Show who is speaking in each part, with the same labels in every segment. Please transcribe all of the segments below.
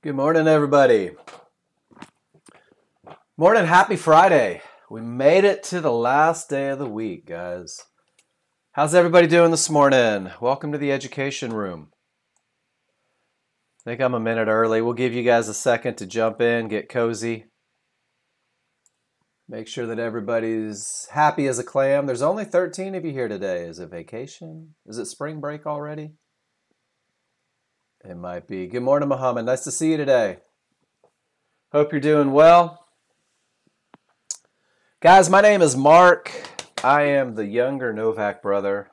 Speaker 1: Good morning, everybody. Morning, happy Friday. We made it to the last day of the week, guys. How's everybody doing this morning? Welcome to the education room. I think I'm a minute early. We'll give you guys a second to jump in, get cozy. Make sure that everybody's happy as a clam. There's only 13 of you here today. Is it vacation? Is it spring break already? It might be. Good morning, Muhammad. Nice to see you today. Hope you're doing well. Guys, my name is Mark. I am the younger Novak brother.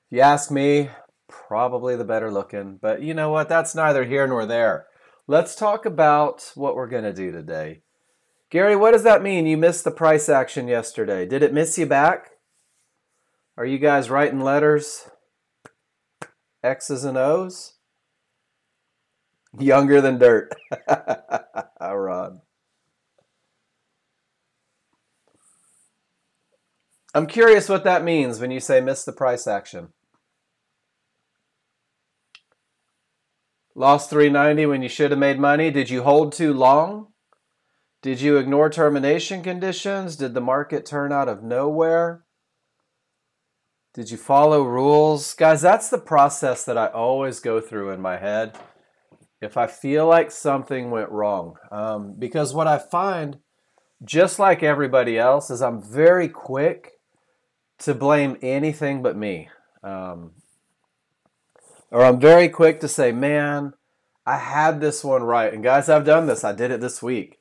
Speaker 1: If you ask me, probably the better looking. But you know what? That's neither here nor there. Let's talk about what we're going to do today. Gary, what does that mean? You missed the price action yesterday. Did it miss you back? Are you guys writing letters? X's and O's? Younger than dirt. Rod. I'm curious what that means when you say miss the price action. Lost 390 when you should have made money. Did you hold too long? Did you ignore termination conditions? Did the market turn out of nowhere? Did you follow rules? Guys, that's the process that I always go through in my head if I feel like something went wrong. Because what I find, just like everybody else, is I'm very quick to blame anything but me. Or I'm very quick to say, man, I had this one right. And guys, I've done this. I did it this week.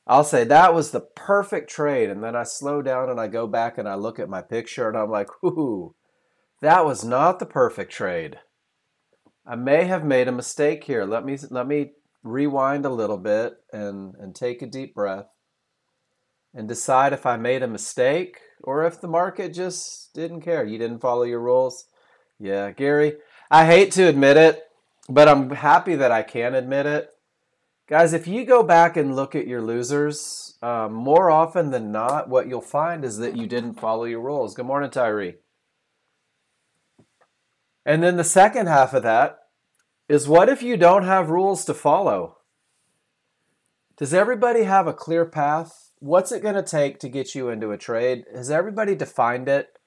Speaker 1: I'll say that was the perfect trade. And then I slow down and I go back and I look at my picture and I'm like, ooh, that was not the perfect trade. I may have made a mistake here. Let me rewind a little bit and take a deep breath and decide if I made a mistake or if the market just didn't care. You didn't follow your rules. Yeah, Gary, I hate to admit it, but I'm happy that I can admit it. Guys, if you go back and look at your losers, more often than not, what you'll find is that you didn't follow your rules. Good morning, Tyree. And then the second half of that is, what if you don't have rules to follow? Does everybody have a clear path? What's it going to take to get you into a trade? Has everybody defined it,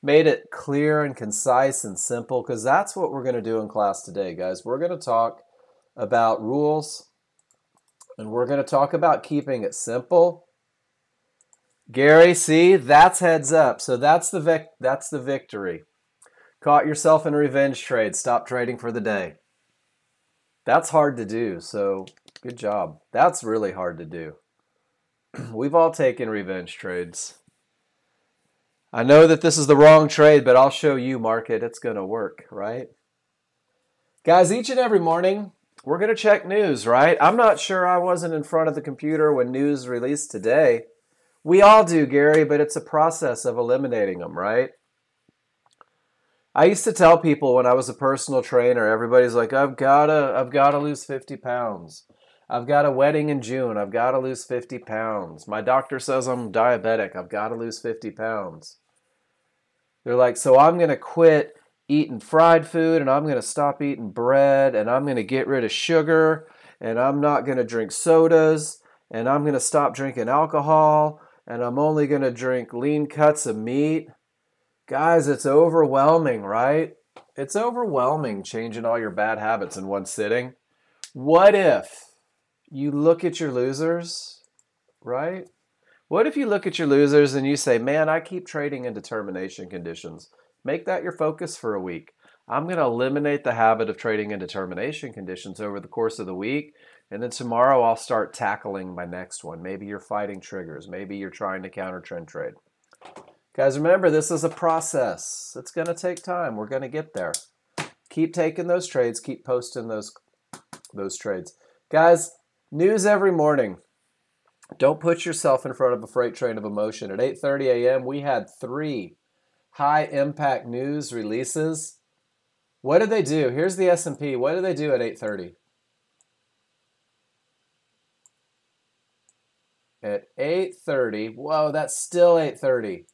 Speaker 1: made it clear and concise and simple? Because that's what we're going to do in class today, guys. We're going to talk about rules, and we're going to talk about keeping it simple. Gary, see, that's heads up. So that's the victory. Caught yourself in a revenge trade. Stop trading for the day. That's hard to do, so good job. That's really hard to do. We've all taken revenge trades. I know that this is the wrong trade, but I'll show you, market, it's going to work, right? Guys, each and every morning, we're going to check news, right? I'm not sure I wasn't in front of the computer when news released today. We all do, Gary, but it's a process of eliminating them, right? I used to tell people when I was a personal trainer, everybody's like, I've got to lose 50 pounds. I've got a wedding in June. I've got to lose 50 pounds. My doctor says I'm diabetic. I've got to lose 50 pounds. They're like, so I'm going to quit eating fried food and I'm going to stop eating bread and I'm going to get rid of sugar and I'm not going to drink sodas and I'm going to stop drinking alcohol and I'm only going to drink lean cuts of meat. Guys, it's overwhelming, right? It's overwhelming changing all your bad habits in one sitting. What if you look at your losers, right? What if you look at your losers and you say, man, I keep trading into termination conditions. Make that your focus for a week. I'm going to eliminate the habit of trading into termination conditions over the course of the week. And then tomorrow I'll start tackling my next one. Maybe you're fighting triggers. Maybe you're trying to counter trend trade. Guys, remember, this is a process. It's going to take time. We're going to get there. Keep taking those trades. Keep posting those trades. Guys, news every morning. Don't put yourself in front of a freight train of emotion. At 8:30 a.m., we had 3 high-impact news releases. What did they do? Here's the S&P. What did they do at 8:30? At 8:30, whoa, that's still 8:30.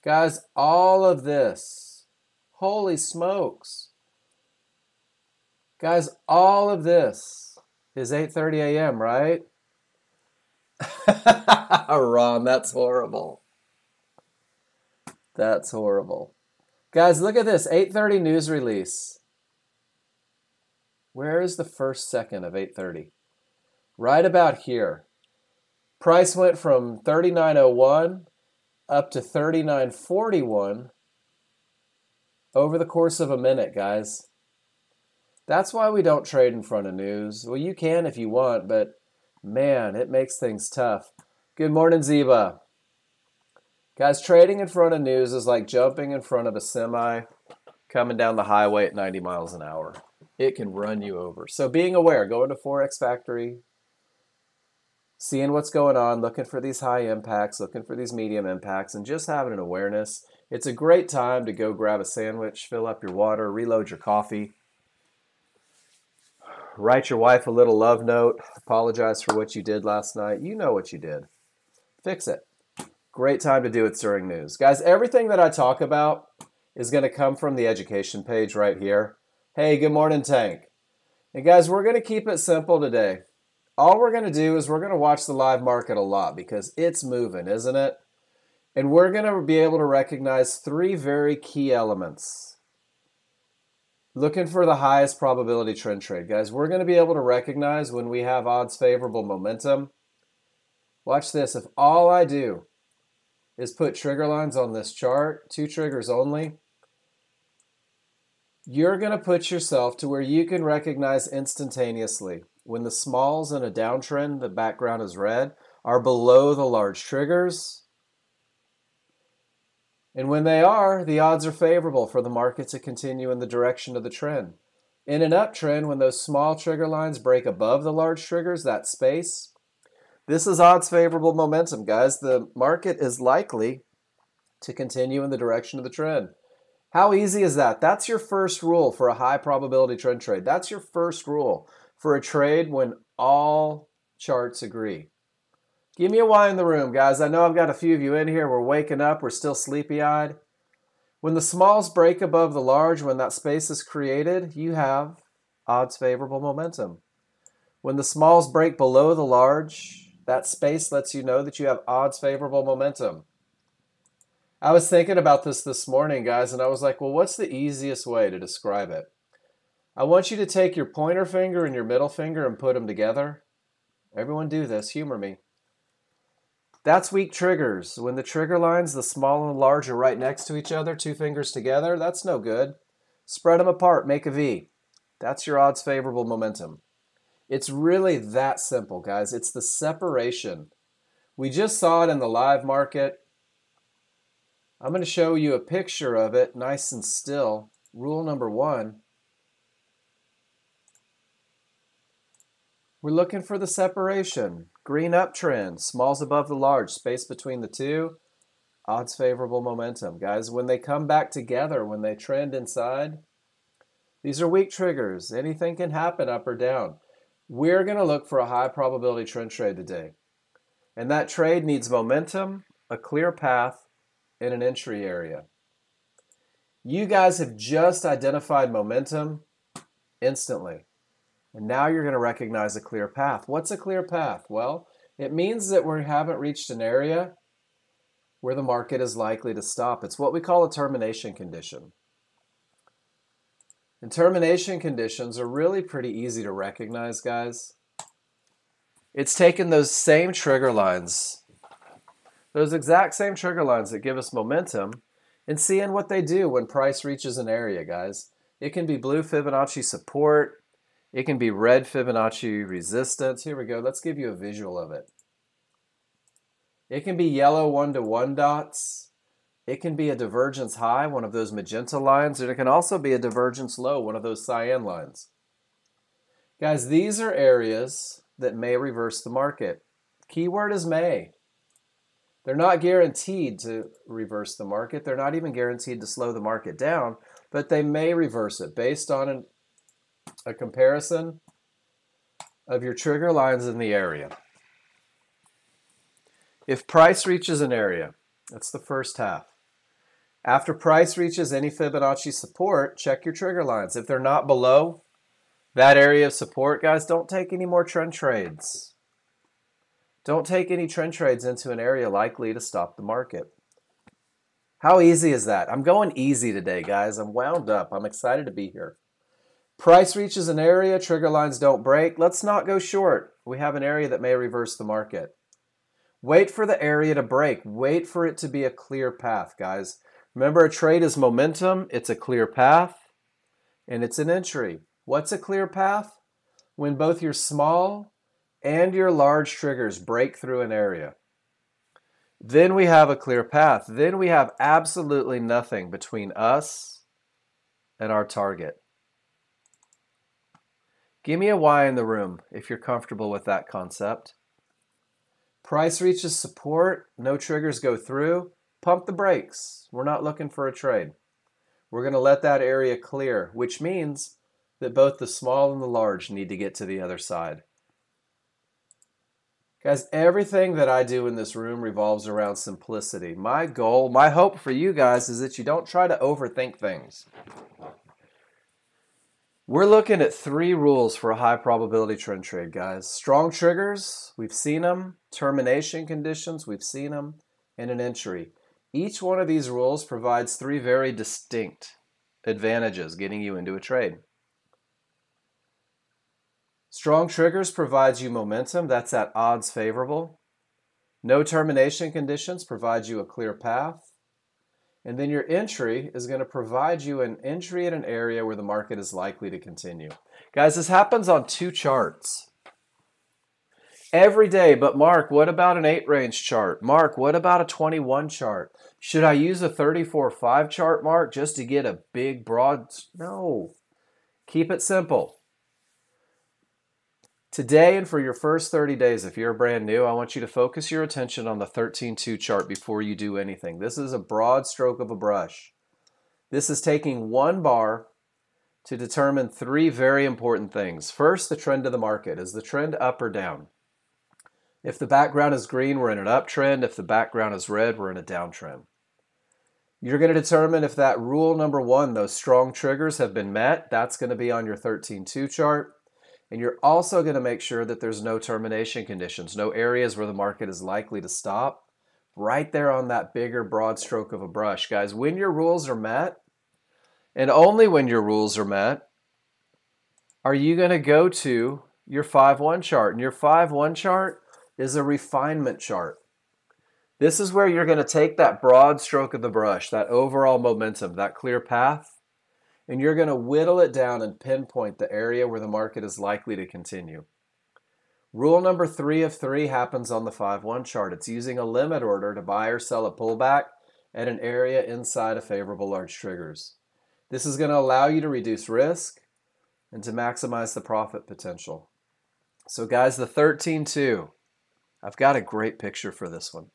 Speaker 1: Guys, all of this, holy smokes. Guys, all of this is 8:30 a.m., right? Ron, that's horrible. That's horrible. Guys, look at this. 8:30 news release. Where is the first second of 8:30? Right about here. Price went from 39.01 up to 39.41 over the course of a minute, guys. That's why we don't trade in front of news. Well, you can if you want, but man, it makes things tough. Good morning, Zeba. Guys, trading in front of news is like jumping in front of a semi coming down the highway at 90 miles an hour. It can run you over. So being aware, going to Forex Factory, seeing what's going on, looking for these high impacts, looking for these medium impacts, and just having an awareness. It's a great time to go grab a sandwich, fill up your water, reload your coffee, write your wife a little love note, apologize for what you did last night. You know what you did. Fix it. Great time to do it during news. Guys, everything that I talk about is going to come from the education page right here. Hey, good morning, Tank. And guys, we're going to keep it simple today. All we're going to do is we're going to watch the live market a lot because it's moving, isn't it? And we're going to be able to recognize three very key elements. Looking for the highest probability trend trade. Guys, we're going to be able to recognize when we have odds favorable momentum. Watch this. If all I do is put trigger lines on this chart, 2 triggers only, you're going to put yourself to where you can recognize instantaneously when the smalls in a downtrend, the background is red, are below the large triggers. And when they are, the odds are favorable for the market to continue in the direction of the trend. In an uptrend, when those small trigger lines break above the large triggers, that space, this is odds favorable momentum, guys. The market is likely to continue in the direction of the trend. How easy is that? That's your first rule for a high probability trend trade. That's your first rule for a trade when all charts agree. Give me a Y in the room, guys. I know I've got a few of you in here. We're waking up. We're still sleepy-eyed. When the smalls break above the large, when that space is created, you have odds favorable momentum. When the smalls break below the large, that space lets you know that you have odds favorable momentum. I was thinking about this morning, guys, and I was like, well, what's the easiest way to describe it? I want you to take your pointer finger and your middle finger and put them together. Everyone do this. Humor me. That's weak triggers. When the trigger lines, the small and large, are right next to each other, 2 fingers together, that's no good. Spread them apart, make a V. That's your odds favorable momentum. It's really that simple, guys. It's the separation. We just saw it in the live market. I'm going to show you a picture of it, nice and still. Rule number 1. We're looking for the separation. Green uptrend, smalls above the large, space between the two, odds favorable momentum. Guys, when they come back together, when they trend inside, these are weak triggers. Anything can happen up or down. We're going to look for a high probability trend trade today. And that trade needs momentum, a clear path, and an entry area. You guys have just identified momentum instantly. And now you're going to recognize a clear path. What's a clear path? Well, it means that we haven't reached an area where the market is likely to stop. It's what we call a termination condition. And termination conditions are really pretty easy to recognize, guys. It's taking those same trigger lines, those exact same trigger lines that give us momentum, and seeing what they do when price reaches an area, guys. It can be blue Fibonacci support. It can be red Fibonacci resistance. Here we go. Let's give you a visual of it. It can be yellow 1-to-1 dots. It can be a divergence high, one of those magenta lines. And it can also be a divergence low, one of those cyan lines. Guys, these are areas that may reverse the market. Keyword is may. They're not guaranteed to reverse the market. They're not even guaranteed to slow the market down, but they may reverse it based on a comparison of your trigger lines in the area. If price reaches an area, that's the first half. After price reaches any Fibonacci support, check your trigger lines. If they're not below, That area of support, guys, don't take any more trend trades. Don't take any trend trades into an area likely to stop the market. How easy is that? I'm going easy today, guys. I'm wound up. I'm excited to be here. Price reaches an area, trigger lines don't break. Let's not go short. We have an area that may reverse the market. Wait for the area to break. Wait for it to be a clear path, guys. Remember, a trade is momentum. It's a clear path, and it's an entry. What's a clear path? When both your small and your large triggers break through an area. Then we have a clear path. Then we have absolutely nothing between us and our target. Give me a Y in the room if you're comfortable with that concept. Price reaches support, no triggers go through, pump the brakes. We're not looking for a trade. We're going to let that area clear, which means that both the small and the large need to get to the other side. Guys, everything that I do in this room revolves around simplicity. My goal, my hope for you guys is that you don't try to overthink things. We're looking at 3 rules for a high probability trend trade, guys. Strong triggers, we've seen them. Termination conditions, we've seen them. And an entry. Each one of these rules provides 3 very distinct advantages getting you into a trade. Strong triggers provides you momentum. That's at odds favorable. No termination conditions provides you a clear path. And then your entry is going to provide you an entry in an area where the market is likely to continue. Guys, this happens on 2 charts. Every day, but Mark, what about an 8 range chart? Mark, what about a 21 chart? Should I use a 34-5 chart, Mark, just to get a big, broad? No. Keep it simple. Today and for your first 30 days, if you're brand new, I want you to focus your attention on the 13-2 chart before you do anything. This is a broad stroke of a brush. This is taking 1 bar to determine 3 very important things. First, the trend of the market. Is the trend up or down? If the background is green, we're in an uptrend. If the background is red, we're in a downtrend. You're going to determine if that rule number 1, those strong triggers, have been met. That's going to be on your 13-2 chart. And you're also going to make sure that there's no termination conditions, no areas where the market is likely to stop. Right there on that bigger broad stroke of a brush. Guys, when your rules are met, and only when your rules are met, are you going to go to your 5-1 chart. And your 5-1 chart is a refinement chart. This is where you're going to take that broad stroke of the brush, that overall momentum, that clear path, and you're going to whittle it down and pinpoint the area where the market is likely to continue. Rule number 3 of 3 happens on the 5-1 chart. It's using a limit order to buy or sell a pullback at an area inside of favorable large triggers. This is going to allow you to reduce risk and to maximize the profit potential. So guys, the 13-2, I've got a great picture for this one.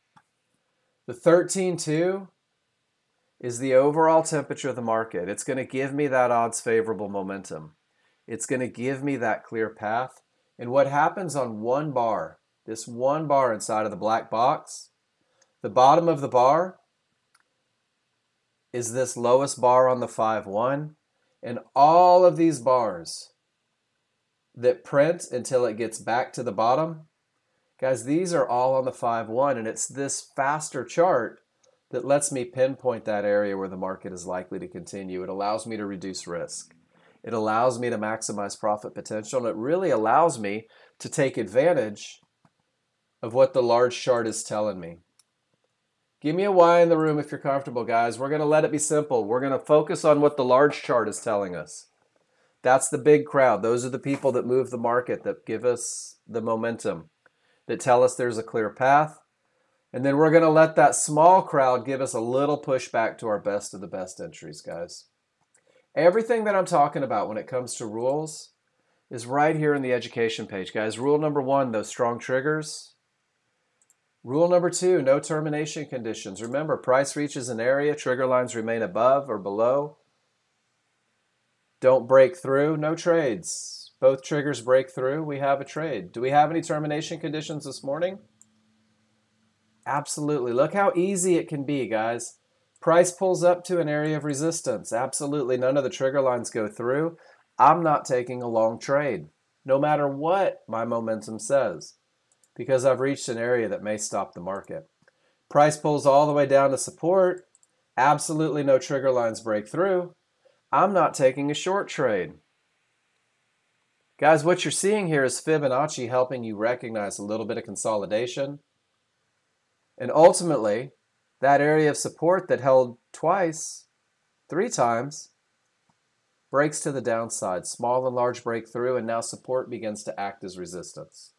Speaker 1: The 13-2 is the overall temperature of the market. It's going to give me that odds favorable momentum. It's going to give me that clear path. And what happens on 1 bar, this 1 bar inside of the black box, the bottom of the bar is this lowest bar on the 5-1, and all of these bars that print until it gets back to the bottom, guys, these are all on the 5-1, and it's this faster chart that lets me pinpoint that area where the market is likely to continue. It allows me to reduce risk. It allows me to maximize profit potential, and it really allows me to take advantage of what the large chart is telling me. Give me a Y in the room if you're comfortable, guys. We're going to let it be simple. We're going to focus on what the large chart is telling us. That's the big crowd. Those are the people that move the market, that give us the momentum, that tell us there's a clear path. And then we're going to let that small crowd give us a little pushback to our best of the best entries, guys. Everything that I'm talking about when it comes to rules is right here in the education page, guys. Rule number 1, those strong triggers. Rule number 2, no termination conditions. Remember, price reaches an area, trigger lines remain above or below. Don't break through, no trades. Both triggers break through, we have a trade. Do we have any termination conditions this morning? Absolutely. Look how easy it can be, guys. Price pulls up to an area of resistance. Absolutely. None of the trigger lines go through. I'm not taking a long trade, no matter what my momentum says, because I've reached an area that may stop the market. Price pulls all the way down to support. Absolutely no trigger lines break through. I'm not taking a short trade. Guys, what you're seeing here is Fibonacci helping you recognize a little bit of consolidation. And ultimately, that area of support that held twice, 3 times, breaks to the downside. Small and large breakthrough, and now support begins to act as resistance.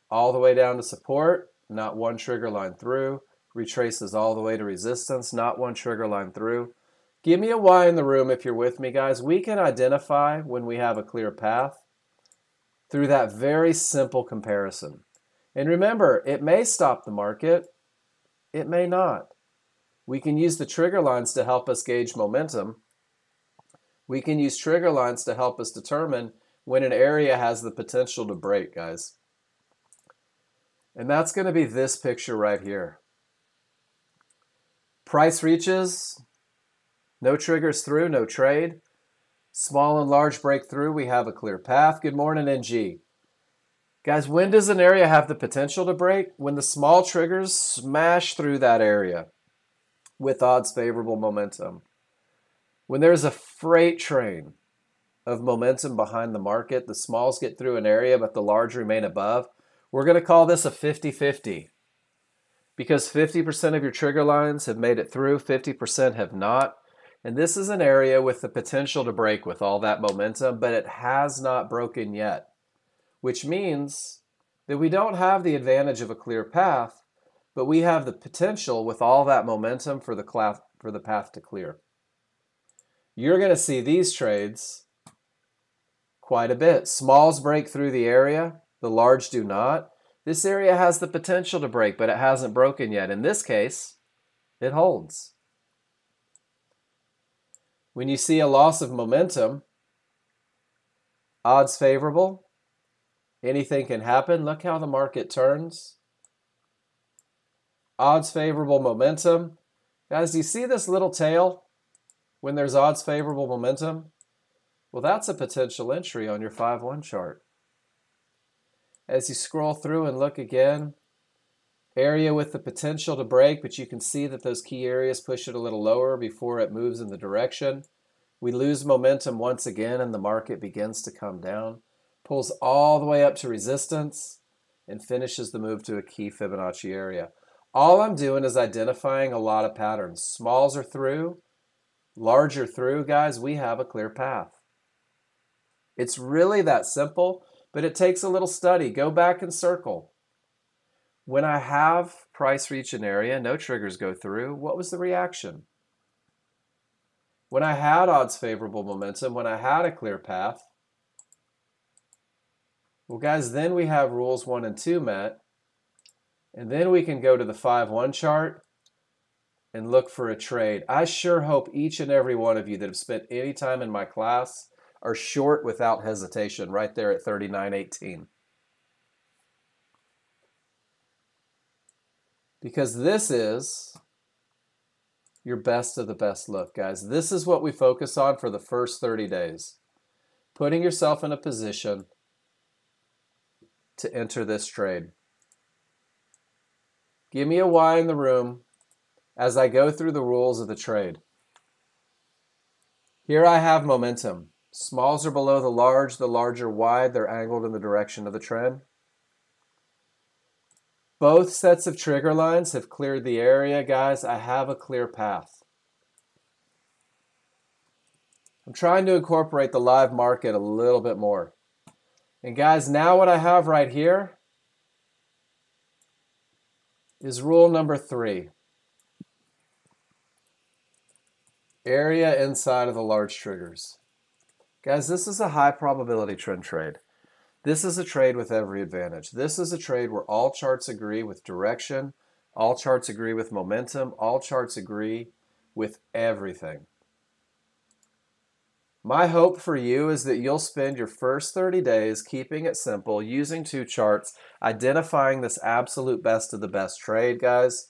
Speaker 1: All the way down to support, not one trigger line through. Retraces all the way to resistance, not one trigger line through. Give me a Y in the room if you're with me, guys. We can identify when we have a clear path through that very simple comparison. And remember, it may stop the market, it may not. We can use the trigger lines to help us gauge momentum. We can use trigger lines to help us determine when an area has the potential to break, guys. And that's going to be this picture right here. Price reaches, no triggers through, no trade. Small and large breakthrough, we have a clear path. Good morning, NG. Guys, when does an area have the potential to break? When the small triggers smash through that area with odds favorable momentum. When there's a freight train of momentum behind the market, the smalls get through an area, but the large remain above. We're going to call this a 50-50 because 50% of your trigger lines have made it through, 50% have not. And this is an area with the potential to break with all that momentum, but it has not broken yet, which means that we don't have the advantage of a clear path, but we have the potential with all that momentum for the path to clear. You're going to see these trades quite a bit. Smalls break through the area, the large do not. This area has the potential to break, but it hasn't broken yet. In this case, it holds. When you see a loss of momentum, odds favorable, anything can happen. Look how the market turns. Odds favorable momentum. Guys, do you see this little tail when there's odds favorable momentum? Well, that's a potential entry on your 5-1 chart. As you scroll through and look again, area with the potential to break, but you can see that those key areas push it a little lower before it moves in the direction. We lose momentum once again and the market begins to come down, pulls all the way up to resistance, and finishes the move to a key Fibonacci area. All I'm doing is identifying a lot of patterns. Smalls are through, large are through. Guys, we have a clear path. It's really that simple, but it takes a little study. Go back and circle. When I have price reach an area, no triggers go through, what was the reaction? When I had odds favorable momentum, when I had a clear path, well, guys, then we have rules 1 and 2 met, and then we can go to the 5-1 chart and look for a trade. I sure hope each and every one of you that have spent any time in my class are short without hesitation right there at 39.18. Because this is your best of the best look, guys. This is what we focus on for the first 30 days. Putting yourself in a position to enter this trade. Give me a Y in the room as I go through the rules of the trade. Here I have momentum. Smalls are below the large are wide, they're angled in the direction of the trend. Both sets of trigger lines have cleared the area, guys. I have a clear path. I'm trying to incorporate the live market a little bit more. And guys, now what I have right here is rule number 3. Area inside of the large triggers. Guys, this is a high probability trend trade. This is a trade with every advantage. This is a trade where all charts agree with direction, all charts agree with momentum, all charts agree with everything. My hope for you is that you'll spend your first 30 days keeping it simple, using 2 charts, identifying this absolute best of the best trade, guys.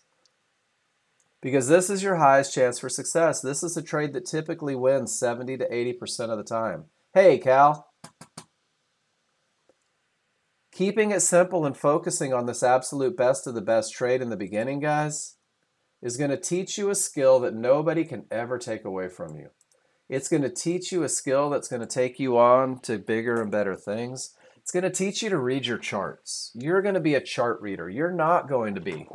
Speaker 1: because this is your highest chance for success. This is a trade that typically wins 70 to 80% of the time. Hey, Cal. Keeping it simple and focusing on this absolute best of the best trade in the beginning, guys, is going to teach you a skill that nobody can ever take away from you. It's going to teach you a skill that's going to take you on to bigger and better things. It's going to teach you to read your charts. You're going to be a chart reader. You're not going to be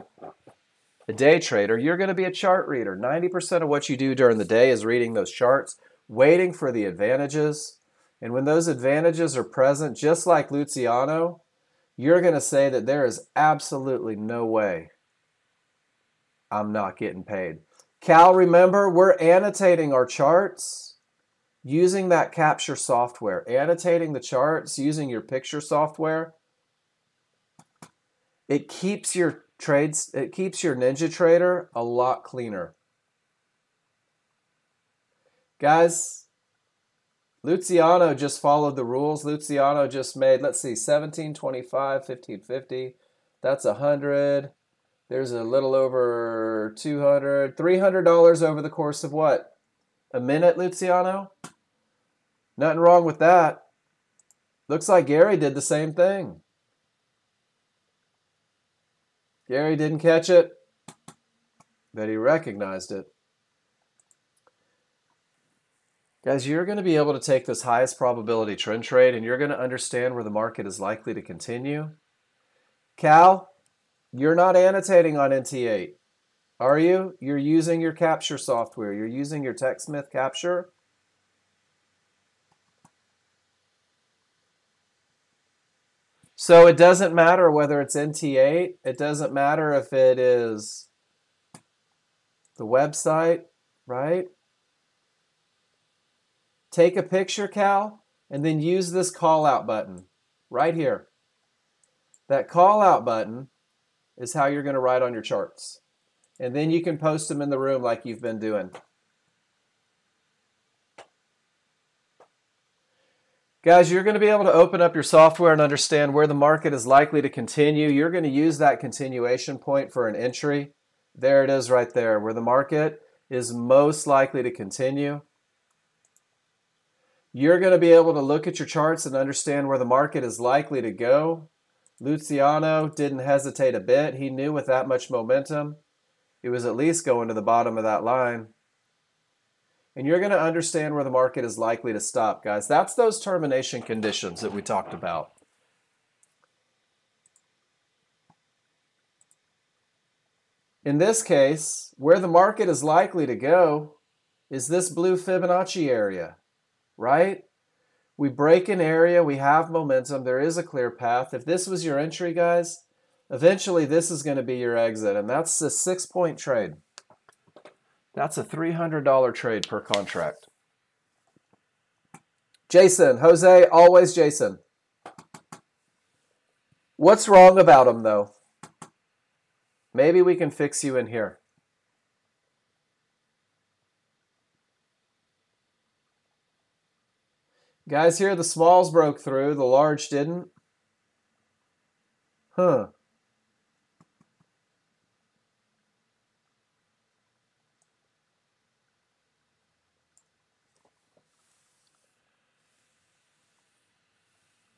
Speaker 1: a day trader. You're going to be a chart reader. 90% of what you do during the day is reading those charts, waiting for the advantages. And when those advantages are present, just like Luciano, you're going to say that there is absolutely no way I'm not getting paid. Cal, remember, we're annotating our charts using that capture software. Annotating the charts using your picture software. It keeps your trades, it keeps your Ninja Trader a lot cleaner. Guys, Luciano just followed the rules. Luciano just made, let's see, 1725, 1550. That's 100. There's a little over 200, $300 over the course of what? A minute, Luciano? Nothing wrong with that. Looks like Gary did the same thing. Gary didn't catch it, but he recognized it. Guys, you're going to be able to take this highest probability trend trade and you're going to understand where the market is likely to continue. Cal, you're not annotating on NT8, are you? You're using your capture software. You're using your TechSmith capture. So it doesn't matter whether it's NT8. It doesn't matter if it is the website, right? Take a picture, Cal, and then use this call out button right here. That call out button is how you're going to write on your charts. And then you can post them in the room like you've been doing. Guys, you're going to be able to open up your software and understand where the market is likely to continue. You're going to use that continuation point for an entry. There it is right there, where the market is most likely to continue. You're going to be able to look at your charts and understand where the market is likely to go. Luciano didn't hesitate a bit. He knew with that much momentum, it was at least going to the bottom of that line. And you're going to understand where the market is likely to stop, guys. That's those termination conditions that we talked about. In this case, where the market is likely to go is this blue Fibonacci area, right? We break an area, we have momentum, there is a clear path. If this was your entry, guys, eventually this is going to be your exit, and that's a 6-point trade. That's a $300 trade per contract. Jason, Jose, always Jason. What's wrong about him, though? Maybe we can fix you in here. Guys, here the smalls broke through, the large didn't. Huh.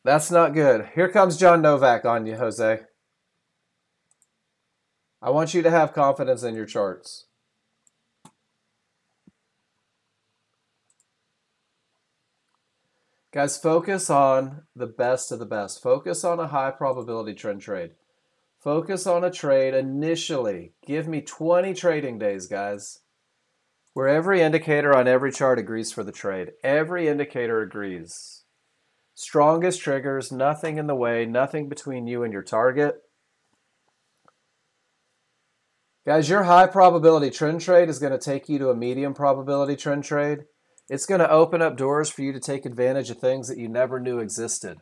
Speaker 1: That's not good. Here comes John Novak on you, Jose. I want you to have confidence in your charts. Guys, focus on the best of the best. Focus on a high probability trend trade. Focus on a trade initially. Give me 20 trading days, guys, where every indicator on every chart agrees for the trade. Every indicator agrees. Strongest triggers, nothing in the way, nothing between you and your target. Guys, your high probability trend trade is going to take you to a medium probability trend trade. It's going to open up doors for you to take advantage of things that you never knew existed.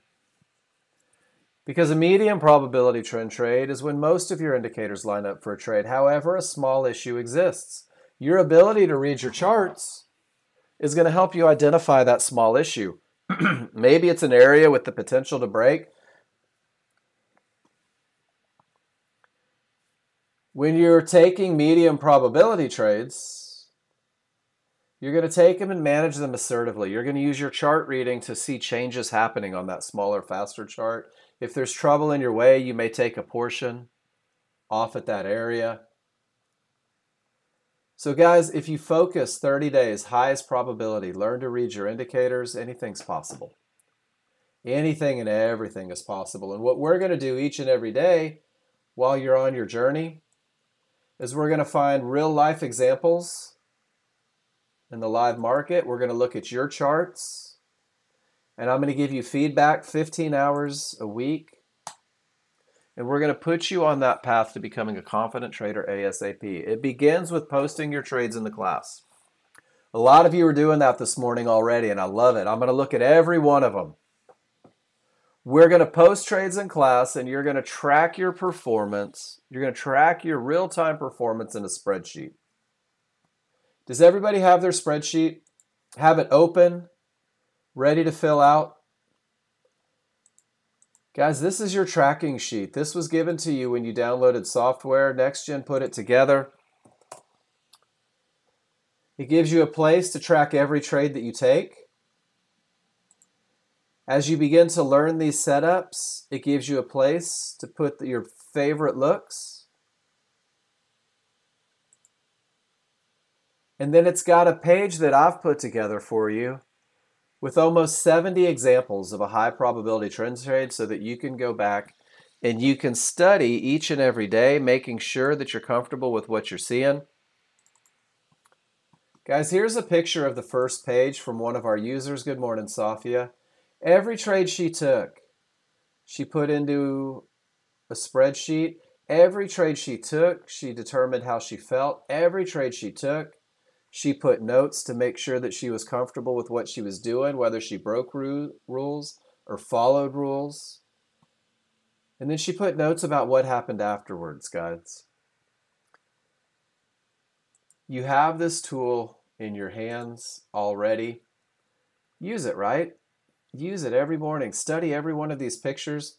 Speaker 1: Because a medium probability trend trade is when most of your indicators line up for a trade. However, a small issue exists. Your ability to read your charts is going to help you identify that small issue. Maybe it's an area with the potential to break. When you're taking medium probability trades, you're going to take them and manage them assertively. You're going to use your chart reading to see changes happening on that smaller, faster chart. If there's trouble in your way, you may take a portion off at that area. So guys, if you focus 30 days, highest probability, learn to read your indicators, anything's possible. Anything and everything is possible. And what we're going to do each and every day while you're on your journey is we're going to find real life examples in the live market. We're going to look at your charts, and I'm going to give you feedback 15 hours a week. And we're going to put you on that path to becoming a confident trader ASAP. It begins with posting your trades in the class. A lot of you are doing that this morning already, and I love it. I'm going to look at every one of them. We're going to post trades in class, and you're going to track your performance. You're going to track your real-time performance in a spreadsheet. Does everybody have their spreadsheet? Have it open, ready to fill out? Guys, this is your tracking sheet. This was given to you when you downloaded software. Nexgen put it together. It gives you a place to track every trade that you take. As you begin to learn these setups, it gives you a place to put your favorite looks. And then it's got a page that I've put together for you with almost 70 examples of a high probability trend trade so that you can go back and you can study each and every day, making sure that you're comfortable with what you're seeing. Guys, here's a picture of the first page from one of our users. Good morning, Safia. Every trade she took, she put into a spreadsheet. Every trade she took, she determined how she felt. Every trade she took, she put notes to make sure that she was comfortable with what she was doing, whether she broke rules or followed rules. And then she put notes about what happened afterwards, guys. You have this tool in your hands already. Use it, right? Use it every morning. Study every one of these pictures,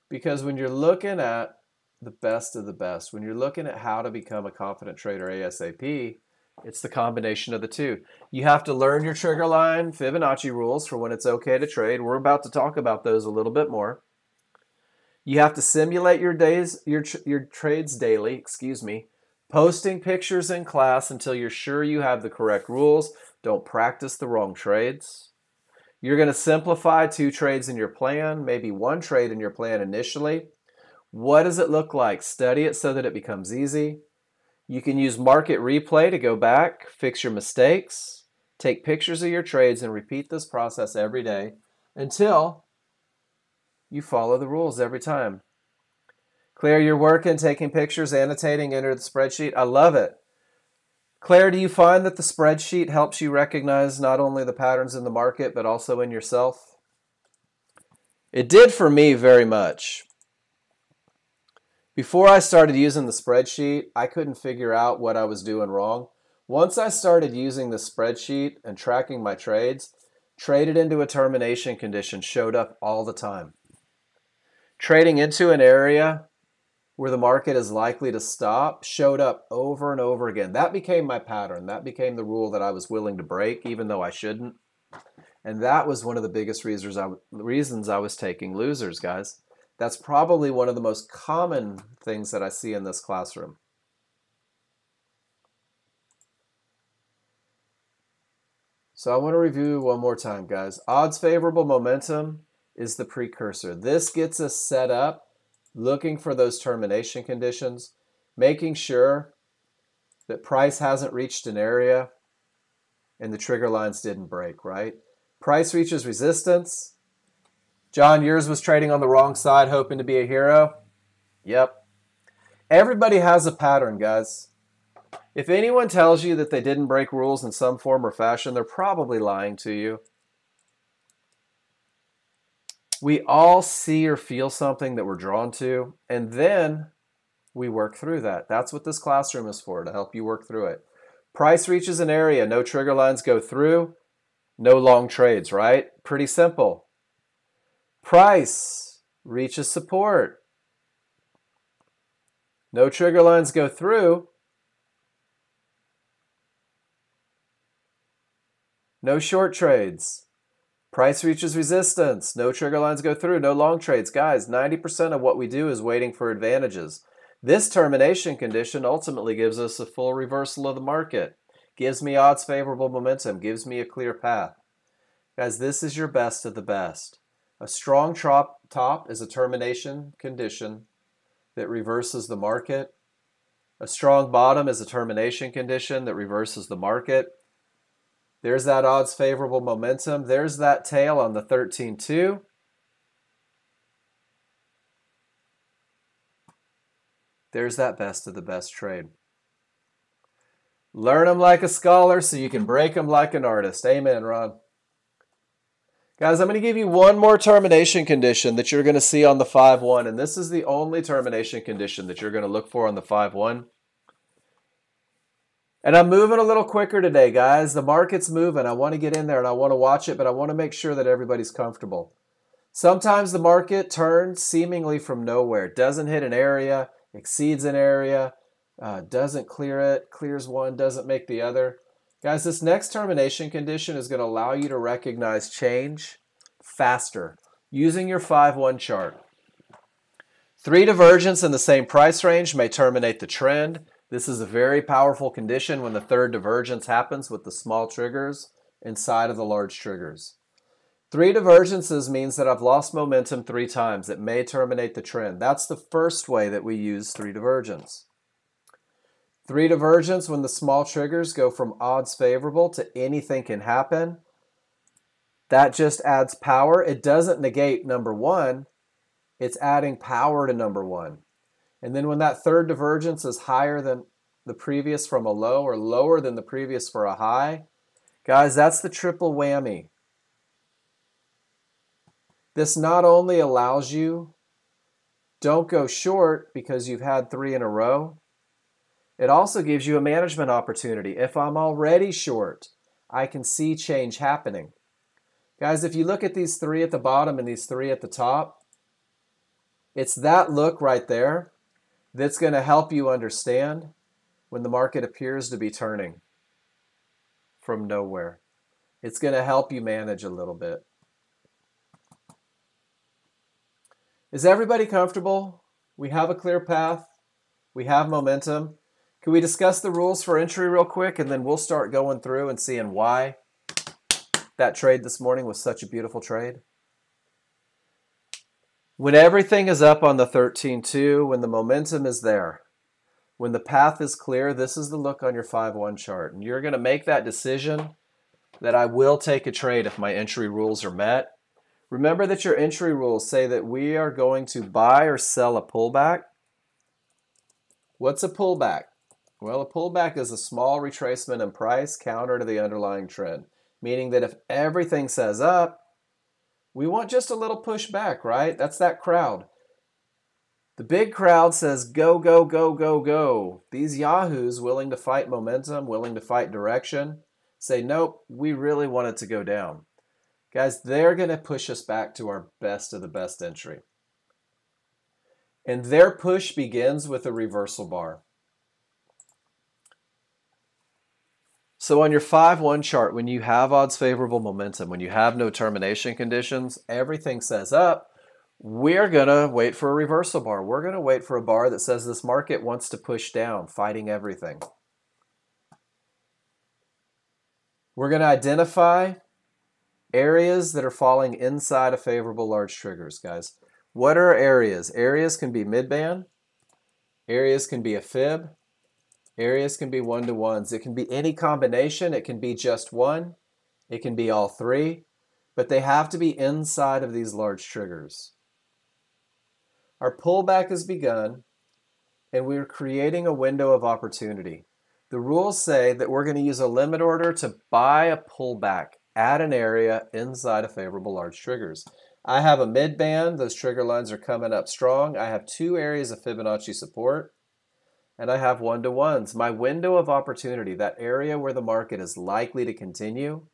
Speaker 1: because when you're looking at the best of the best, when you're looking at how to become a confident trader ASAP, it's the combination of the two. You have to learn your trigger line Fibonacci rules for when it's okay to trade. We're about to talk about those a little bit more. You have to simulate your trades daily, posting pictures in class until you're sure you have the correct rules. Don't practice the wrong trades. You're going to simplify 2 trades in your plan, maybe 1 trade in your plan initially. What does it look like? Study it so that it becomes easy. You can use market replay to go back, fix your mistakes, take pictures of your trades, and repeat this process every day until you follow the rules every time. Claire, you're working, taking pictures, annotating, enter the spreadsheet. I love it. Claire, do you find that the spreadsheet helps you recognize not only the patterns in the market, but also in yourself? It did for me very much. Before I started using the spreadsheet, I couldn't figure out what I was doing wrong. Once I started using the spreadsheet and tracking my trades, traded into a termination condition showed up all the time. Trading into an area where the market is likely to stop showed up over and over again. That became my pattern. That became the rule that I was willing to break, even though I shouldn't. And that was one of the biggest reasons I was taking losers, guys. That's probably one of the most common things that I see in this classroom. So I want to review one more time, guys. Odds favorable momentum is the precursor. This gets us set up, looking for those termination conditions, making sure that price hasn't reached an area and the trigger lines didn't break, right? Price reaches resistance. John, yours was trading on the wrong side, hoping to be a hero. Yep. Everybody has a pattern, guys. If anyone tells you that they didn't break rules in some form or fashion, they're probably lying to you. We all see or feel something that we're drawn to, and then we work through that. That's what this classroom is for, to help you work through it. Price reaches an area, no trigger lines go through, no long trades, right? Pretty simple. Price reaches support. No trigger lines go through. No short trades. Price reaches resistance. No trigger lines go through. No long trades. Guys, 90% of what we do is waiting for advantages. This termination condition ultimately gives us a full reversal of the market. Gives me odds favorable momentum. Gives me a clear path. Guys, this is your best of the best. A strong top is a termination condition that reverses the market. A strong bottom is a termination condition that reverses the market. There's that odds favorable momentum. There's that tail on the 13.2. There's that best of the best trade. Learn them like a scholar so you can break them like an artist. Amen, Ron. Guys, I'm going to give you one more termination condition that you're going to see on the 5-1, and this is the only termination condition that you're going to look for on the 5-1. And I'm moving a little quicker today, guys. The market's moving. I want to get in there and I want to watch it, but I want to make sure that everybody's comfortable. Sometimes the market turns seemingly from nowhere. Doesn't hit an area, exceeds an area, doesn't clear it, clears one, doesn't make the other. Guys, this next termination condition is going to allow you to recognize change faster using your 5-1 chart. 3 divergence in the same price range may terminate the trend. This is a very powerful condition when the third divergence happens with the small triggers inside of the large triggers. 3 divergences means that I've lost momentum 3 times. It may terminate the trend. That's the first way that we use 3 divergence. 3 divergence when the small triggers go from odds favorable to anything can happen. That just adds power. It doesn't negate number 1. It's adding power to number 1. And then when that third divergence is higher than the previous from a low or lower than the previous for a high, guys, that's the triple whammy. This not only allows you, don't go short because you've had 3 in a row, it also gives you a management opportunity. If I'm already short, I can see change happening. Guys, if you look at these 3 at the bottom and these 3 at the top, it's that look right there that's going to help you understand when the market appears to be turning from nowhere. It's going to help you manage a little bit. Is everybody comfortable? We have a clear path. We have momentum. Can we discuss the rules for entry real quick, and then we'll start going through and seeing why that trade this morning was such a beautiful trade? When everything is up on the 13.2, when the momentum is there, when the path is clear, this is the look on your 5-1 chart. And you're going to make that decision that I will take a trade if my entry rules are met. Remember that your entry rules say that we are going to buy or sell a pullback. What's a pullback? Well, a pullback is a small retracement in price counter to the underlying trend, meaning that if everything says up, we want just a little push back, right? That's that crowd. The big crowd says go, go, go, go, go. These yahoos willing to fight momentum, willing to fight direction, say nope, we really want it to go down. Guys, they're going to push us back to our best of the best entry. And their push begins with a reversal bar. So on your 5-1 chart, when you have odds favorable momentum, when you have no termination conditions, everything says up, we're going to wait for a reversal bar. We're going to wait for a bar that says this market wants to push down, fighting everything. We're going to identify areas that are falling inside of favorable large triggers, guys. What are areas? Areas can be mid-band. Areas can be a fib. Areas can be 1-to-1s. It can be any combination. It can be just one. It can be all 3. But they have to be inside of these large triggers. Our pullback has begun, and we're creating a window of opportunity. The rules say that we're going to use a limit order to buy a pullback at an area inside of favorable large triggers. I have a mid-band. Those trigger lines are coming up strong. I have 2 areas of Fibonacci support. And I have 1-to-1s. My window of opportunity, that area where the market is likely to continue,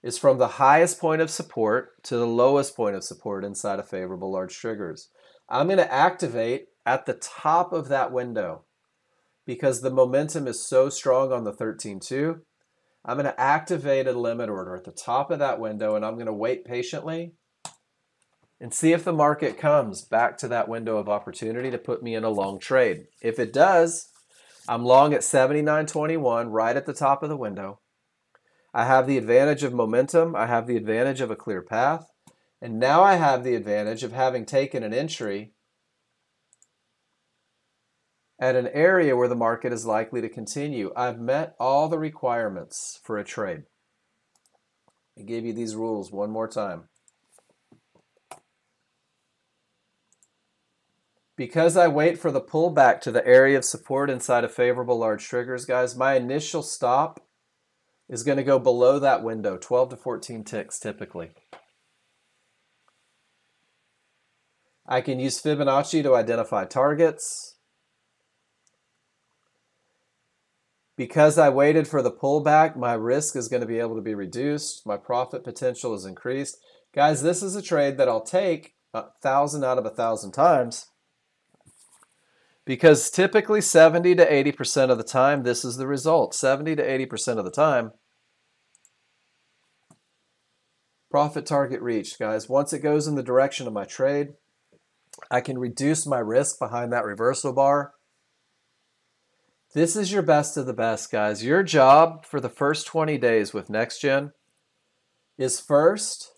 Speaker 1: is from the highest point of support to the lowest point of support inside of favorable large triggers. I'm going to activate at the top of that window, because the momentum is so strong on the 13.2, I'm going to activate a limit order at the top of that window, and I'm going to wait patiently and see if the market comes back to that window of opportunity to put me in a long trade. If it does, I'm long at 79.21 right at the top of the window. I have the advantage of momentum. I have the advantage of a clear path. And now I have the advantage of having taken an entry at an area where the market is likely to continue. I've met all the requirements for a trade. I gave you these rules one more time. Because I wait for the pullback to the area of support inside of favorable large triggers, guys, my initial stop is going to go below that window, 12 to 14 ticks typically. I can use Fibonacci to identify targets. Because I waited for the pullback, my risk is going to be able to be reduced. My profit potential is increased. Guys, this is a trade that I'll take 1,000 out of 1,000 times, because typically 70 to 80% of the time, this is the result. 70 to 80% of the time, profit target reached, guys. Once it goes in the direction of my trade, I can reduce my risk behind that reversal bar. This is your best of the best, guys. Your job for the first 20 days with Nexgen is first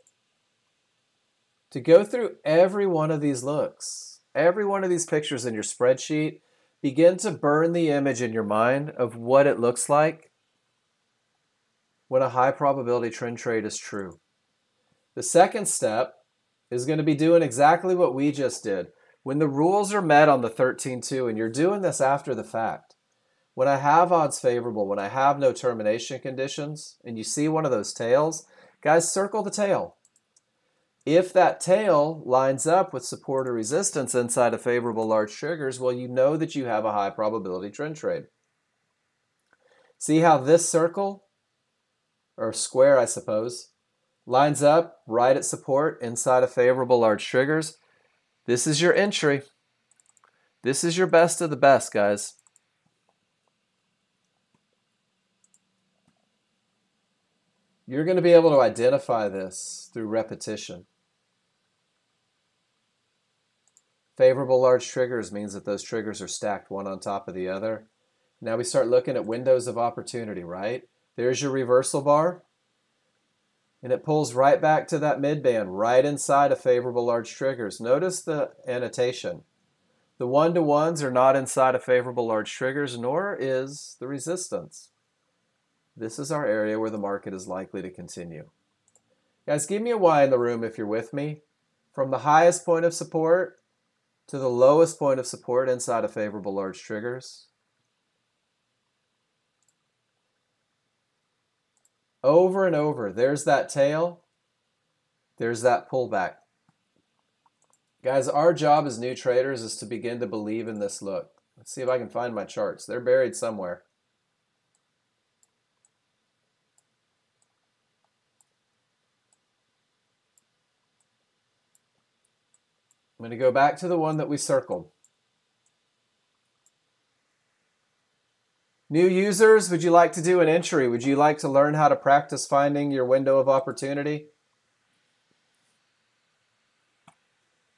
Speaker 1: to go through every one of these looks, every one of these pictures in your spreadsheet. Begin to burn the image in your mind of what it looks like when a high probability trend trade is true. The second step is going to be doing exactly what we just did. When the rules are met on the 13.2, and you're doing this after the fact, when I have odds favorable, when I have no termination conditions, and you see one of those tails, guys, circle the tail. If that tail lines up with support or resistance inside of favorable large triggers, well, you know that you have a high probability trend trade. See how this circle, or square I suppose, lines up right at support inside of favorable large triggers? This is your entry. This is your best of the best, guys. You're going to be able to identify this through repetition. Favorable large triggers means that those triggers are stacked one on top of the other. Now we start looking at windows of opportunity, right? There's your reversal bar, and it pulls right back to that midband, right inside of favorable large triggers. Notice the annotation. The one-to-ones are not inside of favorable large triggers, nor is the resistance. This is our area where the market is likely to continue. Guys, give me a Y in the room if you're with me. From the highest point of support to the lowest point of support inside of favorable large triggers. Over and over, there's that tail, there's that pullback. Guys, our job as new traders is to begin to believe in this look. Let's see if I can find my charts. They're buried somewhere. I'm going to go back to the one that we circled. New users, would you like to do an entry? Would you like to learn how to practice finding your window of opportunity?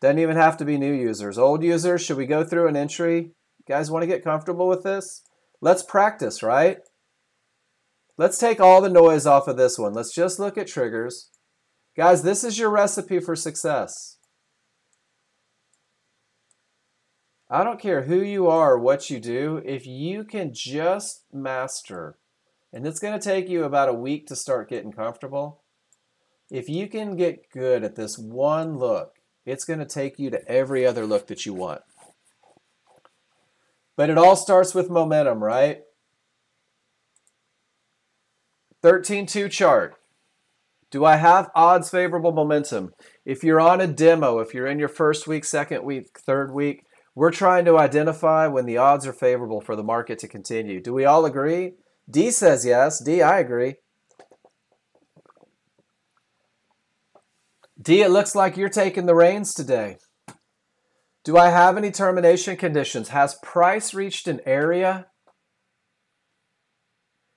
Speaker 1: Doesn't even have to be new users. Old users, should we go through an entry? You guys want to get comfortable with this? Let's practice, right? Let's take all the noise off of this one. Let's just look at triggers. Guys, this is your recipe for success. I don't care who you are or what you do, if you can just master, and it's going to take you about a week to start getting comfortable. If you can get good at this one look, it's going to take you to every other look that you want. But it all starts with momentum, right? 13.2 chart. Do I have odds favorable momentum? If you're on a demo, if you're in your first week, second week, third week, we're trying to identify when the odds are favorable for the market to continue. Do we all agree? D says yes. D, I agree. D, it looks like you're taking the reins today. Do I have any termination conditions? Has price reached an area?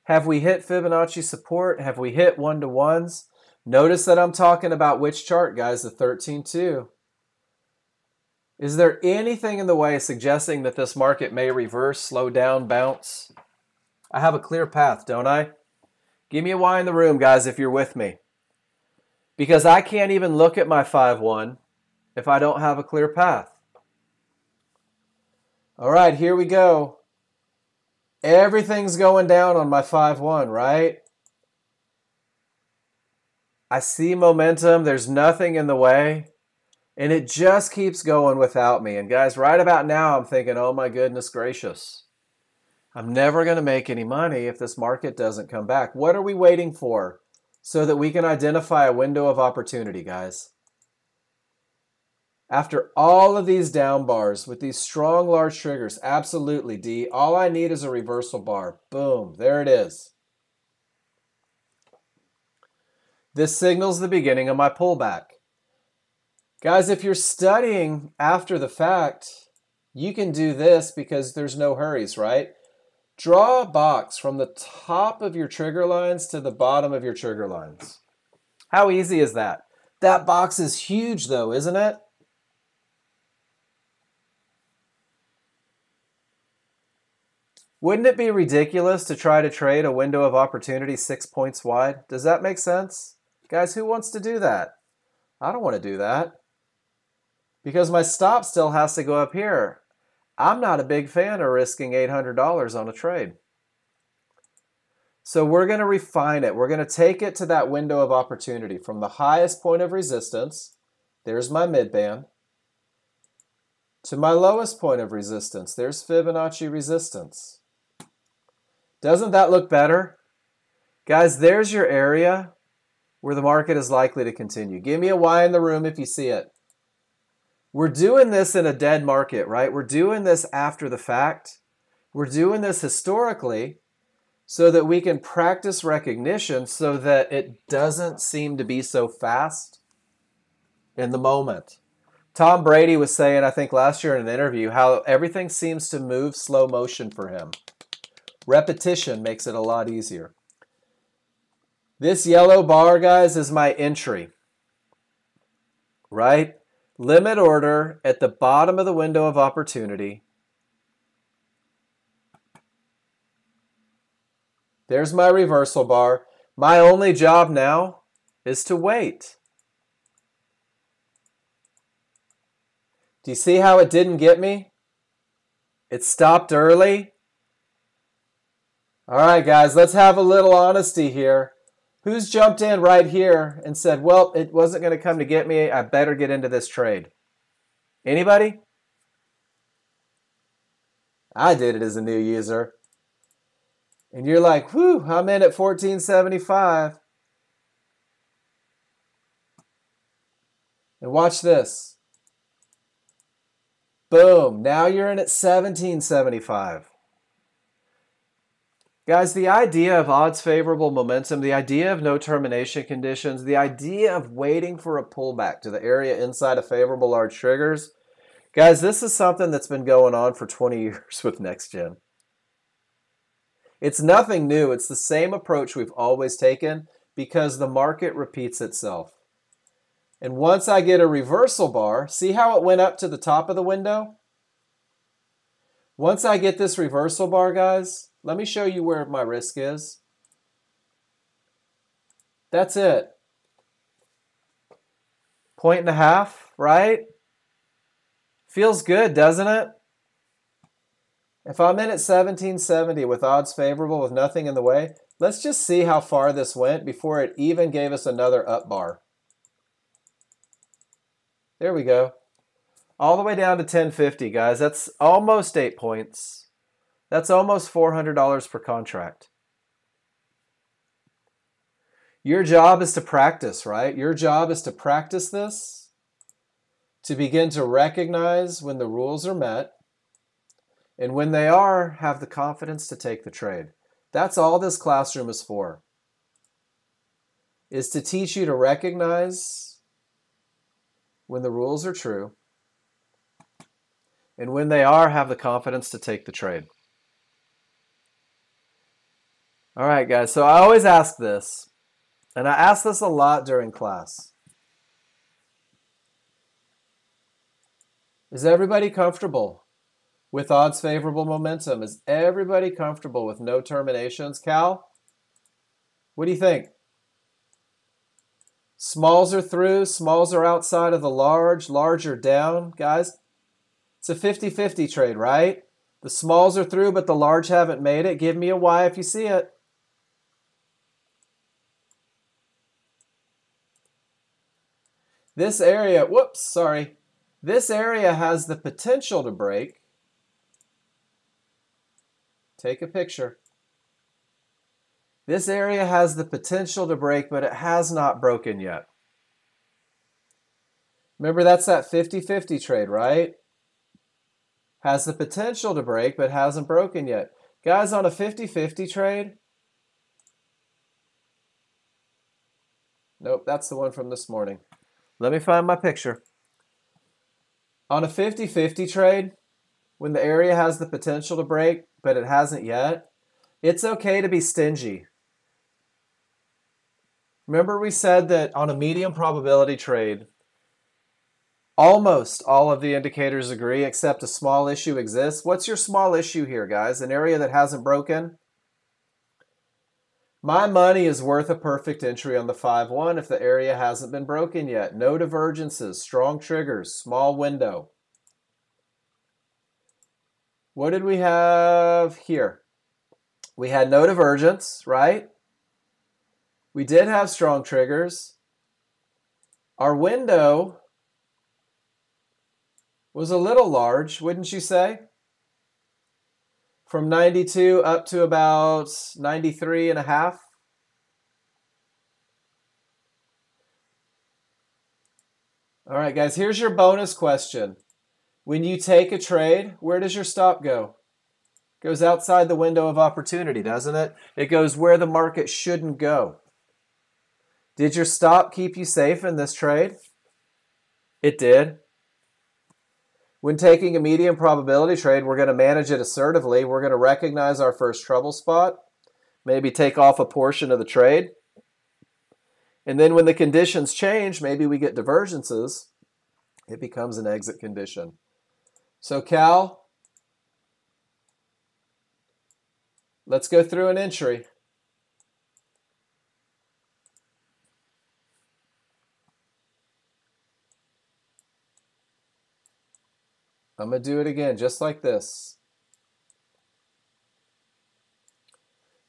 Speaker 1: Have we hit Fibonacci support? Have we hit one-to-ones? Notice that I'm talking about which chart, guys, the 13-2. Is there anything in the way suggesting that this market may reverse, slow down, bounce? I have a clear path, don't I? Give me a Y in the room, guys, if you're with me. Because I can't even look at my 5-1 if I don't have a clear path. All right, here we go. Everything's going down on my 5-1, right? I see momentum. There's nothing in the way. And it just keeps going without me. And guys, right about now, I'm thinking, oh my goodness gracious. I'm never going to make any money if this market doesn't come back. What are we waiting for so that we can identify a window of opportunity, guys? After all of these down bars with these strong large triggers, absolutely, D. All I need is a reversal bar. Boom, there it is. This signals the beginning of my pullback. Guys, if you're studying after the fact, you can do this because there's no hurries, right? Draw a box from the top of your trigger lines to the bottom of your trigger lines. How easy is that? That box is huge though, isn't it? Wouldn't it be ridiculous to try to trade a window of opportunity 6 points wide? Does that make sense? Guys, who wants to do that? I don't want to do that. Because my stop still has to go up here. I'm not a big fan of risking $800 on a trade. So we're going to refine it. We're going to take it to that window of opportunity from the highest point of resistance. There's my mid-band. To my lowest point of resistance. There's Fibonacci resistance. Doesn't that look better? Guys, there's your area where the market is likely to continue. Give me a Y in the room if you see it. We're doing this in a dead market, right? We're doing this after the fact. We're doing this historically so that we can practice recognition so that it doesn't seem to be so fast in the moment. Tom Brady was saying, I think last year in an interview, how everything seems to move slow motion for him. Repetition makes it a lot easier. This yellow bar, guys, is my entry, right? Limit order at the bottom of the window of opportunity. There's my reversal bar. My only job now is to wait. Do you see how it didn't get me? It stopped early. All right, guys, let's have a little honesty here. Who's jumped in right here and said, well, it wasn't going to come to get me. I better get into this trade. Anybody? I did it as a new user. And you're like, whew, I'm in at 1475. And watch this. Boom. Now you're in at 1775. Guys, the idea of odds favorable momentum, the idea of no termination conditions, the idea of waiting for a pullback to the area inside of favorable large triggers, guys, this is something that's been going on for 20 years with Nexgen. It's nothing new. It's the same approach we've always taken because the market repeats itself. And once I get a reversal bar, see how it went up to the top of the window? Once I get this reversal bar, guys, let me show you where my risk is. That's it. 1.5, right? Feels good, doesn't it? If I'm in at 1770 with odds favorable with nothing in the way, let's just see how far this went before it even gave us another up bar. There we go. All the way down to 1050, guys. That's almost 8 points. That's almost $400 per contract. Your job is to practice, right? Your job is to practice this, to begin to recognize when the rules are met, and when they are, have the confidence to take the trade. That's all this classroom is for, is to teach you to recognize when the rules are true And when they are, have the confidence to take the trade. All right, guys, so I always ask this, and I ask this a lot during class. Is everybody comfortable with odds favorable momentum? Is everybody comfortable with no terminations? Cal, what do you think? Smalls are through, smalls are outside of the large are down. Guys, it's a 50-50 trade, right? The smalls are through, but the large haven't made it. Give me a Y if you see it. This area, whoops, sorry. This area has the potential to break. Take a picture. This area has the potential to break, but it has not broken yet. Remember, that's that 50-50 trade, right? Has the potential to break, but hasn't broken yet. Guys, on a 50-50 trade, nope, that's the one from this morning. Let me find my picture. On a 50-50 trade, when the area has the potential to break, but it hasn't yet, it's okay to be stingy. Remember we said that on a medium probability trade, almost all of the indicators agree except a small issue exists. What's your small issue here, guys? An area that hasn't broken? My money is worth a perfect entry on the 5-1 if the area hasn't been broken yet. No divergences, strong triggers, small window. What did we have here? We had no divergence, right? We did have strong triggers. Our window was a little large, wouldn't you say? From 92 up to about 93 and a half. All right, guys, here's your bonus question. When you take a trade, where does your stop go? It goes outside the window of opportunity, doesn't it? It goes where the market shouldn't go. Did your stop keep you safe in this trade? It did. When taking a medium probability trade, we're going to manage it assertively. We're going to recognize our first trouble spot, maybe take off a portion of the trade. And then when the conditions change, maybe we get divergences, it becomes an exit condition. So Cal, let's go through an entry. I'm going to do it again, just like this.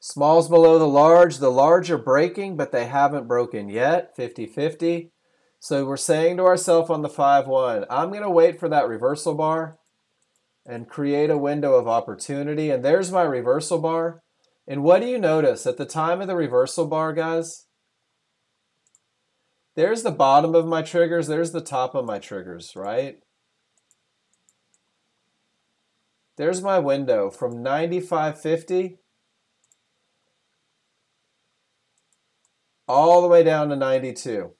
Speaker 1: Smalls below the large are breaking, but they haven't broken yet, 50-50. So we're saying to ourselves on the 5-1, I'm going to wait for that reversal bar and create a window of opportunity. And there's my reversal bar. And what do you notice at the time of the reversal bar, guys? There's the bottom of my triggers, there's the top of my triggers, right? There's my window from 95.50 all the way down to 92.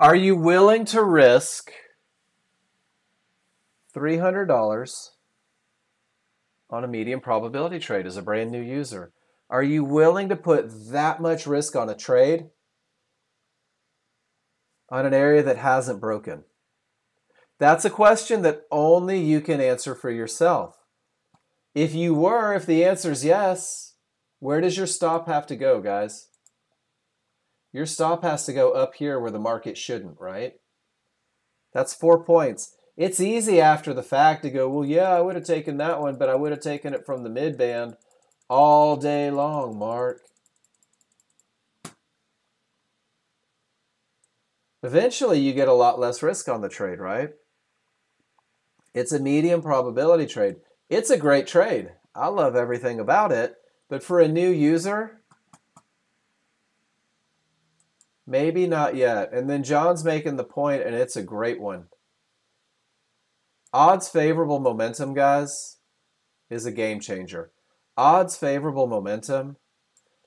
Speaker 1: Are you willing to risk $300 on a medium probability trade as a brand new user? Are you willing to put that much risk on a trade on an area that hasn't broken? That's a question that only you can answer for yourself. If the answer is yes, where does your stop have to go, guys? Your stop has to go up here where the market shouldn't, right? That's 4 points. It's easy after the fact to go, well, yeah, I would have taken that one, but I would have taken it from the mid-band all day long, Mark. Eventually, you get a lot less risk on the trade, right? It's a medium probability trade. It's a great trade. I love everything about it. But for a new user, maybe not yet. And then John's making the point, and it's a great one. Odds favorable momentum, guys, is a game changer. Odds favorable momentum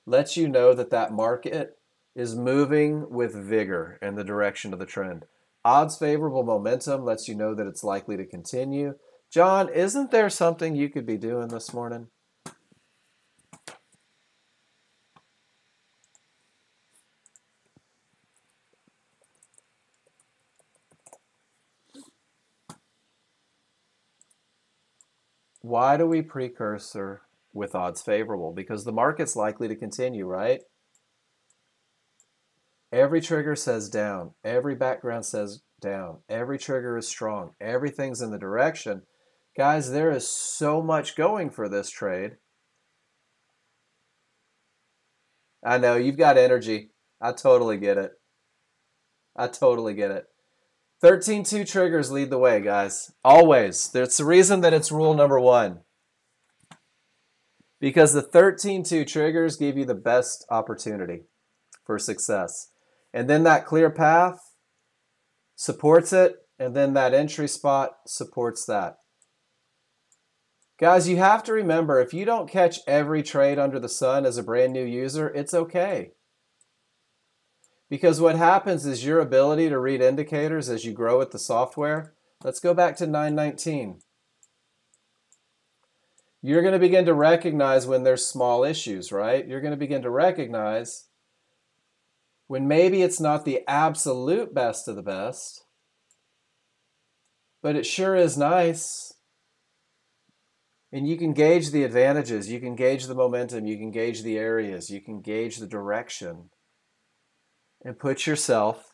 Speaker 1: lets you know that that market is moving with vigor in the direction of the trend. Odds favorable momentum lets you know that it's likely to continue. John, isn't there something you could be doing this morning? Why do we precursor with odds favorable? Because the market's likely to continue, right? Every trigger says down. Every background says down. Every trigger is strong. Everything's in the direction. Guys, there is so much going for this trade. I know, you've got energy. I totally get it. I totally get it. 13-2 triggers lead the way, guys. Always. That's the reason that it's rule number 1. Because the 13-2 triggers give you the best opportunity for success. And then that clear path supports it, and then that entry spot supports that. Guys, you have to remember, if you don't catch every trade under the sun as a brand new user, it's okay. Because what happens is your ability to read indicators as you grow with the software. Let's go back to 919. You're going to begin to recognize when there's small issues, right? You're going to begin to recognize when maybe it's not the absolute best of the best, but it sure is nice. And you can gauge the advantages, you can gauge the momentum, you can gauge the areas, you can gauge the direction, and put yourself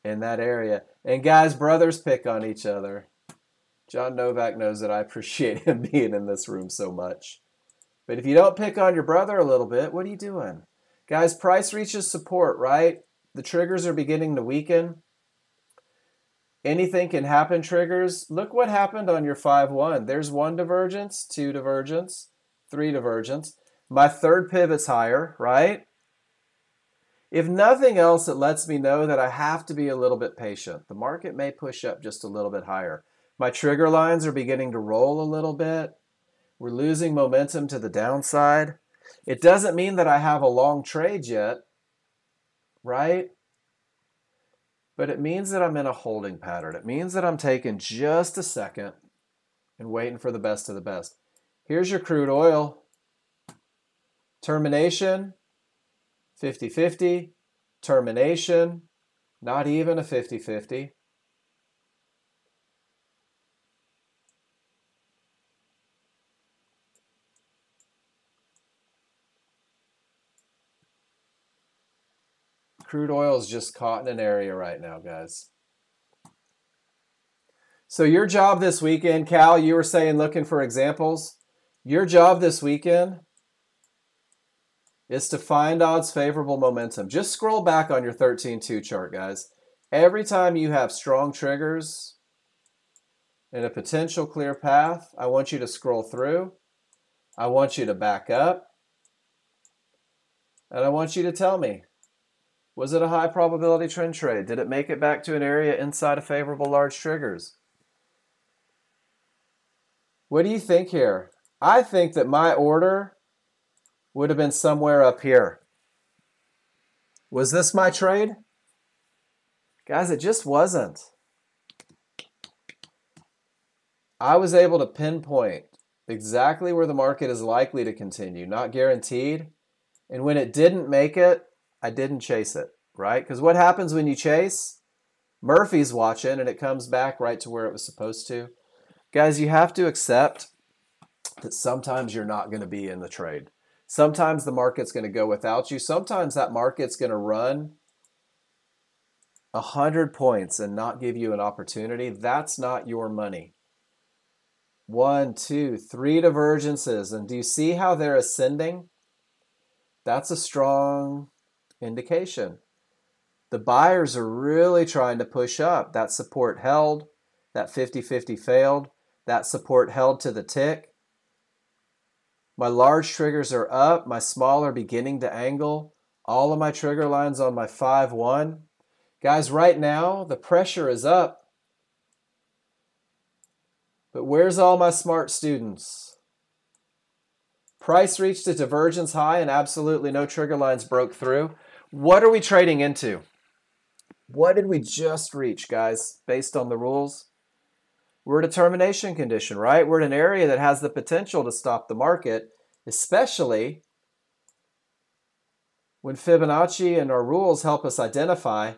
Speaker 1: in that area. And guys, brothers pick on each other. John Novak knows that I appreciate him being in this room so much. But if you don't pick on your brother a little bit, what are you doing? Guys, price reaches support, right? The triggers are beginning to weaken. Anything can happen, triggers. Look what happened on your 5-1. There's 1 divergence, 2 divergence, 3 divergence. My third pivot's higher, right? If nothing else, it lets me know that I have to be a little bit patient. The market may push up just a little bit higher. My trigger lines are beginning to roll a little bit. We're losing momentum to the downside. It doesn't mean that I have a long trade yet, right? But it means that I'm in a holding pattern. It means that I'm taking just a second and waiting for the best of the best. Here's your crude oil. Termination, 50-50. Termination, not even a 50-50. Crude oil is just caught in an area right now, guys. So your job this weekend, Cal, you were saying looking for examples. Your job this weekend is to find odds favorable momentum. Just scroll back on your 13-2 chart, guys. Every time you have strong triggers and a potential clear path, I want you to scroll through. I want you to back up. And I want you to tell me, was it a high probability trend trade? Did it make it back to an area inside of favorable large triggers? What do you think here? I think that my order would have been somewhere up here. Was this my trade? Guys, it just wasn't. I was able to pinpoint exactly where the market is likely to continue, not guaranteed. And when it didn't make it, I didn't chase it, right? Because what happens when you chase? Murphy's watching and it comes back right to where it was supposed to. Guys, you have to accept that sometimes you're not going to be in the trade. Sometimes the market's going to go without you. Sometimes that market's going to run 100 points and not give you an opportunity. That's not your money. 1, 2, 3 divergences. And do you see how they're ascending? That's a strong indication. The buyers are really trying to push up. That support held. That 50-50 failed. That support held to the tick. My large triggers are up. My small are beginning to angle. All of my trigger lines on my 5-1. Guys, right now, the pressure is up. But where's all my smart students? Price reached a divergence high and absolutely no trigger lines broke through. What are we trading into? What did we just reach, guys, based on the rules? We're at a termination condition, right? We're in an area that has the potential to stop the market, especially when Fibonacci and our rules help us identify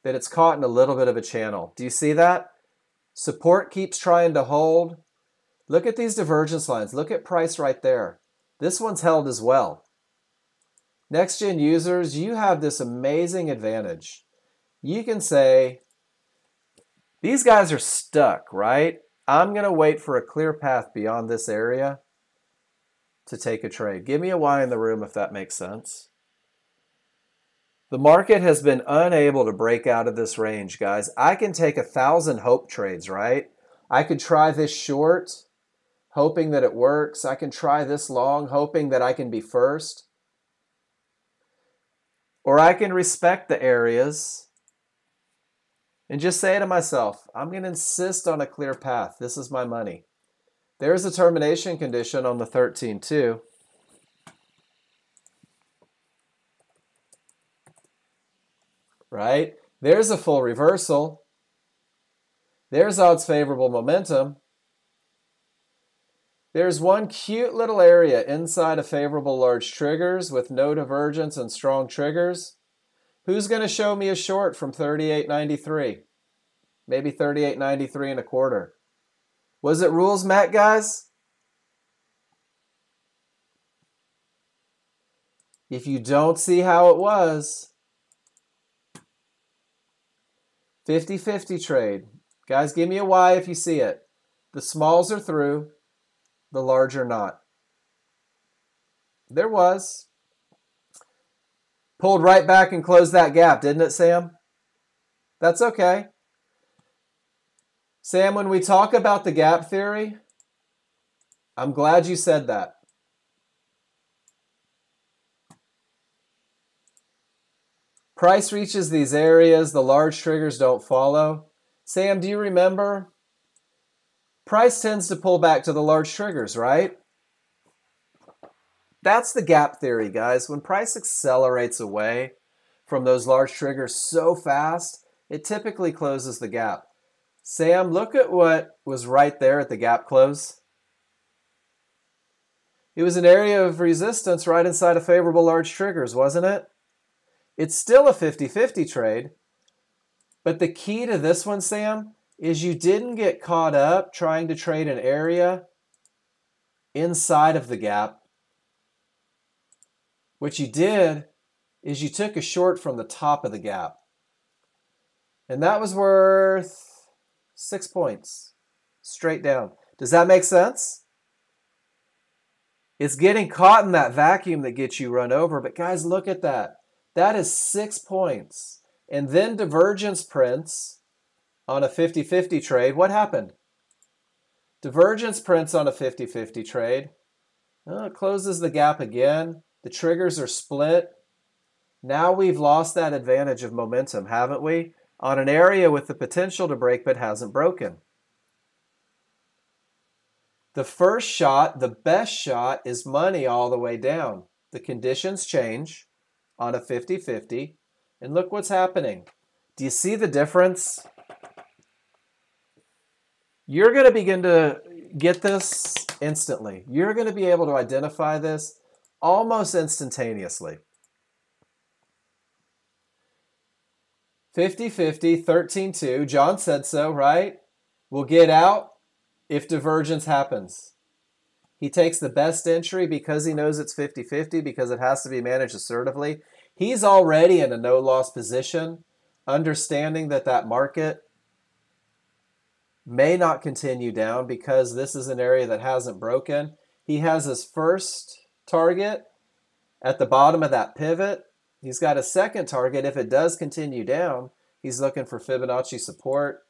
Speaker 1: that it's caught in a little bit of a channel. Do you see that? Support keeps trying to hold. Look at these divergence lines. Look at price right there. This one's held as well. Nexgen users, you have this amazing advantage. You can say, these guys are stuck, right? I'm going to wait for a clear path beyond this area to take a trade. Give me a Y in the room if that makes sense. The market has been unable to break out of this range, guys. I can take 1,000 hope trades, right? I could try this short, hoping that it works. I can try this long, hoping that I can be first. Or I can respect the areas and just say to myself, I'm going to insist on a clear path. This is my money. There's a termination condition on the 13.2. Right? There's a full reversal. There's odds favorable momentum. There's one cute little area inside of favorable large triggers with no divergence and strong triggers. Who's going to show me a short from 38.93? Maybe 38.93 and a quarter. Was it rules met, guys? If you don't see how it was, 50-50 trade. Guys, give me a Y if you see it. The smalls are through, the large are not. There was. Pulled right back and closed that gap, didn't it, Sam? That's okay. Sam, when we talk about the gap theory, I'm glad you said that. Price reaches these areas, the large triggers don't follow. Sam, do you remember? Price tends to pull back to the large triggers, right? That's the gap theory, guys. When price accelerates away from those large triggers so fast, it typically closes the gap. Sam, look at what was right there at the gap close. It was an area of resistance right inside of favorable large triggers, wasn't it? It's still a 50-50 trade, but the key to this one, Sam, is you didn't get caught up trying to trade an area inside of the gap. What you did is you took a short from the top of the gap. And that was worth 6 points, straight down. Does that make sense? It's getting caught in that vacuum that gets you run over. But guys, look at that. That is 6 points. And then divergence prints on a 50-50 trade. What happened? Divergence prints on a 50-50 trade. Oh, it closes the gap again. The triggers are split. Now we've lost that advantage of momentum, haven't we? On an area with the potential to break but hasn't broken. The first shot, the best shot, is money all the way down. The conditions change on a 50-50. And look what's happening. Do you see the difference? You're going to begin to get this instantly. You're going to be able to identify this almost instantaneously. 50-50, 13.2. John said so, right? We'll get out if divergence happens. He takes the best entry because he knows it's 50-50, because it has to be managed assertively. He's already in a no-loss position, understanding that that market may not continue down because this is an area that hasn't broken. He has his first target at the bottom of that pivot. He's got a second target. If it does continue down, he's looking for Fibonacci support.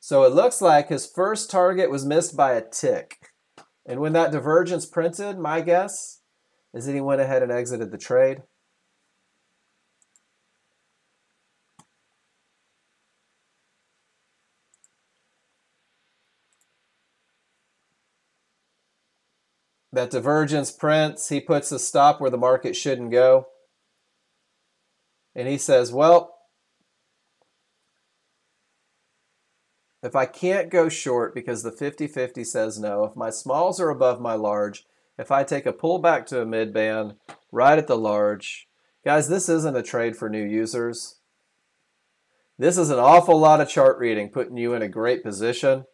Speaker 1: So it looks like his first target was missed by a tick. And when that divergence printed, my guess is that he went ahead and exited the trade. That divergence prints, he puts a stop where the market shouldn't go. And he says, well, if I can't go short because the 50-50 says no, if my smalls are above my large, if I take a pullback to a mid-band right at the large, guys, this isn't a trade for new users. This is an awful lot of chart reading, putting you in a great position.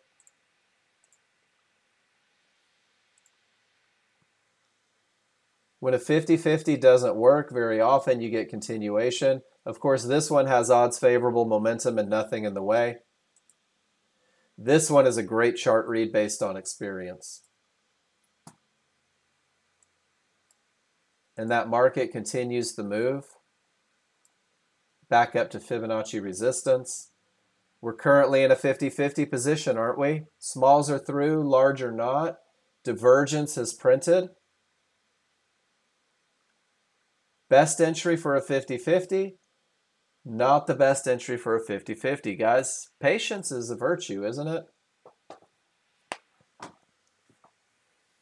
Speaker 1: When a 50-50 doesn't work, very often you get continuation. Of course, this one has odds favorable, momentum, and nothing in the way. This one is a great chart read based on experience. And that market continues the move back up to Fibonacci resistance. We're currently in a 50-50 position, aren't we? Smalls are through, large are not. Divergence is printed. Best entry for a 50-50, not the best entry for a 50-50. Guys, patience is a virtue, isn't it?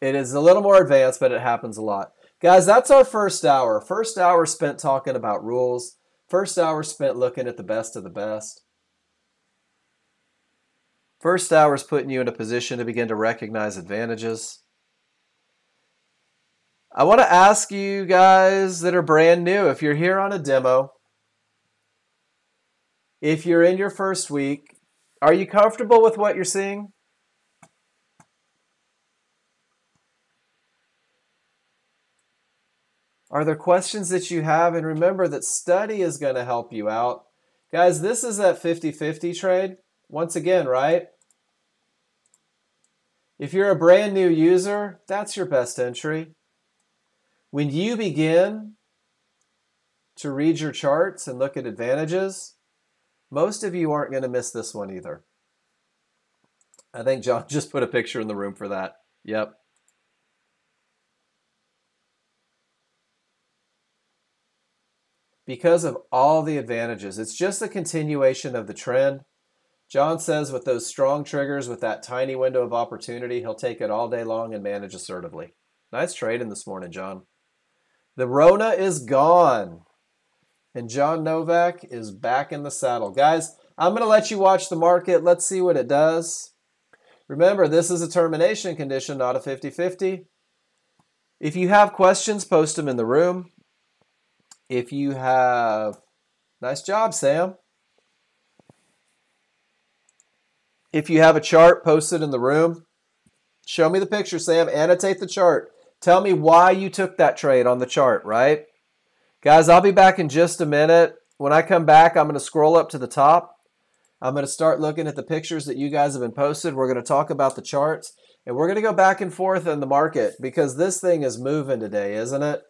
Speaker 1: It is a little more advanced, but it happens a lot. Guys, that's our first hour. First hour spent talking about rules. First hour spent looking at the best of the best. First hour is putting you in a position to begin to recognize advantages. I want to ask you guys that are brand new, if you're here on a demo, if you're in your first week, are you comfortable with what you're seeing? Are there questions that you have? And remember that study is going to help you out. Guys, this is that 50-50 trade. Once again, right? If you're a brand new user, that's your best entry. When you begin to read your charts and look at advantages, most of you aren't going to miss this one either. I think John just put a picture in the room for that. Yep. Because of all the advantages. It's just a continuation of the trend. John says with those strong triggers, with that tiny window of opportunity, he'll take it all day long and manage assertively. Nice trading this morning, John. The Rona is gone. And John Novak is back in the saddle. Guys, I'm going to let you watch the market. Let's see what it does. Remember, this is a termination condition, not a 50-50. If you have questions, post them in the room. If you have... Nice job, Sam. If you have a chart, post it in the room. Show me the picture, Sam. Annotate the chart. Tell me why you took that trade on the chart, right? Guys, I'll be back in just a minute. When I come back, I'm going to scroll up to the top. I'm going to start looking at the pictures that you guys have been posted. We're going to talk about the charts. And we're going to go back and forth in the market because this thing is moving today, isn't it?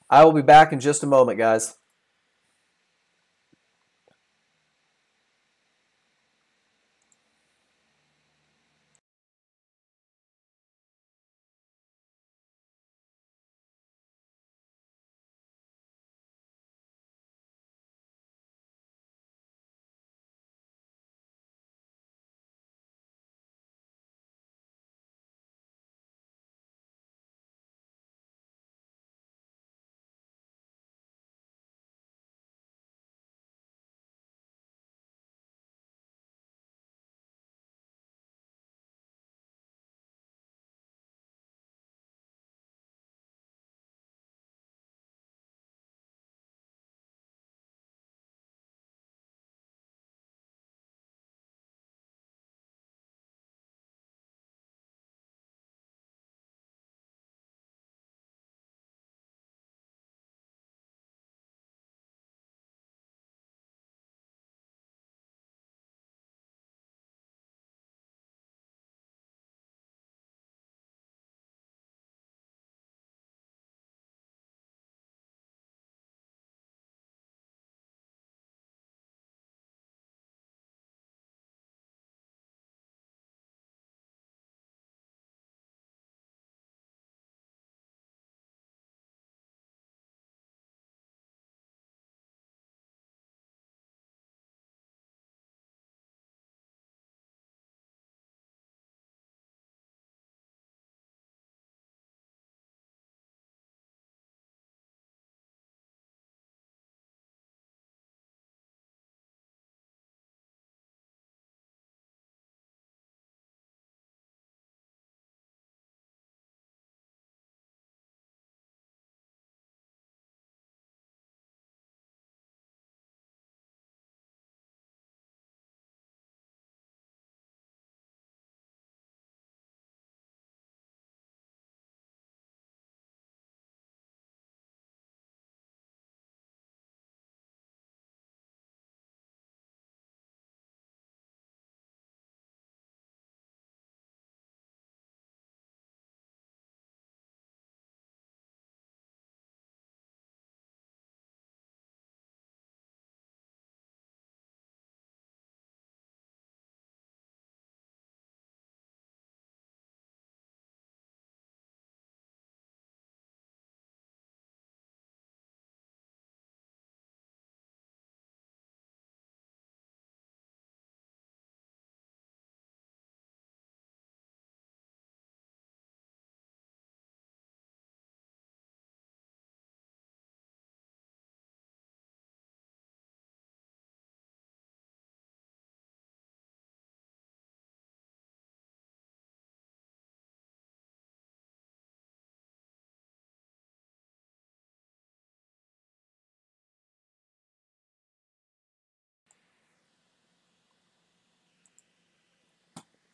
Speaker 1: I will be back in just a moment, guys.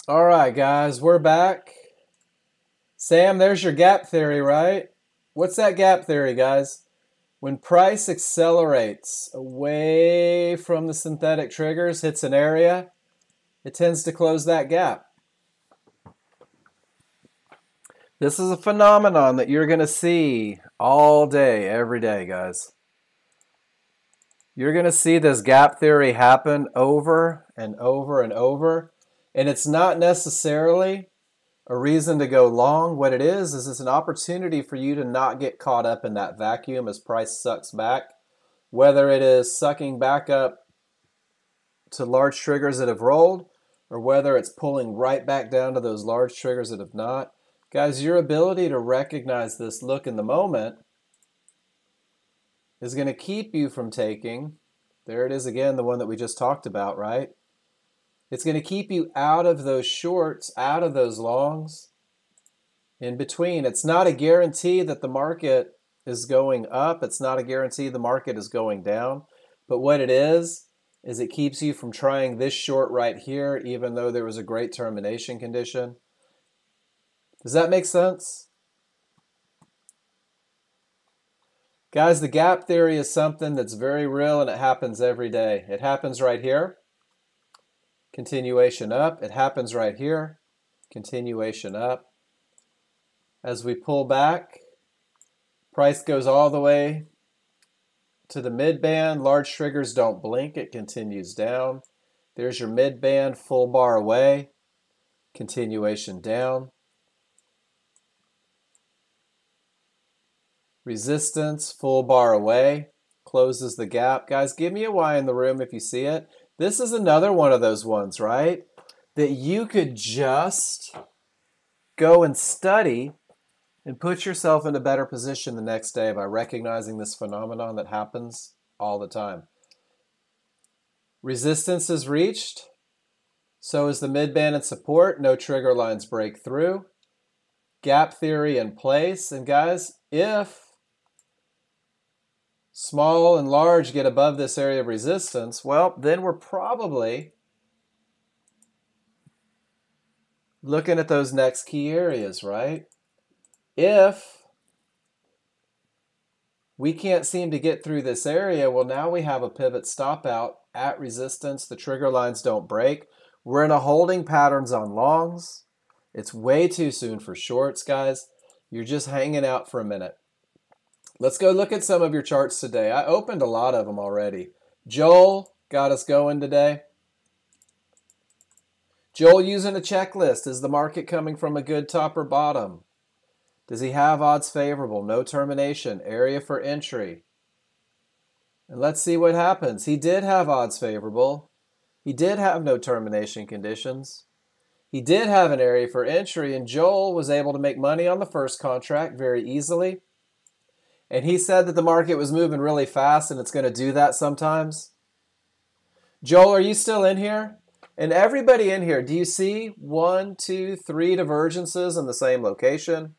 Speaker 1: All right, guys, we're back. Sam, there's your gap theory, right? What's that gap theory, guys? When price accelerates away from the synthetic triggers, hits an area, it tends to close that gap. This is a phenomenon that you're going to see all day, every day, guys. You're going to see this gap theory happen over and over and over. And it's not necessarily a reason to go long. What it is it's an opportunity for you to not get caught up in that vacuum as price sucks back. Whether it is sucking back up to large triggers that have rolled, or whether it's pulling right back down to those large triggers that have not. Guys, your ability to recognize this look in the moment is going to keep you from taking, there it is again, the one that we just talked about, right? It's going to keep you out of those shorts, out of those longs, in between. It's not a guarantee that the market is going up. It's not a guarantee the market is going down. But what it is it keeps you from trying this short right here, even though there was a great termination condition. Does that make sense? Guys, the gap theory is something that's very real and it happens every day. It happens right here. Continuation up. It happens right here. Continuation up. As we pull back, price goes all the way to the mid band. Large triggers don't blink. It continues down. There's your mid band, full bar away. Continuation down. Resistance, full bar away. Closes the gap. Guys, give me a Y in the room if you see it. This is another one of those ones, right? That you could just go and study and put yourself in a better position the next day by recognizing this phenomenon that happens all the time. Resistance is reached. So is the mid-band and support. No trigger lines break through. Gap theory in place. And guys, if small and large get above this area of resistance, well, then we're probably looking at those next key areas, right? If we can't seem to get through this area, well, now we have a pivot stop out at resistance. The trigger lines don't break. We're in a holding patterns on longs. It's way too soon for shorts, guys. You're just hanging out for a minute. Let's go look at some of your charts today. I opened a lot of them already. Joel got us going today. Joel using a checklist. Is the market coming from a good top or bottom? Does he have odds favorable? No termination. Area for entry. And let's see what happens. He did have odds favorable. He did have no termination conditions. He did have an area for entry, and Joel was able to make money on the first contract very easily. And he said that the market was moving really fast, and it's going to do that sometimes. Joel, are you still in here? And everybody in here, do you see 1, 2, 3 divergences in the same location?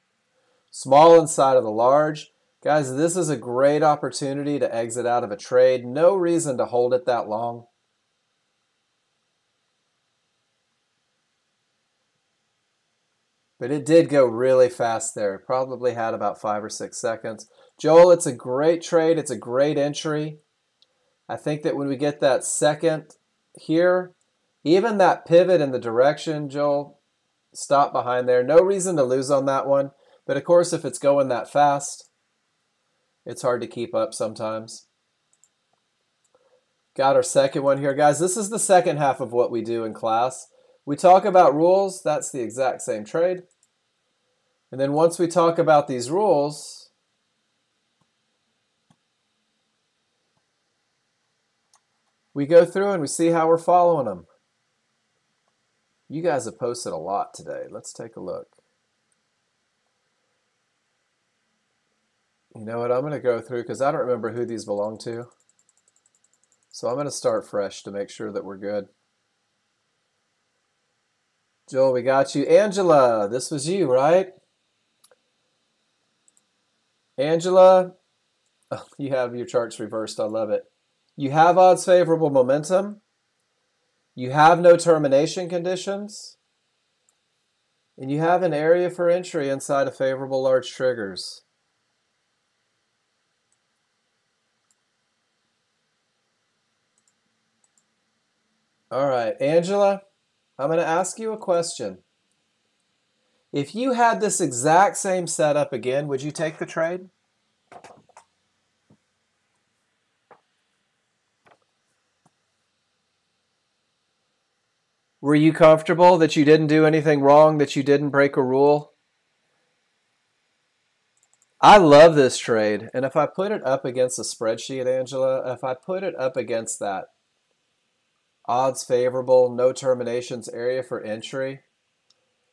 Speaker 1: Small inside of the large. Guys, this is a great opportunity to exit out of a trade. No reason to hold it that long. But it did go really fast there. It probably had about 5 or 6 seconds. Joel, it's a great trade. It's a great entry. I think that when we get that second here, even that pivot in the direction, Joel, stop behind there. No reason to lose on that one. But of course, if it's going that fast, it's hard to keep up sometimes. Got our second one here. Guys, this is the second half of what we do in class. We talk about rules. That's the exact same trade. And then once we talk about these rules, we go through and we see how we're following them. You guys have posted a lot today. Let's take a look. You know what? I'm going to go through because I don't remember who these belong to. So I'm going to start fresh to make sure that we're good. Joel, we got you. Angela, this was you, right? Angela, oh, you have your charts reversed. I love it. You have odds favorable momentum. You have no termination conditions. And you have an area for entry inside of favorable large triggers. All right, Angela, I'm going to ask you a question. If you had this exact same setup again, would you take the trade? Were you comfortable that you didn't do anything wrong, that you didn't break a rule? I love this trade, and if I put it up against a spreadsheet, Angela, if I put it up against that odds favorable, no terminations area for entry,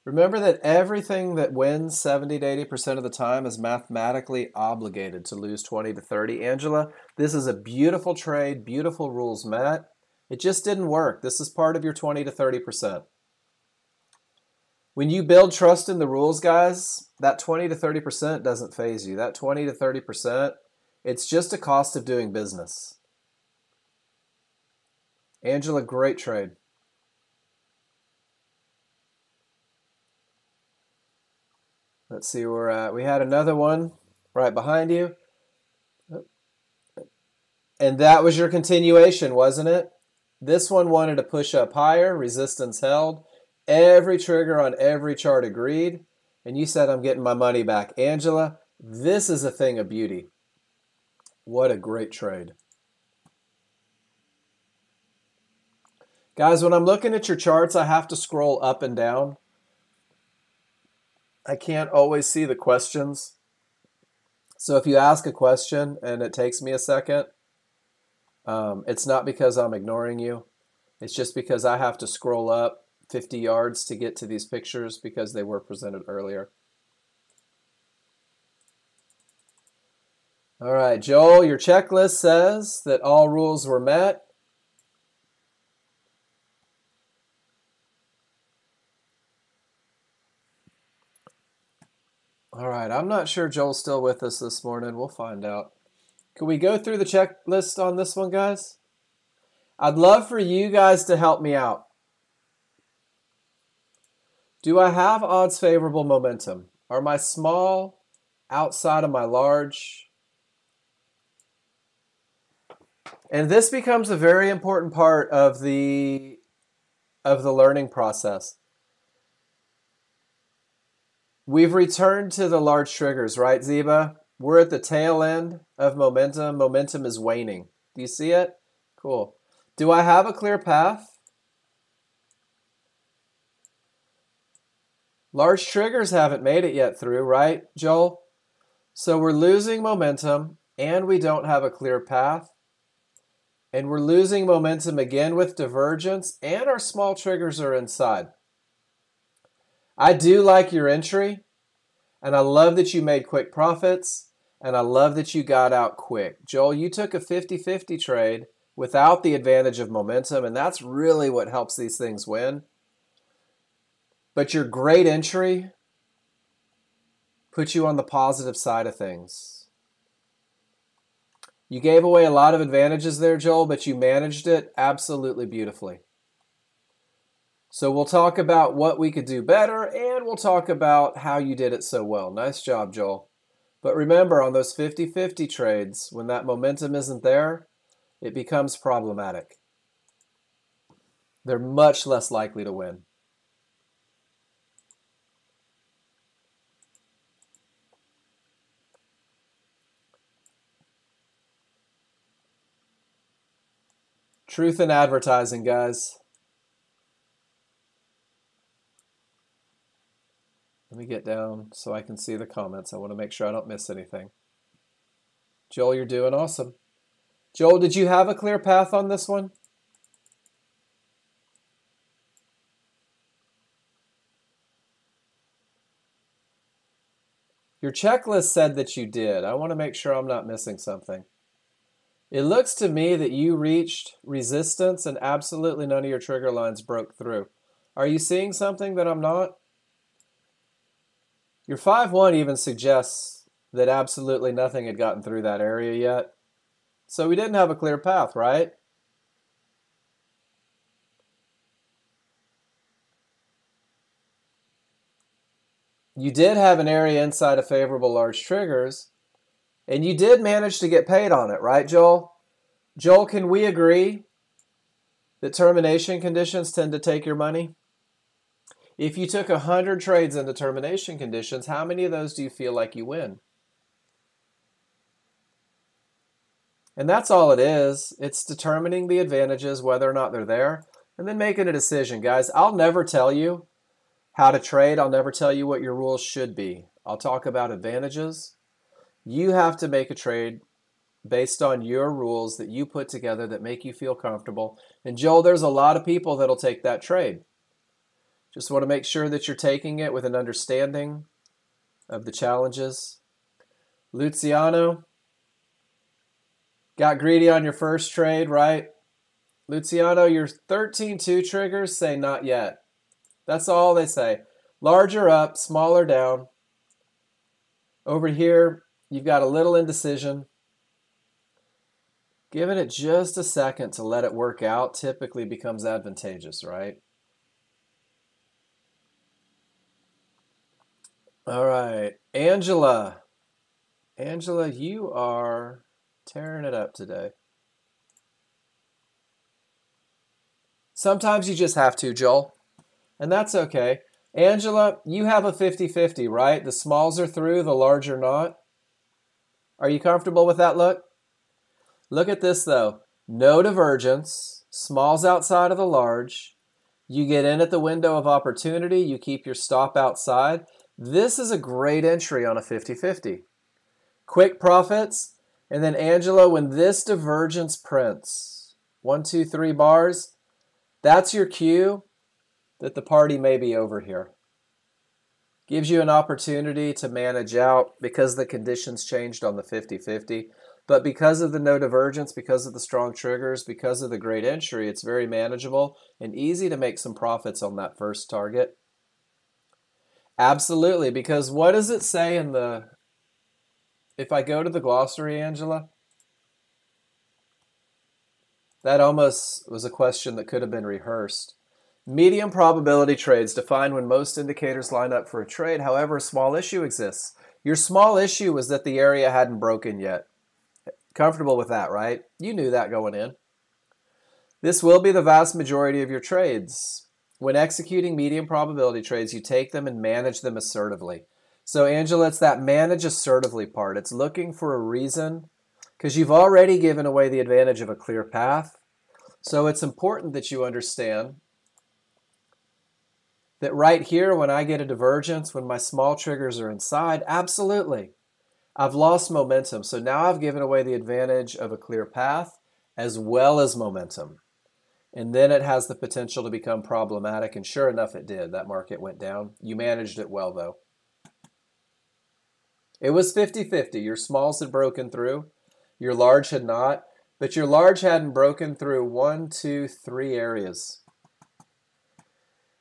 Speaker 1: remember that everything that wins 70 to 80% of the time is mathematically obligated to lose 20 to 30. Angela, this is a beautiful trade, beautiful rules met. It just didn't work. This is part of your 20 to 30%. When you build trust in the rules, guys, that 20 to 30% doesn't faze you. That 20 to 30%, it's just a cost of doing business. Angela, great trade. Let's see where we're at. We had another one right behind you. And that was your continuation, wasn't it? This one wanted to push up higher, resistance held. Every trigger on every chart agreed. And you said, I'm getting my money back. Angela, this is a thing of beauty. What a great trade. Guys, when I'm looking at your charts, I have to scroll up and down. I can't always see the questions. So if you ask a question and it takes me a second, it's not because I'm ignoring you. It's just because I have to scroll up 50 yards to get to these pictures because they were presented earlier. All right, Joel, your checklist says that all rules were met. All right, I'm not sure Joel's still with us this morning. We'll find out. Can we go through the checklist on this one, guys? I'd love for you guys to help me out. Do I have odds favorable momentum? Are my small outside of my large? And this becomes a very important part of the learning process. We've returned to the large triggers, right, Ziba? We're at the tail end of momentum. Momentum is waning. Do you see it? Cool. Do I have a clear path? Large triggers haven't made it yet through, right, Joel? So we're losing momentum, and we don't have a clear path. And we're losing momentum again with divergence, and our small triggers are inside. I do like your entry, and I love that you made quick profits, and I love that you got out quick. Joel, you took a 50-50 trade without the advantage of momentum, and that's really what helps these things win. But your great entry puts you on the positive side of things. You gave away a lot of advantages there, Joel, but you managed it absolutely beautifully. So we'll talk about what we could do better, and we'll talk about how you did it so well. Nice job, Joel. But remember, on those 50-50 trades, when that momentum isn't there, it becomes problematic. They're much less likely to win. Truth in advertising, guys. Let me get down so I can see the comments. I want to make sure I don't miss anything. Joel, you're doing awesome. Joel, did you have a clear path on this one? Your checklist said that you did. I want to make sure I'm not missing something. It looks to me that you reached resistance and absolutely none of your trigger lines broke through. Are you seeing something that I'm not? Your 5-1 even suggests that absolutely nothing had gotten through that area yet. So we didn't have a clear path, right? You did have an area inside of favorable large triggers, and you did manage to get paid on it, right, Joel? Joel, can we agree that termination conditions tend to take your money? If you took 100 trades into termination conditions, how many of those do you feel like you win? And that's all it is. It's determining the advantages, whether or not they're there, and then making a decision. Guys, I'll never tell you how to trade. I'll never tell you what your rules should be. I'll talk about advantages. You have to make a trade based on your rules that you put together that make you feel comfortable. And Joel, there's a lot of people that'll take that trade. Just want to make sure that you're taking it with an understanding of the challenges. Luciano, got greedy on your first trade, right? Luciano, your 13-2 triggers say not yet. That's all they say. Larger up, smaller down. Over here, you've got a little indecision. Giving it just a second to let it work out typically becomes advantageous, right? All right, Angela. Angela, you are tearing it up today. Sometimes you just have to, Joel, and that's okay. Angela, you have a 50-50, right? The smalls are through, the large are not. Are you comfortable with that look? Look at this, though. No divergence, smalls outside of the large. You get in at the window of opportunity. You keep your stop outside. This is a great entry on a 50-50. Quick profits. And then, Angela, when this divergence prints, 1, 2, 3 bars, that's your cue that the party may be over here. Gives you an opportunity to manage out because the conditions changed on the 50-50. But because of the no divergence, because of the strong triggers, because of the great entry, it's very manageable and easy to make some profits on that first target. Absolutely, because what does it say in the... If I go to the glossary, Angela, that almost was a question that could have been rehearsed. Medium probability trades define when most indicators line up for a trade. However, a small issue exists. Your small issue was that the area hadn't broken yet. Comfortable with that, right? You knew that going in. This will be the vast majority of your trades. When executing medium probability trades, you take them and manage them assertively. So, Angela, it's that manage assertively part. It's looking for a reason because you've already given away the advantage of a clear path. So it's important that you understand that right here, when I get a divergence, when my small triggers are inside, absolutely, I've lost momentum. So now I've given away the advantage of a clear path as well as momentum. And then it has the potential to become problematic. And sure enough, it did. That market went down. You managed it well, though. It was 50-50. Your smalls had broken through. Your large had not. But your large hadn't broken through 1, 2, 3 areas.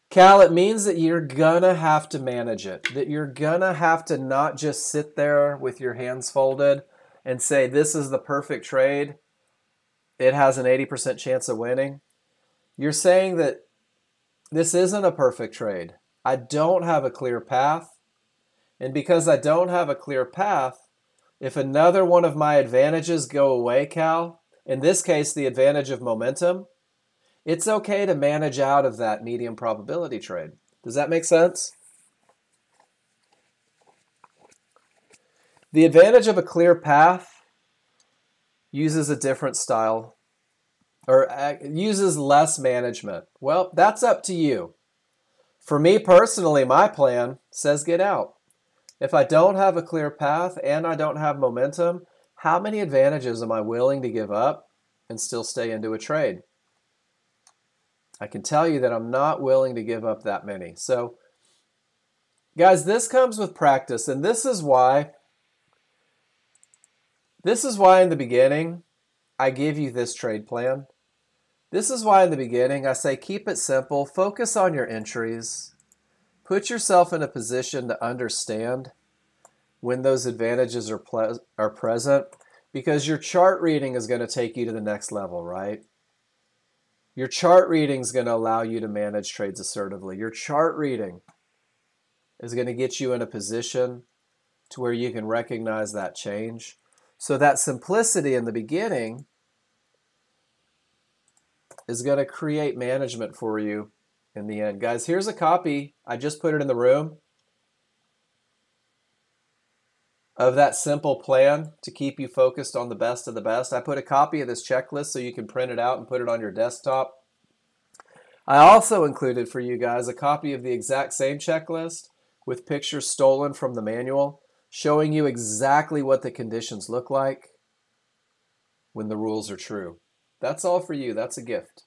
Speaker 1: Cal, it means that you're going to have to manage it. That you're going to have to not just sit there with your hands folded and say, this is the perfect trade. It has an 80% chance of winning. You're saying that this isn't a perfect trade. I don't have a clear path. And because I don't have a clear path, if another one of my advantages go away, Cal, in this case, the advantage of momentum, it's okay to manage out of that medium probability trade. Does that make sense? The advantage of a clear path uses a different style or uses less management. Well, that's up to you. For me personally, my plan says get out. If I don't have a clear path and I don't have momentum, how many advantages am I willing to give up and still stay into a trade? I can tell you that I'm not willing to give up that many. So, guys, this comes with practice, and this is why in the beginning I give you this trade plan. This is why in the beginning I say keep it simple, focus on your entries, put yourself in a position to understand when those advantages are present, because your chart reading is going to take you to the next level, right? Your chart reading is going to allow you to manage trades assertively. Your chart reading is going to get you in a position to where you can recognize that change. So that simplicity in the beginning is going to create management for you in the end. Guys, here's a copy. I just put it in the room of that simple plan to keep you focused on the best of the best. I put a copy of this checklist so you can print it out and put it on your desktop. I also included for you guys a copy of the exact same checklist with pictures stolen from the manual, showing you exactly what the conditions look like when the rules are true. That's all for you. That's a gift.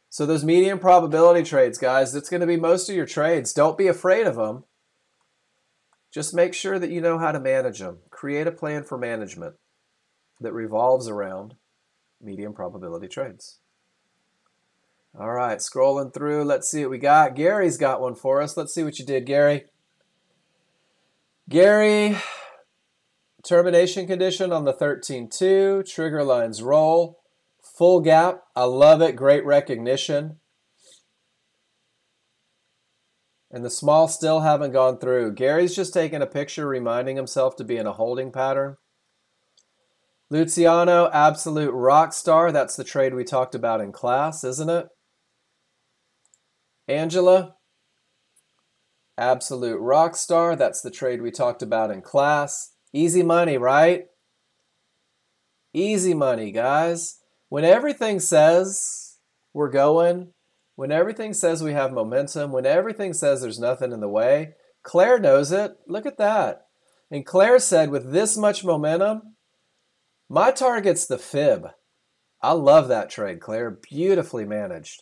Speaker 1: So those medium probability trades, guys, that's going to be most of your trades. Don't be afraid of them. Just make sure that you know how to manage them. Create a plan for management that revolves around medium probability trades. All right, scrolling through. Let's see what we got. Gary's got one for us. Let's see what you did, Gary. Gary, termination condition on the 13.2. Trigger lines roll. Full gap. I love it. Great recognition. And the small still haven't gone through. Gary's just taking a picture reminding himself to be in a holding pattern. Luciano, absolute rock star. That's the trade we talked about in class, isn't it? Angela, absolute rock star. That's the trade we talked about in class. Easy money, right? Easy money, guys. When everything says we're going, when everything says we have momentum, when everything says there's nothing in the way, Claire knows it. Look at that. And Claire said, with this much momentum, my target's the fib. I love that trade, Claire. Beautifully managed.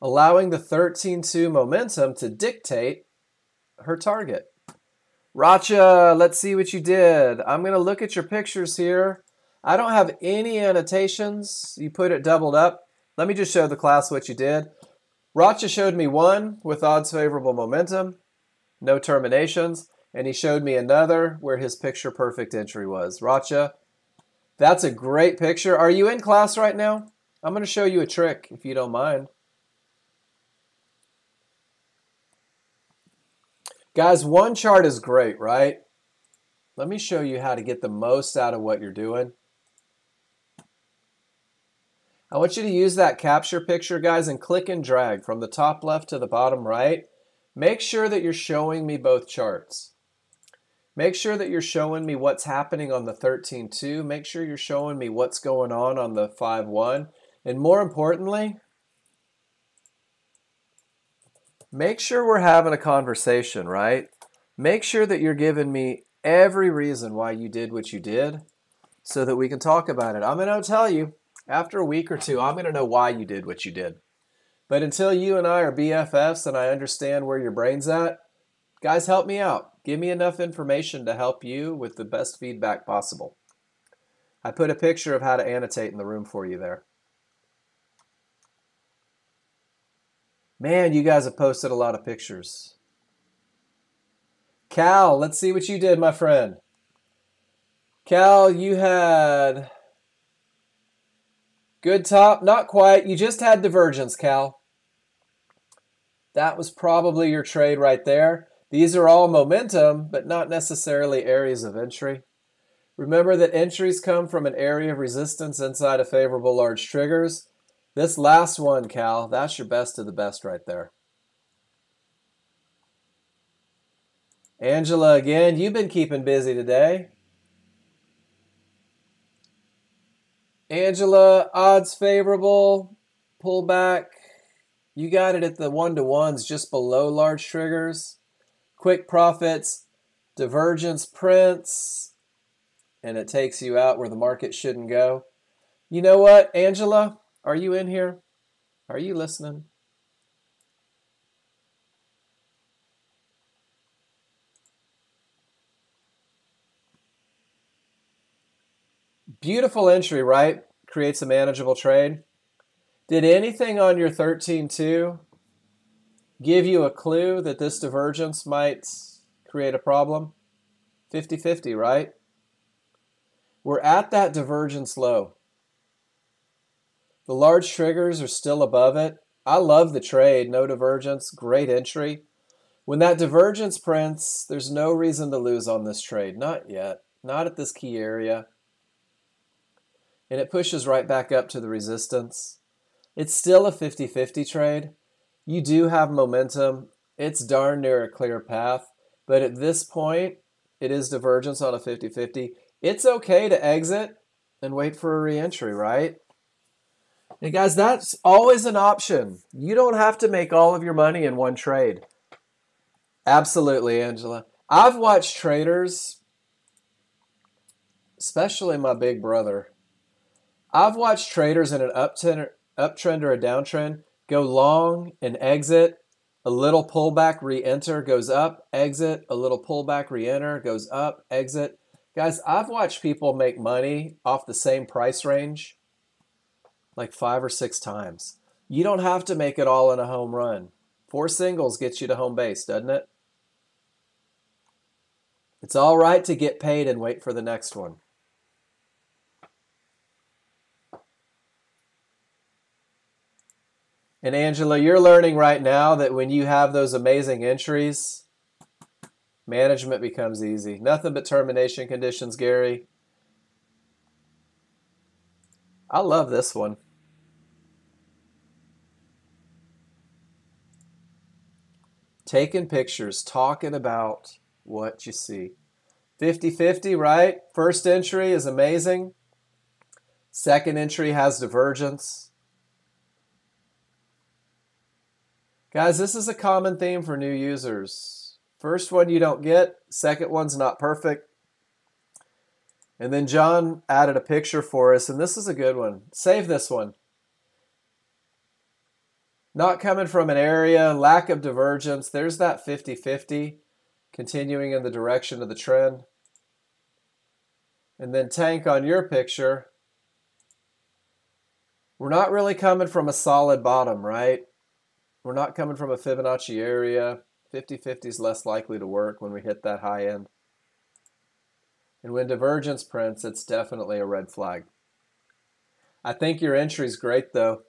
Speaker 1: Allowing the 13.2 momentum to dictate her target. Racha, let's see what you did. I'm going to look at your pictures here. I don't have any annotations. You put it doubled up. Let me just show the class what you did. Racha showed me one with odds favorable momentum, no terminations, and he showed me another where his picture perfect entry was. Racha, that's a great picture. Are you in class right now? I'm going to show you a trick if you don't mind. Guys, one chart is great, right? Let me show you how to get the most out of what you're doing. I want you to use that capture picture, guys, and click and drag from the top left to the bottom right. Make sure that you're showing me both charts. Make sure that you're showing me what's happening on the 13.2. Make sure you're showing me what's going on the 5.1. And more importantly, make sure we're having a conversation, right? Make sure that you're giving me every reason why you did what you did so that we can talk about it. I'm going to tell you, after a week or two, I'm going to know why you did what you did. But until you and I are BFFs and I understand where your brain's at, guys, help me out. Give me enough information to help you with the best feedback possible. I put a picture of how to annotate in the room for you there. Man, you guys have posted a lot of pictures. Cal, let's see what you did, my friend. Cal, you had good top, not quite. You just had divergence, Cal. That was probably your trade right there. These are all momentum, but not necessarily areas of entry. Remember that entries come from an area of resistance inside of favorable large triggers. This last one, Cal, that's your best of the best right there. Angela, again, you've been keeping busy today. Angela, odds favorable, pullback. You got it at the 1-to-1s just below large triggers. Quick profits, divergence prints, and it takes you out where the market shouldn't go. You know what, Angela? Are you in here? Are you listening? Beautiful entry, right? Creates a manageable trade. Did anything on your 13.2 give you a clue that this divergence might create a problem? 50-50, right? We're at that divergence low. The large triggers are still above it. I love the trade. No divergence. Great entry. When that divergence prints, there's no reason to lose on this trade. Not yet. Not at this key area. And it pushes right back up to the resistance. It's still a 50-50 trade. You do have momentum. It's darn near a clear path. But at this point, it is divergence on a 50-50. It's okay to exit and wait for a re-entry, right? And guys, that's always an option. You don't have to make all of your money in one trade. Absolutely, Angela. I've watched traders, especially my big brother, I've watched traders in an uptrend or a downtrend go long and exit, a little pullback, re-enter, goes up, exit, a little pullback, re-enter, goes up, exit. Guys, I've watched people make money off the same price range like 5 or 6 times. You don't have to make it all in a home run. 4 singles gets you to home base, doesn't it? It's all right to get paid and wait for the next one. And Angela, you're learning right now that when you have those amazing entries, management becomes easy. Nothing but termination conditions, Gary. I love this one. Taking pictures, talking about what you see. 50-50, right? First entry is amazing. Second entry has divergence. Guys, this is a common theme for new users. First one you don't get, second one's not perfect. And then John added a picture for us, and this is a good one. Save this one. Not coming from an area, lack of divergence. There's that 50-50 continuing in the direction of the trend. And then Tank on your picture. We're not really coming from a solid bottom, right? We're not coming from a Fibonacci area. 50-50 is less likely to work when we hit that high end. And when divergence prints, it's definitely a red flag. I think your entry's great, though.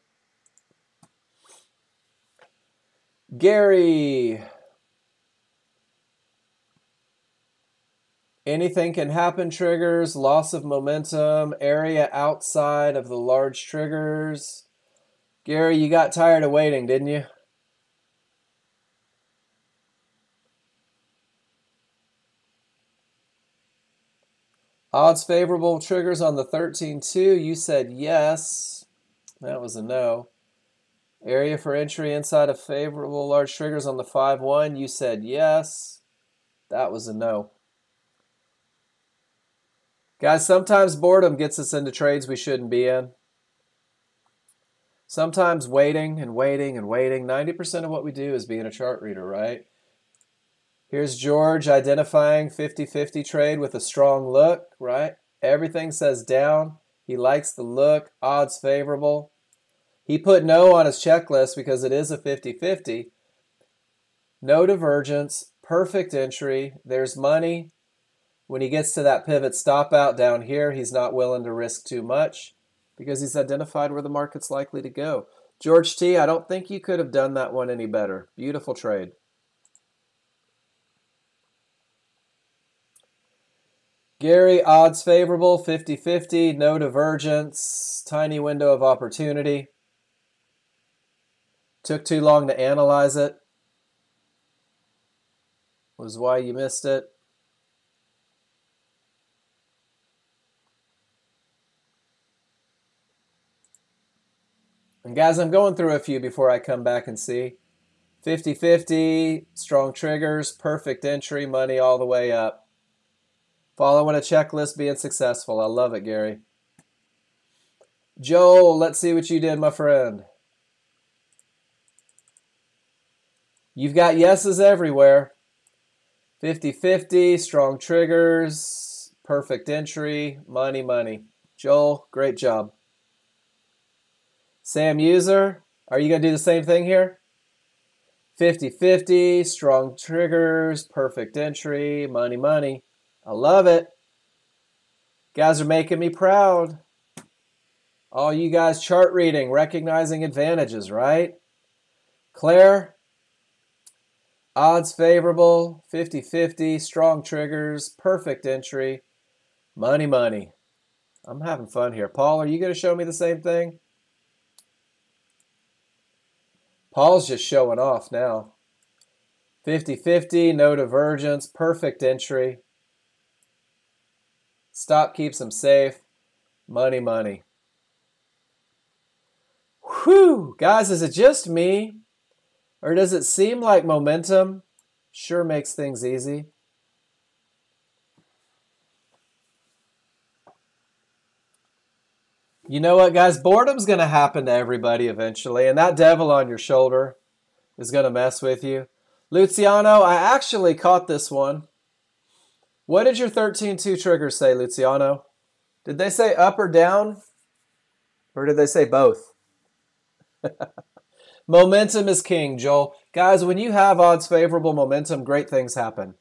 Speaker 1: Gary. Anything can happen triggers, loss of momentum, area outside of the large triggers. Gary, you got tired of waiting, didn't you? Odds favorable triggers on the 13-2. You said yes. That was a no. Area for entry inside of favorable large triggers on the 5-1. You said yes. That was a no. Guys, sometimes boredom gets us into trades we shouldn't be in. Sometimes waiting and waiting and waiting. 90% of what we do is being a chart reader, right? Here's George identifying 50-50 trade with a strong look, right? Everything says down. He likes the look. Odds favorable. He put no on his checklist because it is a 50-50. No divergence. Perfect entry. There's money. When he gets to that pivot stop out down here, he's not willing to risk too much because he's identified where the market's likely to go. George T., I don't think you could have done that one any better. Beautiful trade. Gary, odds favorable, 50-50, no divergence, tiny window of opportunity. Took too long to analyze it. Was why you missed it. And guys, I'm going through a few before I come back and see. 50-50, strong triggers, perfect entry, money all the way up. Following a checklist, being successful. I love it, Gary. Joel, let's see what you did, my friend. You've got yeses everywhere. 50-50, strong triggers, perfect entry, money, money. Joel, great job. Sam User, are you going to do the same thing here? 50-50, strong triggers, perfect entry, money, money. I love it. Guys are making me proud. All you guys chart reading, recognizing advantages, right? Claire, odds favorable, 50-50, strong triggers, perfect entry, money, money. I'm having fun here. Paul, are you going to show me the same thing? Paul's just showing off now. 50-50, no divergence, perfect entry. Stop keeps him safe. Money, money. Whew! Guys, is it just me? Or does it seem like momentum sure makes things easy? You know what, guys? Boredom's going to happen to everybody eventually, and that devil on your shoulder is going to mess with you. Luciano, I actually caught this one. What did your 13-2 trigger say, Luciano? Did they say up or down? Or did they say both? Momentum is king, Joel. Guys, when you have odds favorable momentum, great things happen.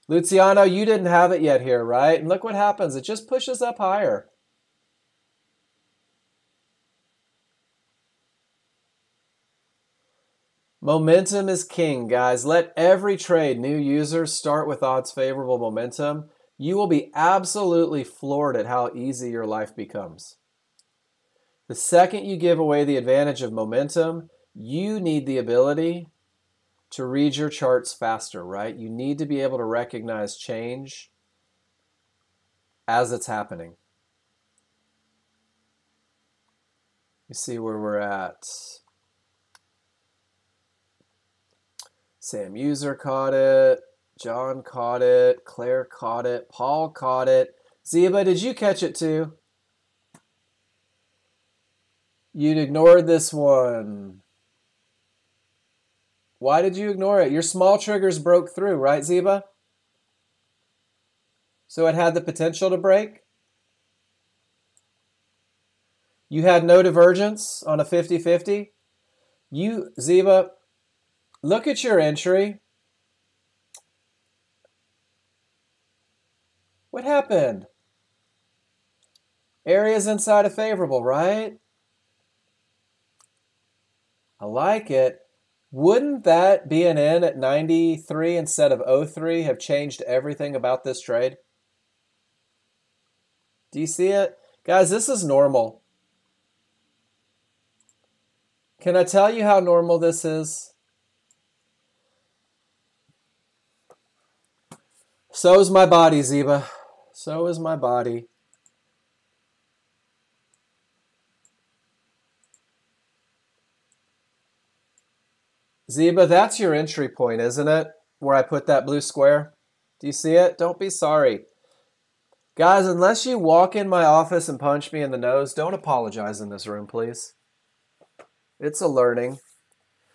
Speaker 1: Luciano, you didn't have it yet here, right? And look what happens. It just pushes up higher. Momentum is king, guys. Let every trade, new users, start with odds favorable momentum. You will be absolutely floored at how easy your life becomes. The second you give away the advantage of momentum, you need the ability to read your charts faster, right? You need to be able to recognize change as it's happening. You see where we're at. Sam User caught it. John caught it. Claire caught it. Paul caught it. Ziba, did you catch it too? You'd ignored this one. Why did you ignore it? Your small triggers broke through, right, Ziba? So it had the potential to break? You had no divergence on a 50-50? You, Ziba, look at your entry. What happened? Areas inside of favorable, right? I like it. Wouldn't that be an in at 93 instead of 03 have changed everything about this trade? Do you see it? Guys, this is normal. Can I tell you how normal this is? So is my body, Ziba. So is my body. Ziba, that's your entry point, isn't it? Where I put that blue square. Do you see it? Don't be sorry. Guys, unless you walk in my office and punch me in the nose, don't apologize in this room, please. It's a learning.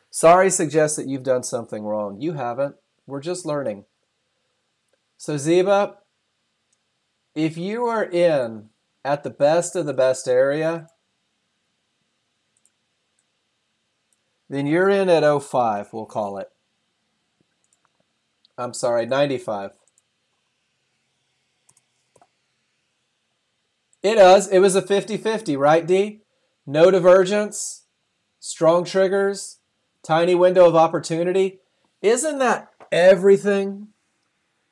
Speaker 1: Sorry suggests that you've done something wrong. You haven't. We're just learning. So Ziba, if you are in at the best of the best area, then you're in at 05, we'll call it. I'm sorry, 95. It does. It was a 50-50, right, D? No divergence, strong triggers, tiny window of opportunity. Isn't that everything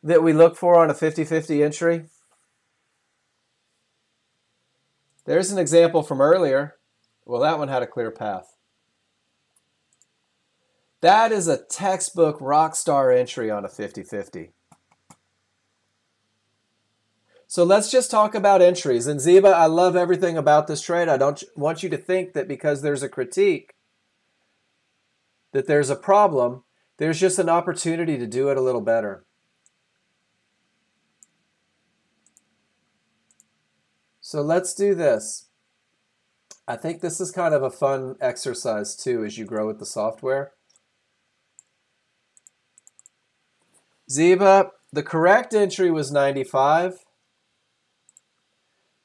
Speaker 1: that we look for on a 50-50 entry? There's an example from earlier. Well, that one had a clear path. That is a textbook rock star entry on a 50-50. So let's just talk about entries. And Ziba, I love everything about this trade. I don't want you to think that because there's a critique that there's a problem. There's just an opportunity to do it a little better. So let's do this. I think this is kind of a fun exercise too as you grow with the software. Ziba, the correct entry was 95,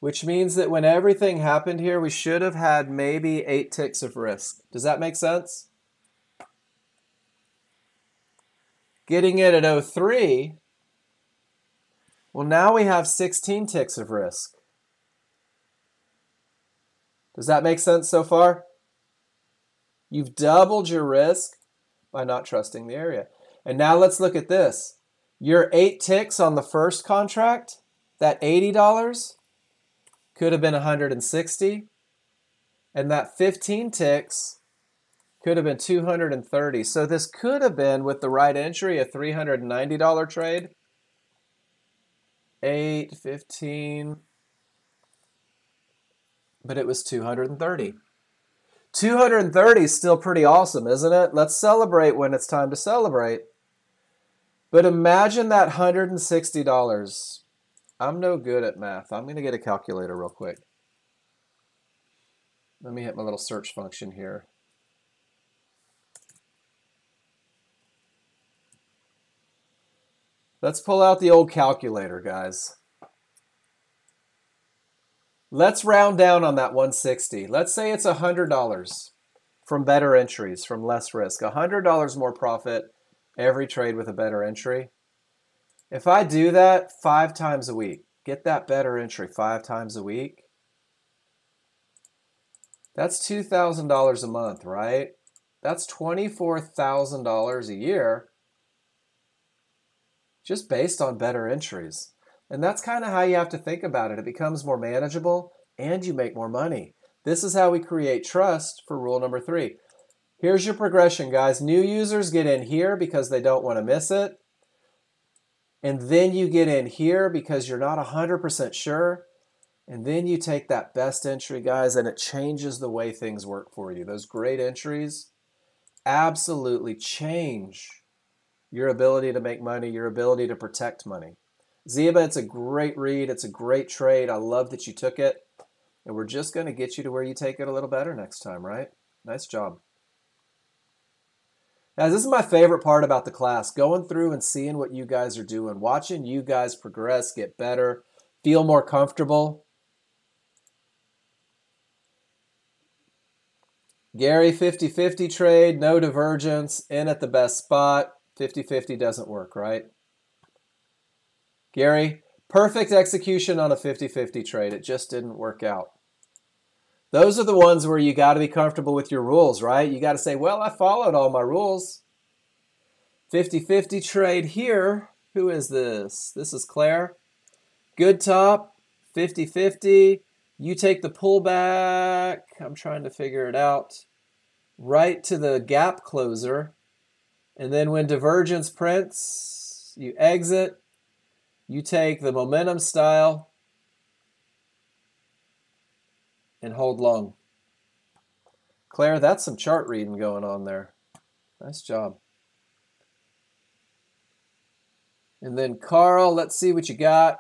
Speaker 1: which means that when everything happened here, we should have had maybe 8 ticks of risk. Does that make sense? Getting it at 03, well, now we have 16 ticks of risk. Does that make sense so far? You've doubled your risk by not trusting the area. And now let's look at this. Your 8 ticks on the first contract, that $80 could have been $160, and that 15 ticks could have been $230. So this could have been, with the right entry, a $390 trade. 8, 15, but it was 230. 230 is still pretty awesome, isn't it? Let's celebrate when it's time to celebrate. But imagine that $160. I'm no good at math. I'm going to get a calculator real quick. Let me hit my little search function here. Let's pull out the old calculator, guys. Let's round down on that 160. Let's say it's $100 from better entries, from less risk. $100 more profit every trade with a better entry. If I do that 5 times a week, get that better entry 5 times a week, that's $2,000 a month, right? That's $24,000 a year just based on better entries. And that's kind of how you have to think about it. It becomes more manageable and you make more money. This is how we create trust for rule number 3. Here's your progression, guys. New users get in here because they don't want to miss it. And then you get in here because you're not 100% sure. And then you take that best entry, guys, and it changes the way things work for you. Those great entries absolutely change your ability to make money, your ability to protect money. Ziba, it's a great read. It's a great trade. I love that you took it. And we're just going to get you to where you take it a little better next time, right? Nice job. Guys, this is my favorite part about the class, going through and seeing what you guys are doing, watching you guys progress, get better, feel more comfortable. Gary, 50-50 trade, no divergence, in at the best spot. 50-50 doesn't work, right? Gary, perfect execution on a 50-50 trade. It just didn't work out. Those are the ones where you got to be comfortable with your rules, right? You got to say, well, I followed all my rules. 50-50 trade here. Who is this? This is Claire. Good top, 50-50. You take the pullback. I'm trying to figure it out. Right to the gap closer. And then when divergence prints, you exit. You take the momentum style and hold long. Claire, that's some chart reading going on there. Nice job. And then Carl, let's see what you got.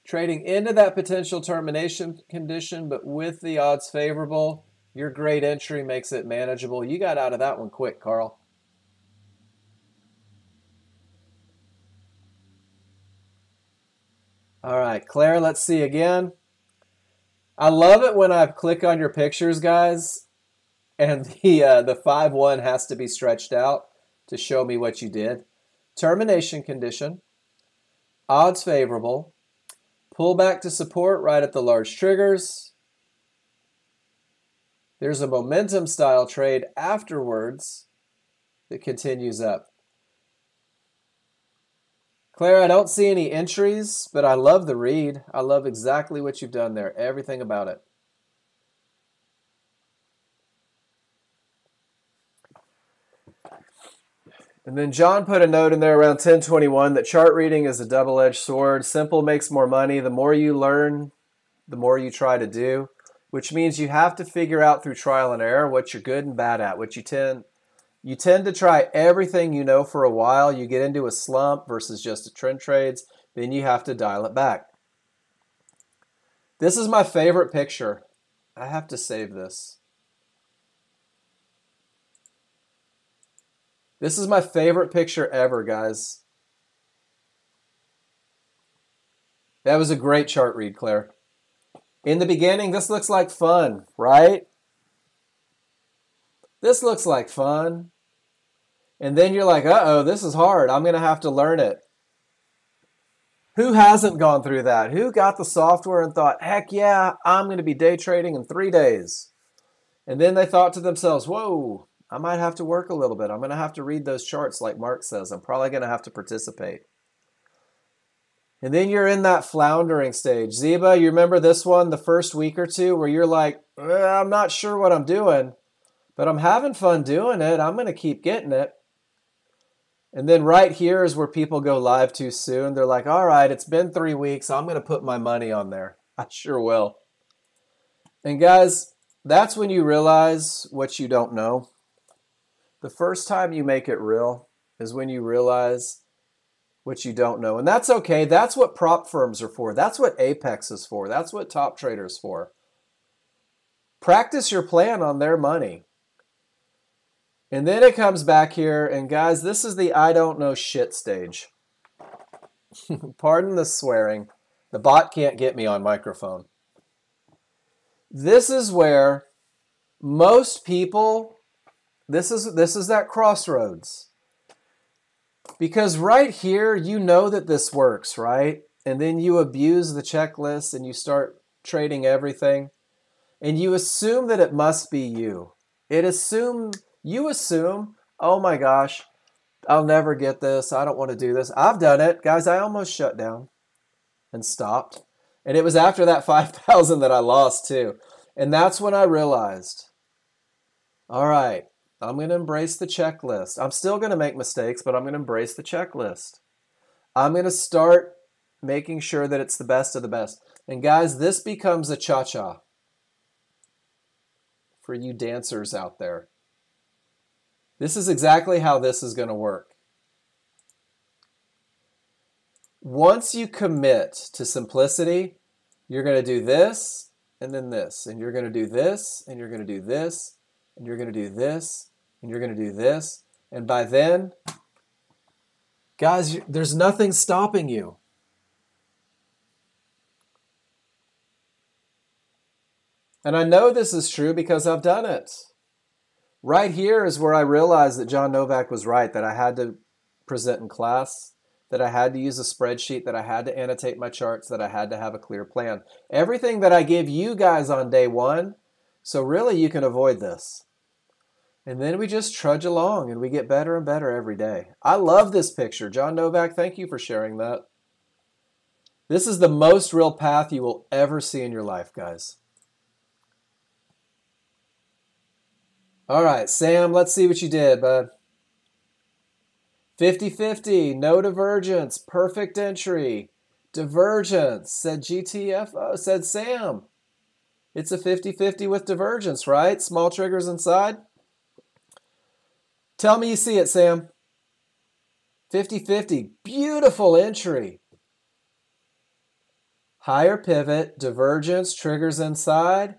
Speaker 1: Trading into that potential termination condition, but with the odds favorable. Your great entry makes it manageable. You got out of that one quick, Carl. All right, Claire, let's see again. I love it when I click on your pictures, guys, and the 5-1 has to be stretched out to show me what you did. Termination condition, odds favorable, pull back to support right at the large triggers. There's a momentum style trade afterwards that continues up. Claire, I don't see any entries, but I love the read. I love exactly what you've done there, everything about it. And then John put a note in there around 1021 that chart reading is a double-edged sword. Simple makes more money. The more you learn, the more you try to do, which means you have to figure out through trial and error what you're good and bad at, what you tend to try everything you know for a while. You get into a slump versus just a trend trades. Then you have to dial it back. This is my favorite picture. I have to save this. This is my favorite picture ever, guys. That was a great chart read, Claire. In the beginning, this looks like fun, right? This looks like fun. And then you're like, uh-oh, this is hard. I'm going to have to learn it. Who hasn't gone through that? Who got the software and thought, heck yeah, I'm going to be day trading in 3 days? And then they thought to themselves, whoa, I might have to work a little bit. I'm going to have to read those charts like Mark says. I'm probably going to have to participate. And then you're in that floundering stage. Zeba, you remember this one, the first week or two, where you're like, I'm not sure what I'm doing, but I'm having fun doing it. I'm going to keep getting it. And then right here is where people go live too soon. They're like, all right, it's been 3 weeks. I'm going to put my money on there. I sure will. And guys, that's when you realize what you don't know. The first time you make it real is when you realize what you don't know. And that's okay. That's what prop firms are for. That's what Apex is for. That's what Top Trader is for. Practice your plan on their money. And then it comes back here, and guys, this is the I don't know shit stage. Pardon the swearing. The bot can't get me on microphone. This is where most people, this is that crossroads. Because right here, you know that this works, right? And then you abuse the checklist and you start trading everything. And you assume that it must be you. You assume, oh my gosh, I'll never get this. I don't want to do this. I've done it. Guys, I almost shut down and stopped. And it was after that 5,000 that I lost too. And that's when I realized, all right, I'm going to embrace the checklist. I'm still going to make mistakes, but I'm going to embrace the checklist. I'm going to start making sure that it's the best of the best. And guys, this becomes a cha-cha for you dancers out there. This is exactly how this is going to work. Once you commit to simplicity, you're going to do this, and then this, and you're going to do this, and you're going to do this, and you're going to do this, and you're going to do this. And by then, guys, there's nothing stopping you. And I know this is true because I've done it. Right here is where I realized that John Novak was right, that I had to present in class, that I had to use a spreadsheet, that I had to annotate my charts, that I had to have a clear plan. Everything that I give you guys on day one, so really you can avoid this. And then we just trudge along and we get better and better every day. I love this picture. John Novak, thank you for sharing that. This is the most real path you will ever see in your life, guys. All right, Sam, let's see what you did, bud. 50-50, no divergence, perfect entry. Divergence, said GTFO, said Sam. It's a 50-50 with divergence, right? Small triggers inside. Tell me you see it, Sam. 50-50, beautiful entry. Higher pivot, divergence, triggers inside.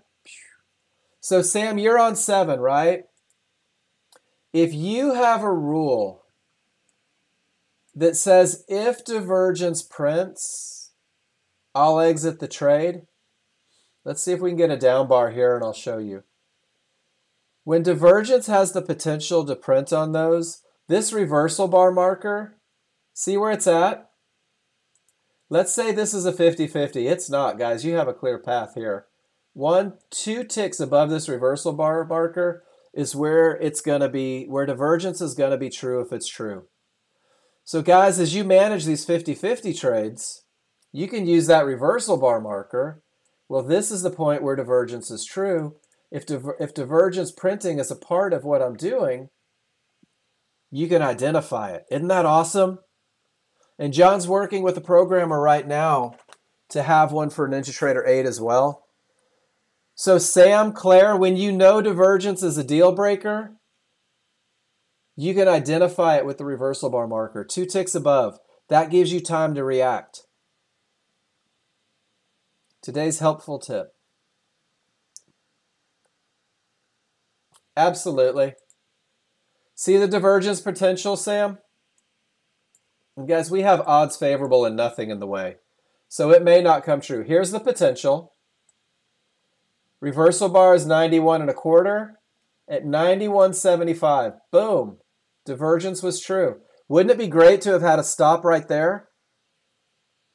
Speaker 1: So Sam, you're on 7, right? If you have a rule that says if divergence prints, I'll exit the trade. Let's see if we can get a down bar here and I'll show you. When divergence has the potential to print on those, this reversal bar marker, see where it's at? Let's say this is a 50-50. It's not, guys. You have a clear path here. 1, 2 ticks above this reversal bar marker is where it's going to be, where divergence is going to be true if it's true. So guys, as you manage these 50-50 trades, you can use that reversal bar marker. Well, this is the point where divergence is true. If divergence printing is a part of what I'm doing, you can identify it. Isn't that awesome? And John's working with a programmer right now to have one for NinjaTrader 8 as well. So Sam, Claire, when you know divergence is a deal breaker, you can identify it with the reversal bar marker, 2 ticks above. That gives you time to react. Today's helpful tip. Absolutely. See the divergence potential, Sam? And guys, we have odds favorable and nothing in the way. So it may not come true. Here's the potential. Reversal bar is 91.25 at 91.75. Boom. Divergence was true. Wouldn't it be great to have had a stop right there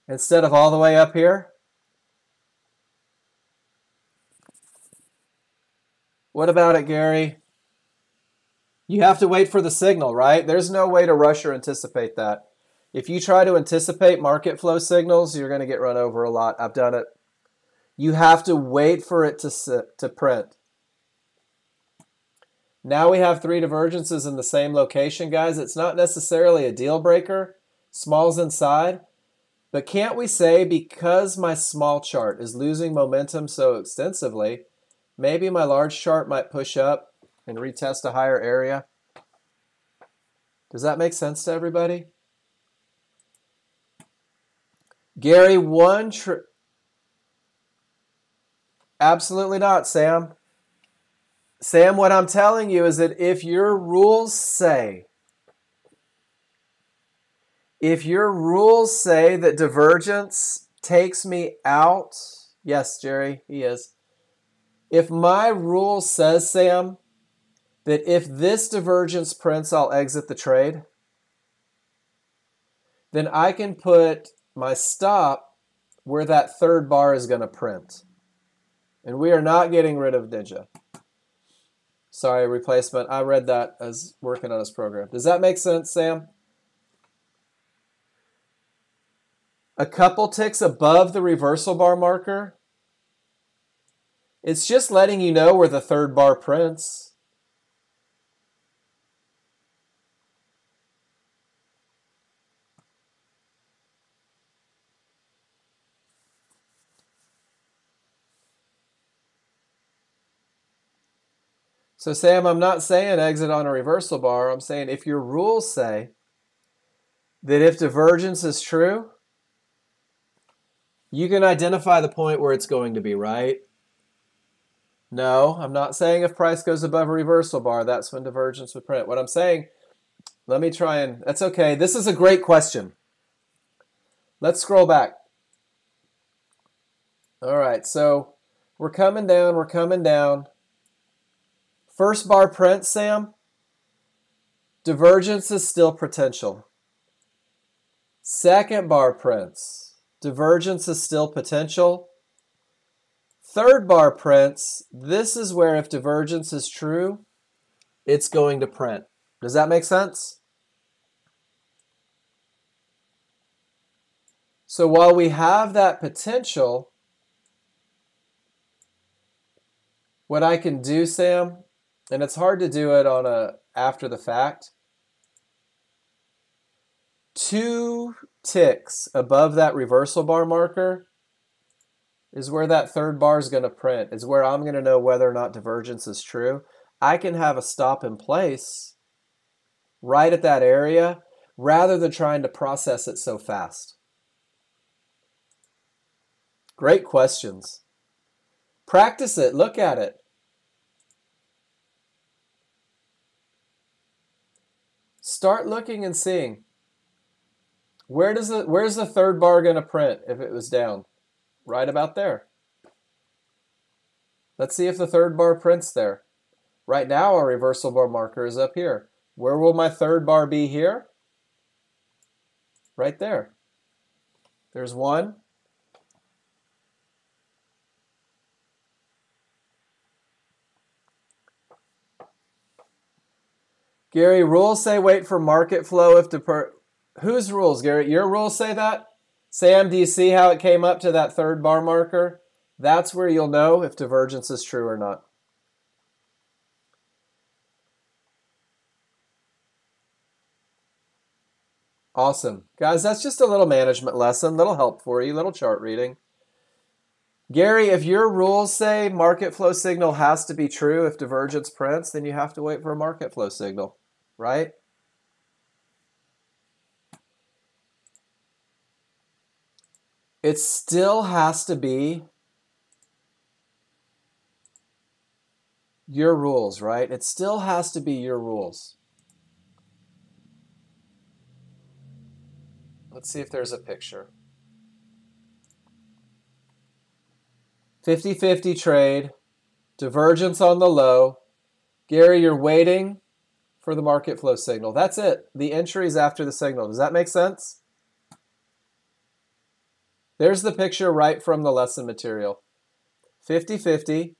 Speaker 1: instead of all the way up here? What about it, Gary? You have to wait for the signal, right? There's no way to rush or anticipate that. If you try to anticipate market flow signals, you're going to get run over a lot. I've done it. You have to wait for it to print. Now we have three divergences in the same location, guys. It's not necessarily a deal breaker. Small's inside. But can't we say because my small chart is losing momentum so extensively, maybe my large chart might push up and retest a higher area? Does that make sense to everybody? Gary, absolutely not, Sam. Sam, what I'm telling you is that if your rules say that divergence takes me out, yes, Jerry, he is. If my rule says, Sam, that if this divergence prints, I'll exit the trade, then I can put my stop where that third bar is going to print. And we are not getting rid of Ninja. Sorry, replacement. I read that as working on his program. Does that make sense, Sam? A couple ticks above the reversal bar marker, it's just letting you know where the third bar prints. So Sam, I'm not saying exit on a reversal bar. I'm saying if your rules say that if divergence is true, you can identify the point where it's going to be, right? No, I'm not saying if price goes above a reversal bar, that's when divergence would print. What I'm saying, let me try and, that's okay. This is a great question. Let's scroll back. All right, so we're coming down, we're coming down. First bar print, Sam, divergence is still potential. Second bar prints, divergence is still potential. Third bar prints, this is where if divergence is true, it's going to print. Does that make sense? So while we have that potential, what I can do, Sam, and it's hard to do it on a after the fact, 2 ticks above that reversal bar marker is where that third bar is going to print. Is where I'm going to know whether or not divergence is true. I can have a stop in place right at that area rather than trying to process it so fast. Great questions. Practice it. Look at it. Start looking and seeing. Where's the third bar going to print if it was down? Right about there. Let's see if the third bar prints there. Right now our reversal bar marker is up here. Where will my third bar be here? Right there. There's one. Gary, rules say wait for market flow if whose rules, Gary? Your rules say that? Sam, do you see how it came up to that third bar marker? That's where you'll know if divergence is true or not. Awesome. Guys, that's just a little management lesson, little help for you, little chart reading. Gary, if your rules say market flow signal has to be true if divergence prints, then you have to wait for a market flow signal, right? It still has to be your rules, right? It still has to be your rules. Let's see if there's a picture. 50-50 trade, divergence on the low. Gary, you're waiting for the market flow signal. That's it. The entry is after the signal. Does that make sense? There's the picture right from the lesson material. 50-50,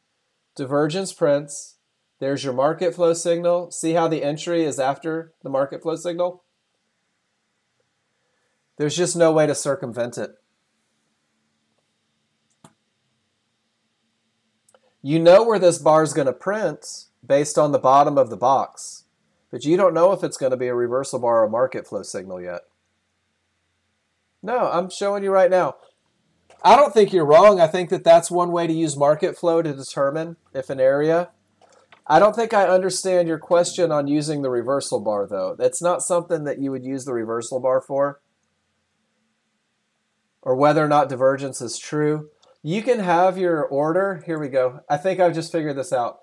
Speaker 1: divergence prints, There's your market flow signal. See how the entry is after the market flow signal? There's just no way to circumvent it. You know where this bar is going to print based on the bottom of the box, but you don't know if it's going to be a reversal bar or a market flow signal yet. No, I'm showing you right now. I don't think you're wrong. I think that that's one way to use market flow to determine if an area. I don't think I understand your question on using the reversal bar, though. That's not something that you would use the reversal bar for, or whether or not divergence is true. You can have your order. Here we go. I think I've just figured this out.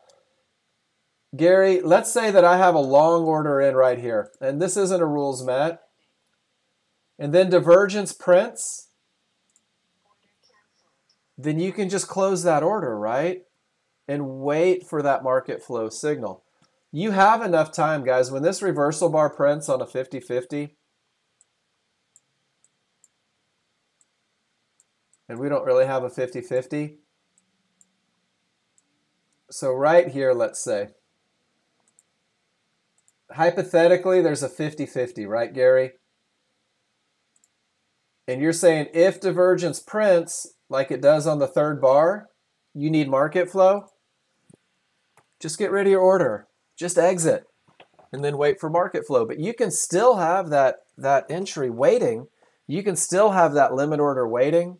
Speaker 1: Gary, let's say that I have a long order in right here, and this isn't a rules met. And then divergence prints. Then you can just close that order, right? And wait for that market flow signal. You have enough time, guys. When this reversal bar prints on a 50-50, and we don't really have a 50-50. So right here, let's say, hypothetically, there's a 50-50, right, Gary? And you're saying if divergence prints like it does on the third bar, you need market flow, just get rid of your order. Just exit and then wait for market flow. But you can still have that entry waiting. You can still have that limit order waiting.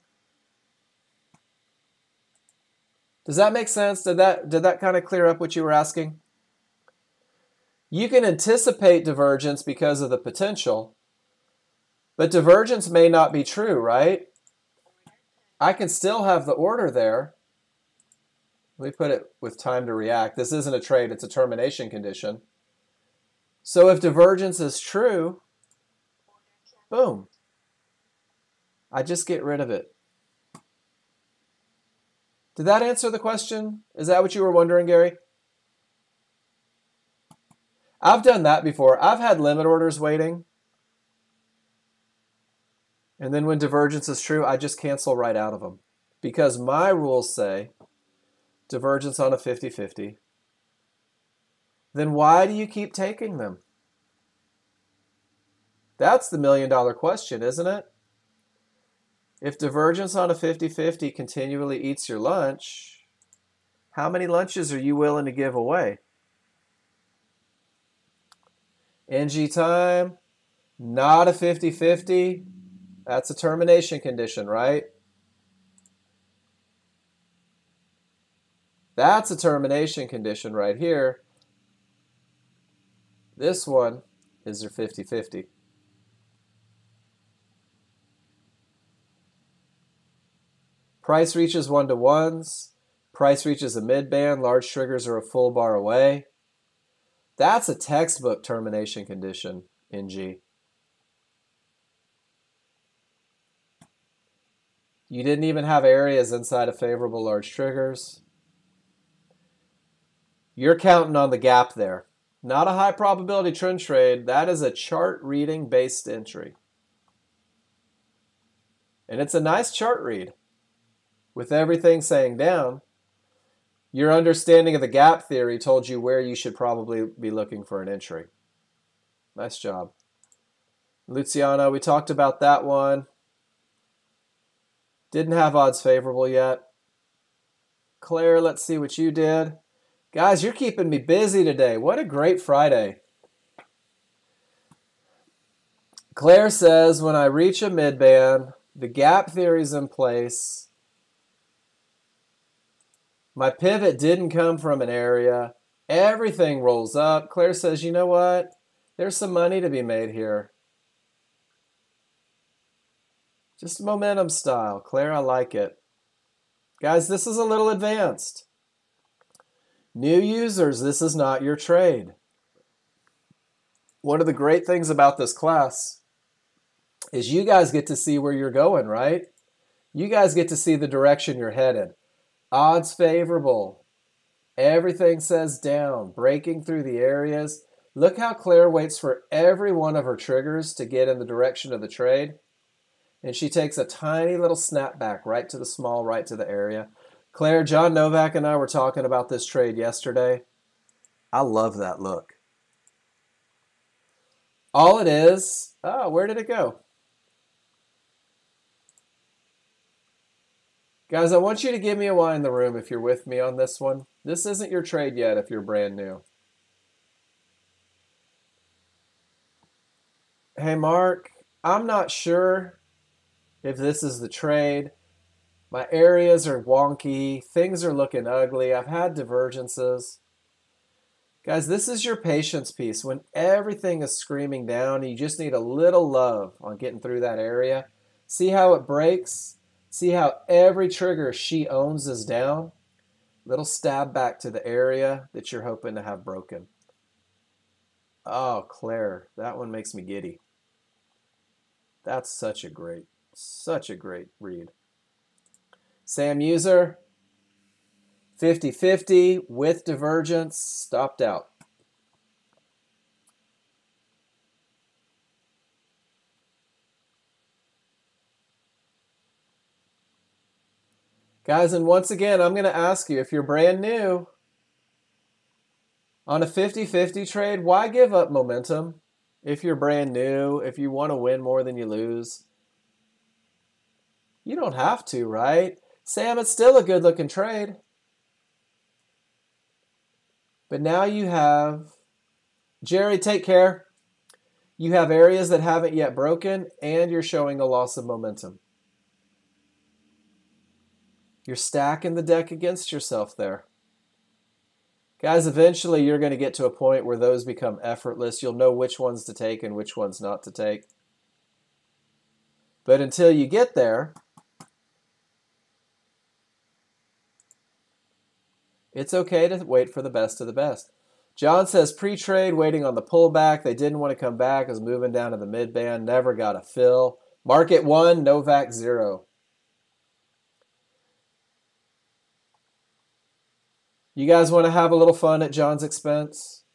Speaker 1: Does that make sense? Did that kind of clear up what you were asking? You can anticipate divergence because of the potential, but divergence may not be true, right? I can still have the order there. Let me put it with time to react. This isn't a trade, it's a termination condition. So if divergence is true, boom, I just get rid of it. Did that answer the question? Is that what you were wondering, Gary? I've done that before. I've had limit orders waiting. And then when divergence is true, I just cancel right out of them. Because my rules say divergence on a 50-50. Then why do you keep taking them? That's the million-dollar question, isn't it? If divergence on a 50-50 continually eats your lunch, how many lunches are you willing to give away? NG time, not a 50-50. That's a termination condition, right? That's a termination condition right here. This one is your 50-50. Price reaches 1-to-1s. Price reaches a mid-band. Large triggers are a full bar away. That's a textbook termination condition, NG. You didn't even have areas inside of favorable large triggers. You're counting on the gap there. Not a high probability trend trade. That is a chart reading based entry. And it's a nice chart read. With everything saying down, your understanding of the gap theory told you where you should probably be looking for an entry. Nice job. Luciano, we talked about that one. Didn't have odds favorable yet. Claire, let's see what you did. Guys, you're keeping me busy today. What a great Friday. Claire says, when I reach a midband, the gap theory's in place. My pivot didn't come from an area. Everything rolls up. Claire says, you know what? There's some money to be made here. Just momentum style. Claire, I like it. Guys, this is a little advanced. New users, this is not your trade. One of the great things about this class is you guys get to see where you're going, right? You guys get to see the direction you're headed. Odds favorable. Everything says down. Breaking through the areas. Look how Claire waits for every one of her triggers to get in the direction of the trade. And she takes a tiny little snapback right to the small, right to the area. Claire, John Novak and I were talking about this trade yesterday. I love that look. All it is, oh, where did it go? Guys, I want you to give me a line in the room if you're with me on this one. This isn't your trade yet if you're brand new. Hey, Mark, I'm not sure if this is the trade. My areas are wonky. Things are looking ugly. I've had divergences. Guys, this is your patience piece. When everything is screaming down, you just need a little love on getting through that area. See how it breaks? See how every trigger she owns is down? Little stab back to the area that you're hoping to have broken. Oh, Claire, that one makes me giddy. That's such a great read. Sam User, 50-50 with divergence, stopped out. Guys, and once again, I'm going to ask you, if you're brand new, on a 50-50 trade, why give up momentum? If you're brand new, if you want to win more than you lose, you don't have to, right? Sam, it's still a good-looking trade. But now you have, Jerry, take care. You have areas that haven't yet broken, and you're showing a loss of momentum. You're stacking the deck against yourself there. Guys, eventually you're going to get to a point where those become effortless. You'll know which ones to take and which ones not to take. But until you get there, it's okay to wait for the best of the best. John says pre-trade, waiting on the pullback. They didn't want to come back. It was moving down to the mid-band. Never got a fill. Market 1, Novak 0. You guys want to have a little fun at John's expense?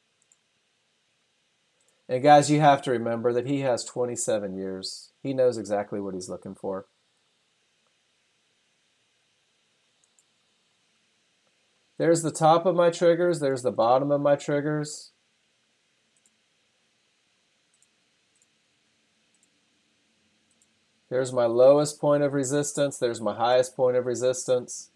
Speaker 1: And guys, you have to remember that he has 27 years. He knows exactly what he's looking for. There's the top of my triggers. There's the bottom of my triggers. There's my lowest point of resistance. There's my highest point of resistance.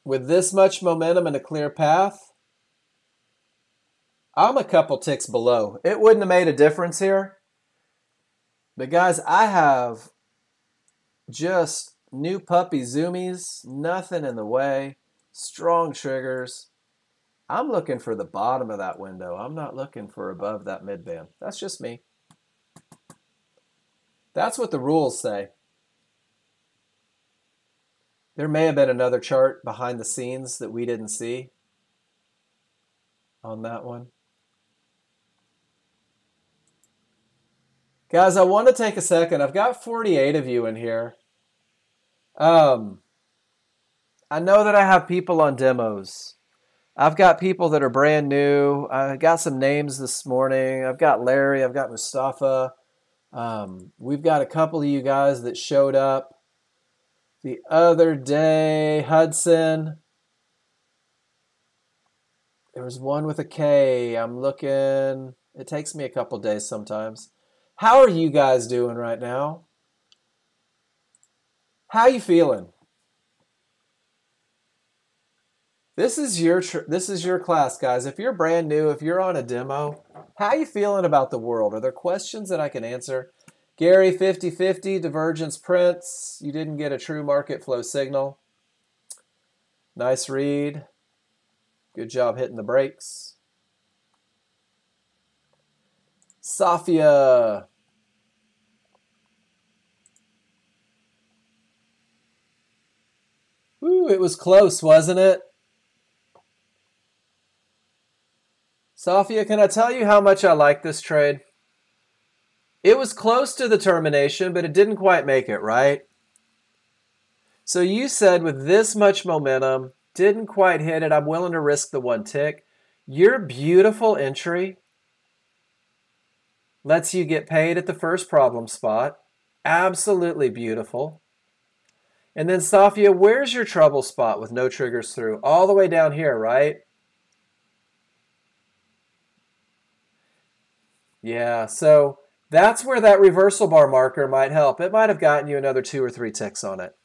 Speaker 1: With this much momentum and a clear path, I'm a couple ticks below. It wouldn't have made a difference here. But guys, I have just new puppy zoomies, nothing in the way, strong triggers. I'm looking for the bottom of that window. I'm not looking for above that midband. That's just me. That's what the rules say. There may have been another chart behind the scenes that we didn't see on that one. Guys, I want to take a second. I've got 48 of you in here. I know that I have people on demos. I've got people that are brand new. I got some names this morning. I've got Larry. I've got Mustafa. We've got a couple of you guys that showed up the other day. Hudson. There was one with a K. I'm looking. It takes me a couple days sometimes. How are you guys doing right now? How you feeling? This is your class, guys. If you're brand new, if you're on a demo, how you feeling about the world? Are there questions that I can answer? Gary, 50-50, divergence prints. You didn't get a true market flow signal. Nice read. Good job hitting the brakes. Safia. Ooh, it was close, wasn't it? Safia, can I tell you how much I like this trade? It was close to the termination, but it didn't quite make it, right? So you said with this much momentum, didn't quite hit it, I'm willing to risk the one tick. Your beautiful entry lets you get paid at the first problem spot. Absolutely beautiful. And then Safia, where's your trouble spot with no triggers through? All the way down here, right? Yeah, so that's where that reversal bar marker might help. It might have gotten you another 2 or 3 ticks on it.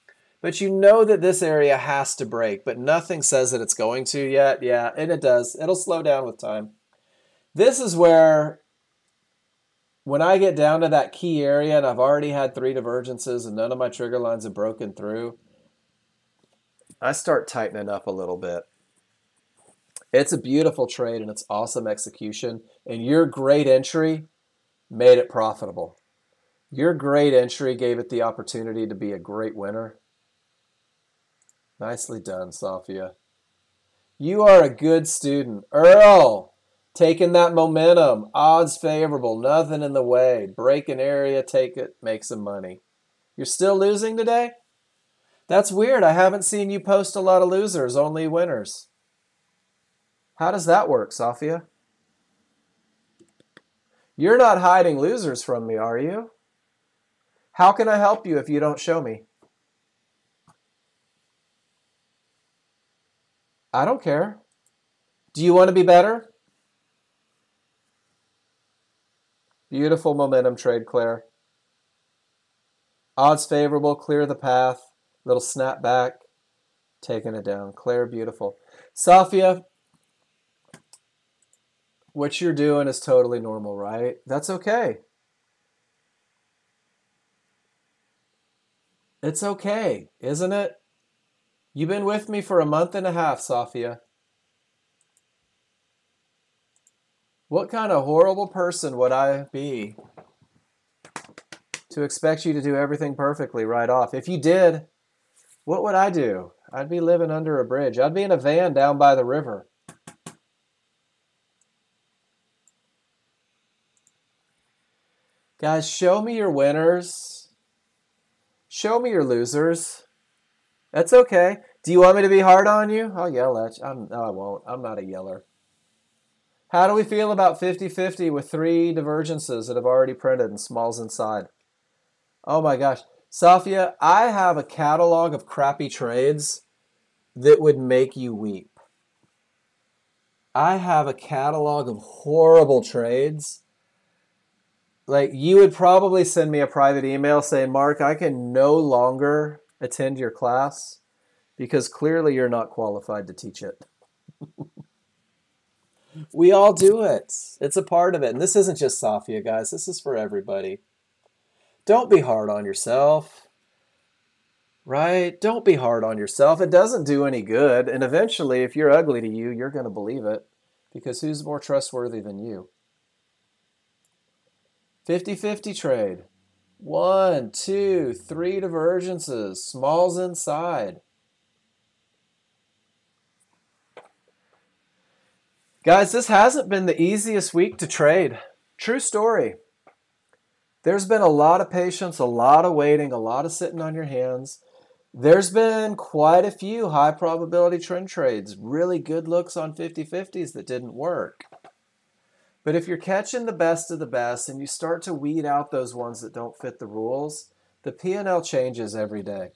Speaker 1: But you know that this area has to break, but nothing says that it's going to yet. Yeah, and it does. It'll slow down with time. This is where, when I get down to that key area and I've already had 3 divergences and none of my trigger lines have broken through, I start tightening up a little bit. It's a beautiful trade and it's awesome execution. And your great entry made it profitable. Your great entry gave it the opportunity to be a great winner. Nicely done, Safia. You are a good student. Earl, taking that momentum. Odds favorable. Nothing in the way. Break an area, take it, make some money. You're still losing today? That's weird. I haven't seen you post a lot of losers, only winners. How does that work, Safia? You're not hiding losers from me, are you? How can I help you if you don't show me? I don't care. Do you want to be better? Beautiful momentum trade, Claire. Odds favorable, clear the path. Little snap back, taking it down. Claire, beautiful. Safia, what you're doing is totally normal, right? That's okay. It's okay, isn't it? You've been with me for a month and a half, Safia. What kind of horrible person would I be to expect you to do everything perfectly right off? If you did, what would I do? I'd be living under a bridge. I'd be in a van down by the river. Guys, show me your winners. Show me your losers. That's okay. Do you want me to be hard on you? I'll yell at you. No, I won't. I'm not a yeller. How do we feel about 50-50 with 3 divergences that have already printed and smalls inside? Oh my gosh. Safia, I have a catalog of crappy trades that would make you weep. I have a catalog of horrible trades. Like, you would probably send me a private email saying, Mark, I can no longer attend your class because clearly you're not qualified to teach it. We all do it. It's a part of it. And this isn't just Safia, guys. This is for everybody. Don't be hard on yourself, right? Don't be hard on yourself. It doesn't do any good. And eventually, if you're ugly to you, you're going to believe it because who's more trustworthy than you? 50-50 trade. 1, 2, 3 divergences. Smalls inside. Guys, this hasn't been the easiest week to trade. True story. There's been a lot of patience, a lot of waiting, a lot of sitting on your hands. There's been quite a few high probability trend trades, really good looks on 50-50s that didn't work. But if you're catching the best of the best and you start to weed out those ones that don't fit the rules, the P&L changes every day.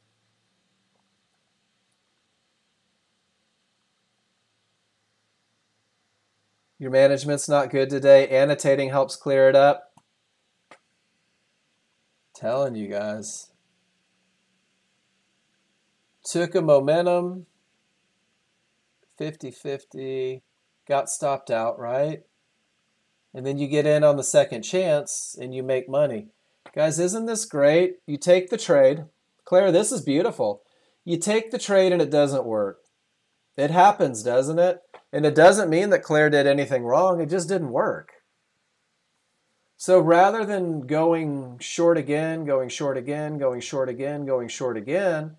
Speaker 1: Your management's not good today. Annotating helps clear it up. Telling you guys. Took a momentum. 50-50. Got stopped out, right? And then you get in on the second chance and you make money. Guys, isn't this great? You take the trade. Claire, this is beautiful. You take the trade and it doesn't work. It happens, doesn't it? And it doesn't mean that Claire did anything wrong. It just didn't work. So rather than going short again, going short again, going short again, going short again,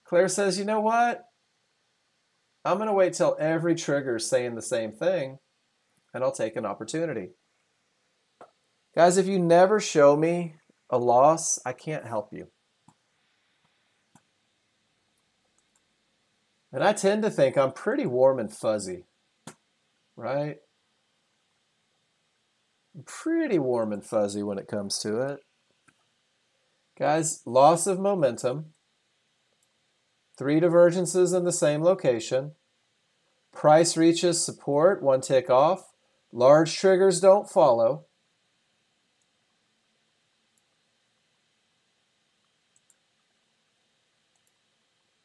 Speaker 1: Claire says, you know what? I'm going to wait till every trigger is saying the same thing, and I'll take an opportunity. Guys, if you never show me a loss, I can't help you. And I tend to think I'm pretty warm and fuzzy, right? I'm pretty warm and fuzzy when it comes to it. Guys, loss of momentum, 3 divergences in the same location, price reaches support, 1 tick off, large triggers don't follow.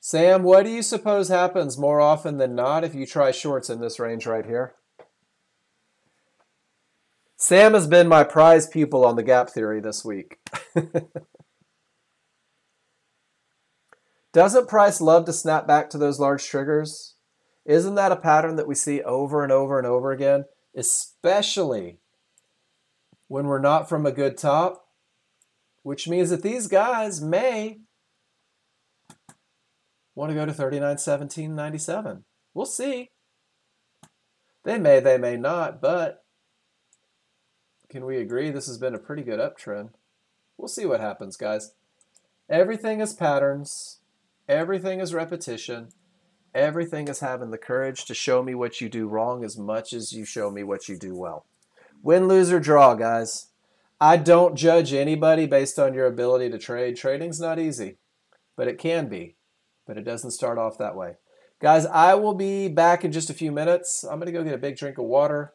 Speaker 1: Sam, what do you suppose happens more often than not if you try shorts in this range right here? Sam has been my prize pupil on the gap theory this week. Doesn't price love to snap back to those large triggers? Isn't that a pattern that we see over and over and over again, especially when we're not from a good top? Which means that these guys may want to go to 39.1797. We'll see. They may not, but can we agree this has been a pretty good uptrend? We'll see what happens, guys. Everything is patterns. Everything is repetition. Everything is having the courage to show me what you do wrong as much as you show me what you do well. Win, lose, or draw, guys. I don't judge anybody based on your ability to trade. Trading's not easy, but it can be. But it doesn't start off that way. Guys, I will be back in just a few minutes. I'm going to go get a big drink of water.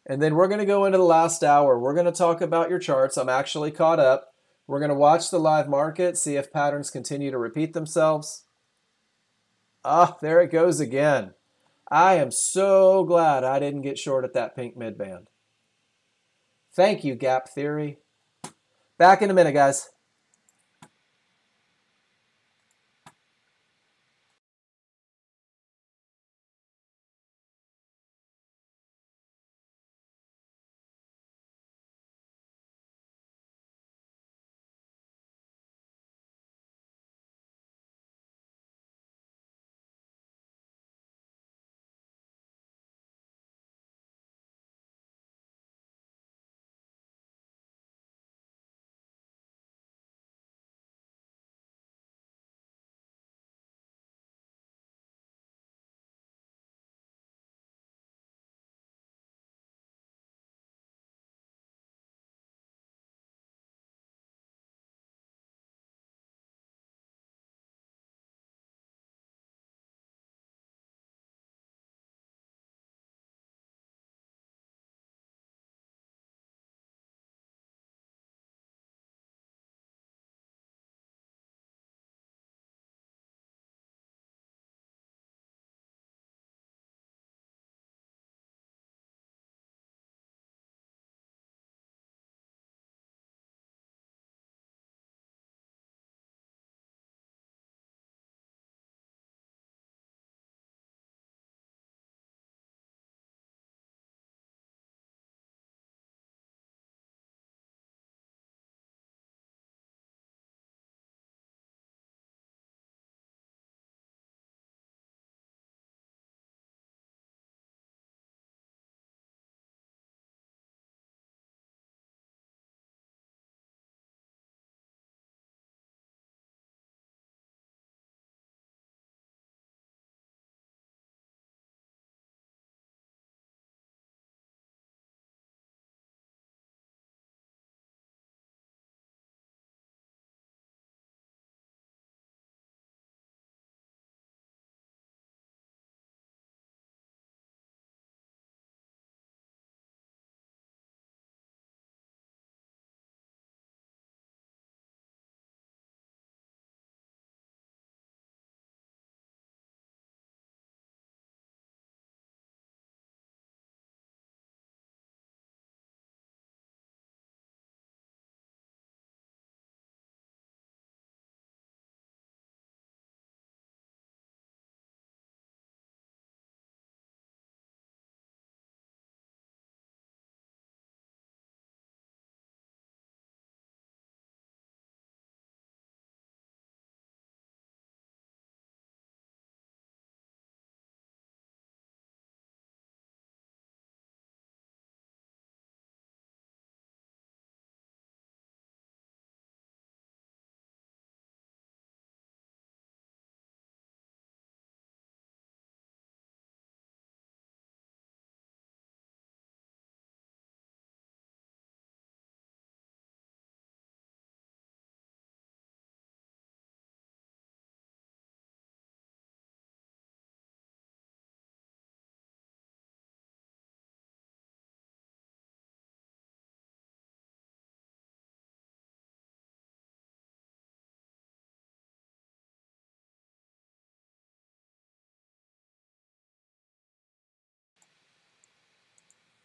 Speaker 1: And then we're going to go into the last hour. We're going to talk about your charts. I'm actually caught up. We're going to watch the live market, see if patterns continue to repeat themselves. Ah, there it goes again. I am so glad I didn't get short at that pink midband. Thank you, Gap Theory. Back in a minute, guys.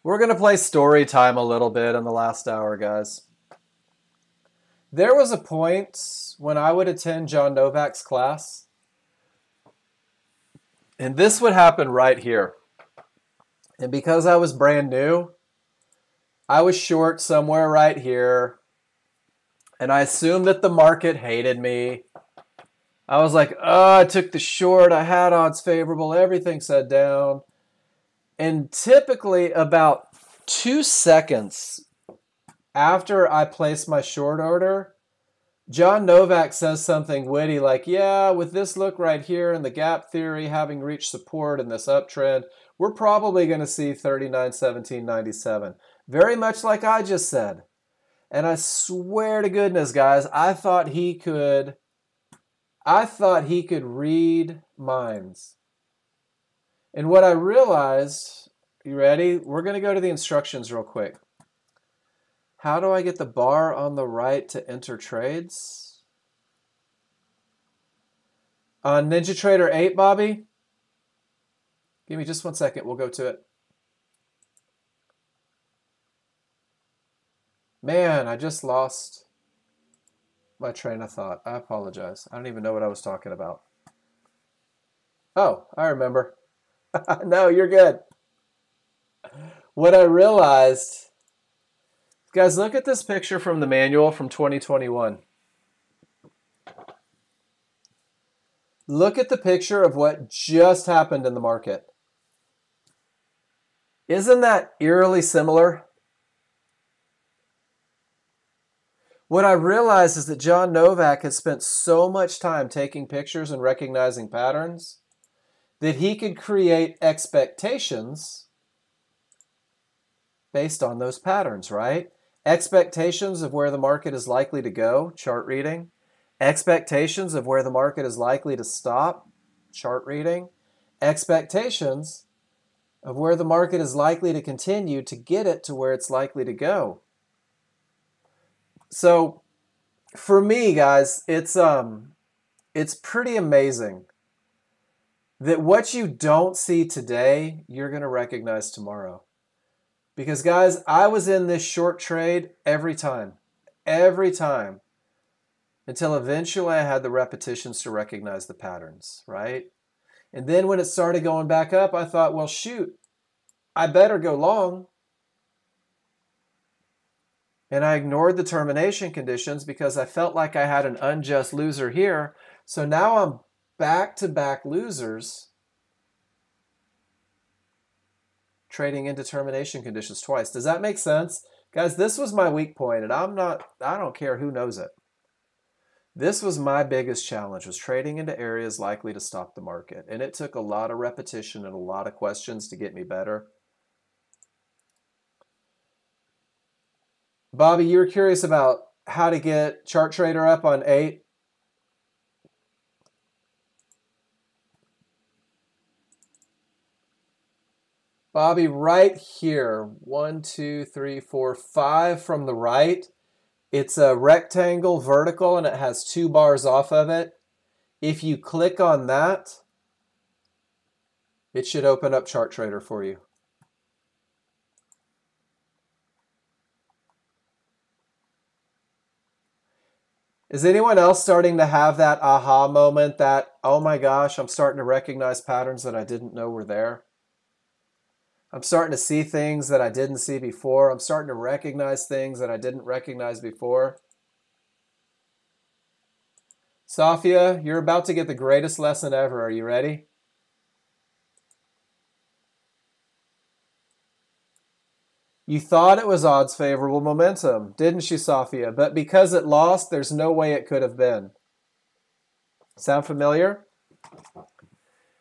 Speaker 1: We're going to play story time a little bit in the last hour, guys. There was a point when I would attend John Novak's class, and this would happen right here. And because I was brand new, I was short somewhere right here, and I assumed that the market hated me. I was like, oh, I took the short, I had odds favorable, everything set down. And typically about 2 seconds after I place my short order, John Novak says something witty like, yeah, with this look right here and the gap theory having reached support in this uptrend, we're probably going to see 39.1797. Very much like I just said. And I swear to goodness, guys, I thought he could read minds. And what I realized, you ready? We're going to go to the instructions real quick. How do I get the bar on the right to enter trades? On NinjaTrader 8, Bobby? Give me just 1 second. We'll go to it. Man, I just lost my train of thought. I apologize. I don't even know what I was talking about. Oh, I remember. No, you're good. What I realized, guys, look at this picture from the manual from 2021. Look at the picture of what just happened in the market. Isn't that eerily similar? What I realized is that John Novak has spent so much time taking pictures and recognizing patterns that he could create expectations based on those patterns, right? Expectations of where the market is likely to go, chart reading. Expectations of where the market is likely to stop, chart reading. Expectations of where the market is likely to continue to get it to where it's likely to go. So for me, guys, it's pretty amazing that what you don't see today, you're going to recognize tomorrow. Because, guys, I was in this short trade every time, until eventually I had the repetitions to recognize the patterns, right? And then when it started going back up, I thought, well, shoot, I better go long. And I ignored the termination conditions because I felt like I had an unjust loser here. So now I'm back-to-back losers trading into termination conditions twice. Does that make sense? Guys, this was my weak point, and I don't care who knows it. This was my biggest challenge, was trading into areas likely to stop the market. And it took a lot of repetition and a lot of questions to get me better. Bobby, you were curious about how to get Chart Trader up on 8. Bobby, right here, 1, 2, 3, 4, 5 from the right. It's a rectangle vertical and it has 2 bars off of it. If you click on that, it should open up Chart Trader for you. Is anyone else starting to have that aha moment that, oh my gosh, I'm starting to recognize patterns that I didn't know were there? I'm starting to see things that I didn't see before. I'm starting to recognize things that I didn't recognize before. Safia, you're about to get the greatest lesson ever. Are you ready? You thought it was odds favorable momentum, didn't you, Safia? But because it lost, there's no way it could have been. Sound familiar?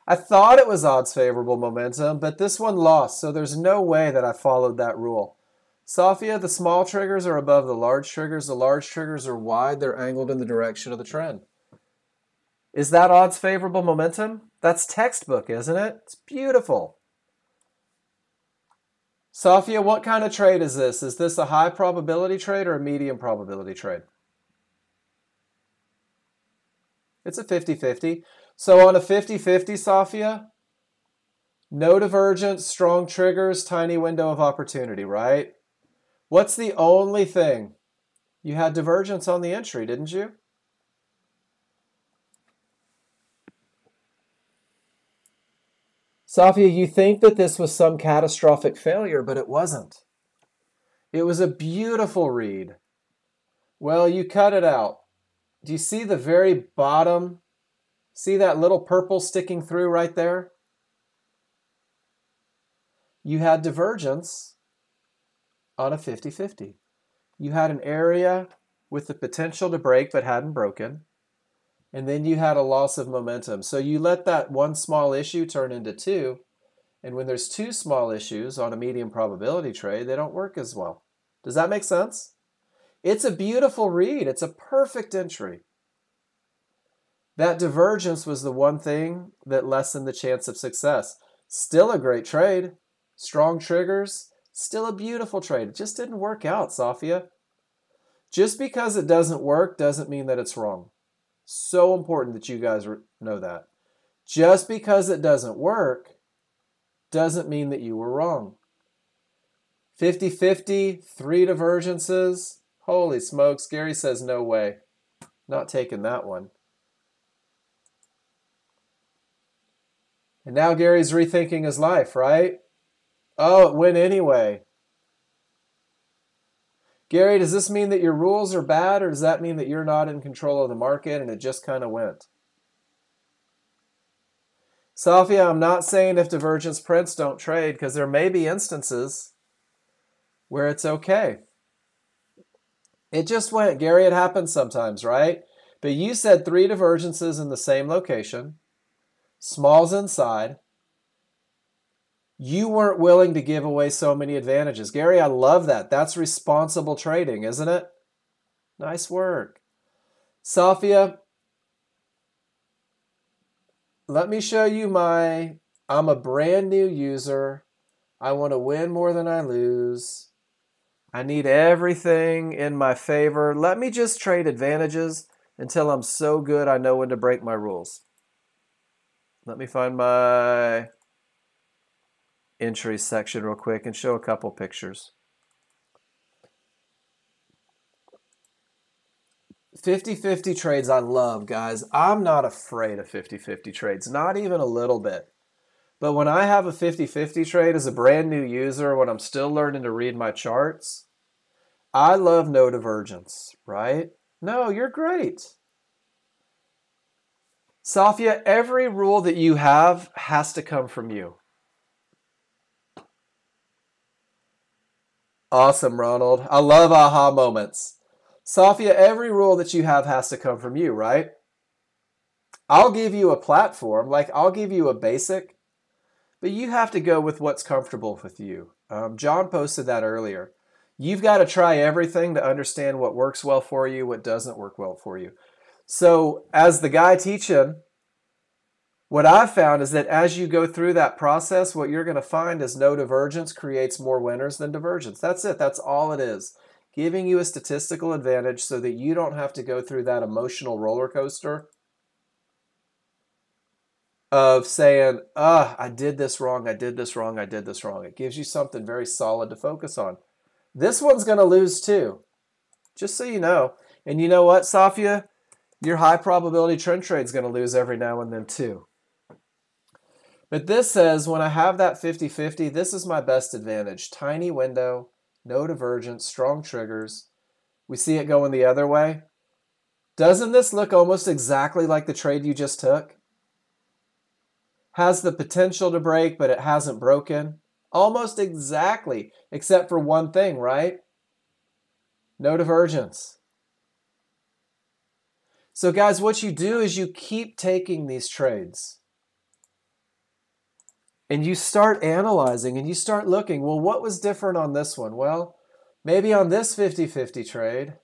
Speaker 1: I thought it was odds favorable momentum, but this one lost, so there's no way that I followed that rule. Safia, the small triggers are above the large triggers. The large triggers are wide. They're angled in the direction of the trend. Is that odds favorable momentum? That's textbook, isn't it? It's beautiful. Safia, what kind of trade is this? Is this a high probability trade or a medium probability trade? It's a 50-50. So on a 50-50, Safia, No divergence, strong triggers, tiny window of opportunity, right? What's the only thing? You had divergence on the entry, didn't you? Safia, you think that this was some catastrophic failure, but it wasn't. It was a beautiful read. Well, you cut it out. Do you see the very bottom? See that little purple sticking through right there? You had divergence on a 50-50. You had an area with the potential to break but hadn't broken. And then you had a loss of momentum. So you let that one small issue turn into two. And when there's two small issues on a medium probability trade, they don't work as well. Does that make sense? It's a beautiful read. It's a perfect entry. That divergence was the one thing that lessened the chance of success. Still a great trade. Strong triggers. Still a beautiful trade. It just didn't work out, Safia. Just because it doesn't work doesn't mean that it's wrong. So important that you guys know that. Just because it doesn't work doesn't mean that you were wrong. 50-50, 3 divergences. Holy smokes, Gary says no way. Not taking that one. And now Gary's rethinking his life, right? Oh, it went anyway. Gary, does this mean that your rules are bad, or does that mean that you're not in control of the market and it just kind of went? Safia, I'm not saying if divergence prints don't trade, because there may be instances where it's okay. It just went. Gary, it happens sometimes, right? But you said 3 divergences in the same location, smalls inside. You weren't willing to give away so many advantages. Gary, I love that. That's responsible trading, isn't it? Nice work. Safia, let me show you I'm a brand new user. I want to win more than I lose. I need everything in my favor. Let me just trade advantages until I'm so good I know when to break my rules. Let me find my entries section real quick and show a couple pictures. 50-50 trades I love, guys. I'm not afraid of 50-50 trades, not even a little bit. But when I have a 50-50 trade as a brand new user, when I'm still learning to read my charts, I love no divergence, right? No, you're great. Safia, every rule that you have has to come from you. Awesome, Ronald. I love aha moments. Safia, every rule that you have has to come from you, right? I'll give you a platform, like I'll give you a basic, but you have to go with what's comfortable with you. John posted that earlier. You've got to try everything to understand what works well for you, what doesn't work well for you. So as the guy teaching, what I've found is that as you go through that process, what you're going to find is no divergence creates more winners than divergence. That's it. That's all it is. Giving you a statistical advantage so that you don't have to go through that emotional roller coaster of saying, I did this wrong, I did this wrong, I did this wrong. It gives you something very solid to focus on. This one's going to lose too, just so you know. And you know what, Safia? Your high probability trend trade is going to lose every now and then too. But this says when I have that 50-50, this is my best advantage. Tiny window, no divergence, strong triggers. We see it going the other way. Doesn't this look almost exactly like the trade you just took? Has the potential to break, but it hasn't broken. Almost exactly, except for one thing, right? No divergence. So guys, what you do is you keep taking these trades. And you start analyzing and you start looking, well, what was different on this one? Well, maybe on this 50-50 trade,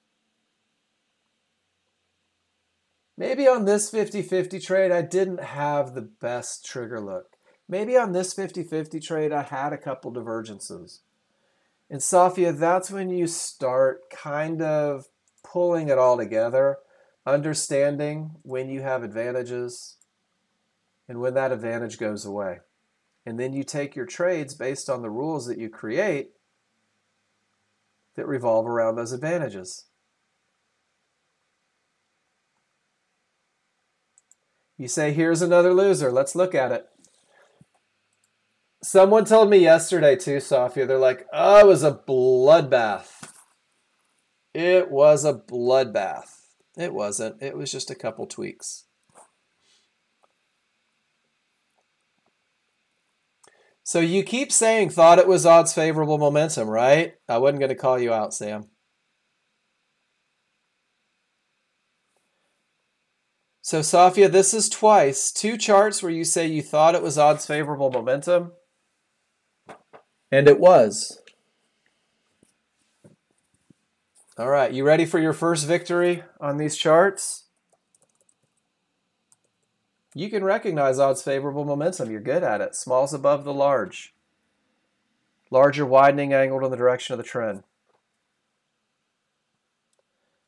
Speaker 1: I didn't have the best trigger look. Maybe on this 50-50 trade, I had a couple divergences. And Safia, that's when you start kind of pulling it all together, understanding when you have advantages and when that advantage goes away. And then you take your trades based on the rules that you create that revolve around those advantages. You say, here's another loser. Let's look at it. Someone told me yesterday too, Safia, they're like, oh, it was a bloodbath. It was a bloodbath. It wasn't. It was just a couple tweaks. So you keep saying thought it was odds favorable momentum, right? I wasn't going to call you out, Sam. So Safia, this is twice. 2 charts where you say you thought it was odds favorable momentum. And it was. All right, you ready for your first victory on these charts? You can recognize odds favorable momentum. You're good at it. Small's above the large. Larger widening angled in the direction of the trend.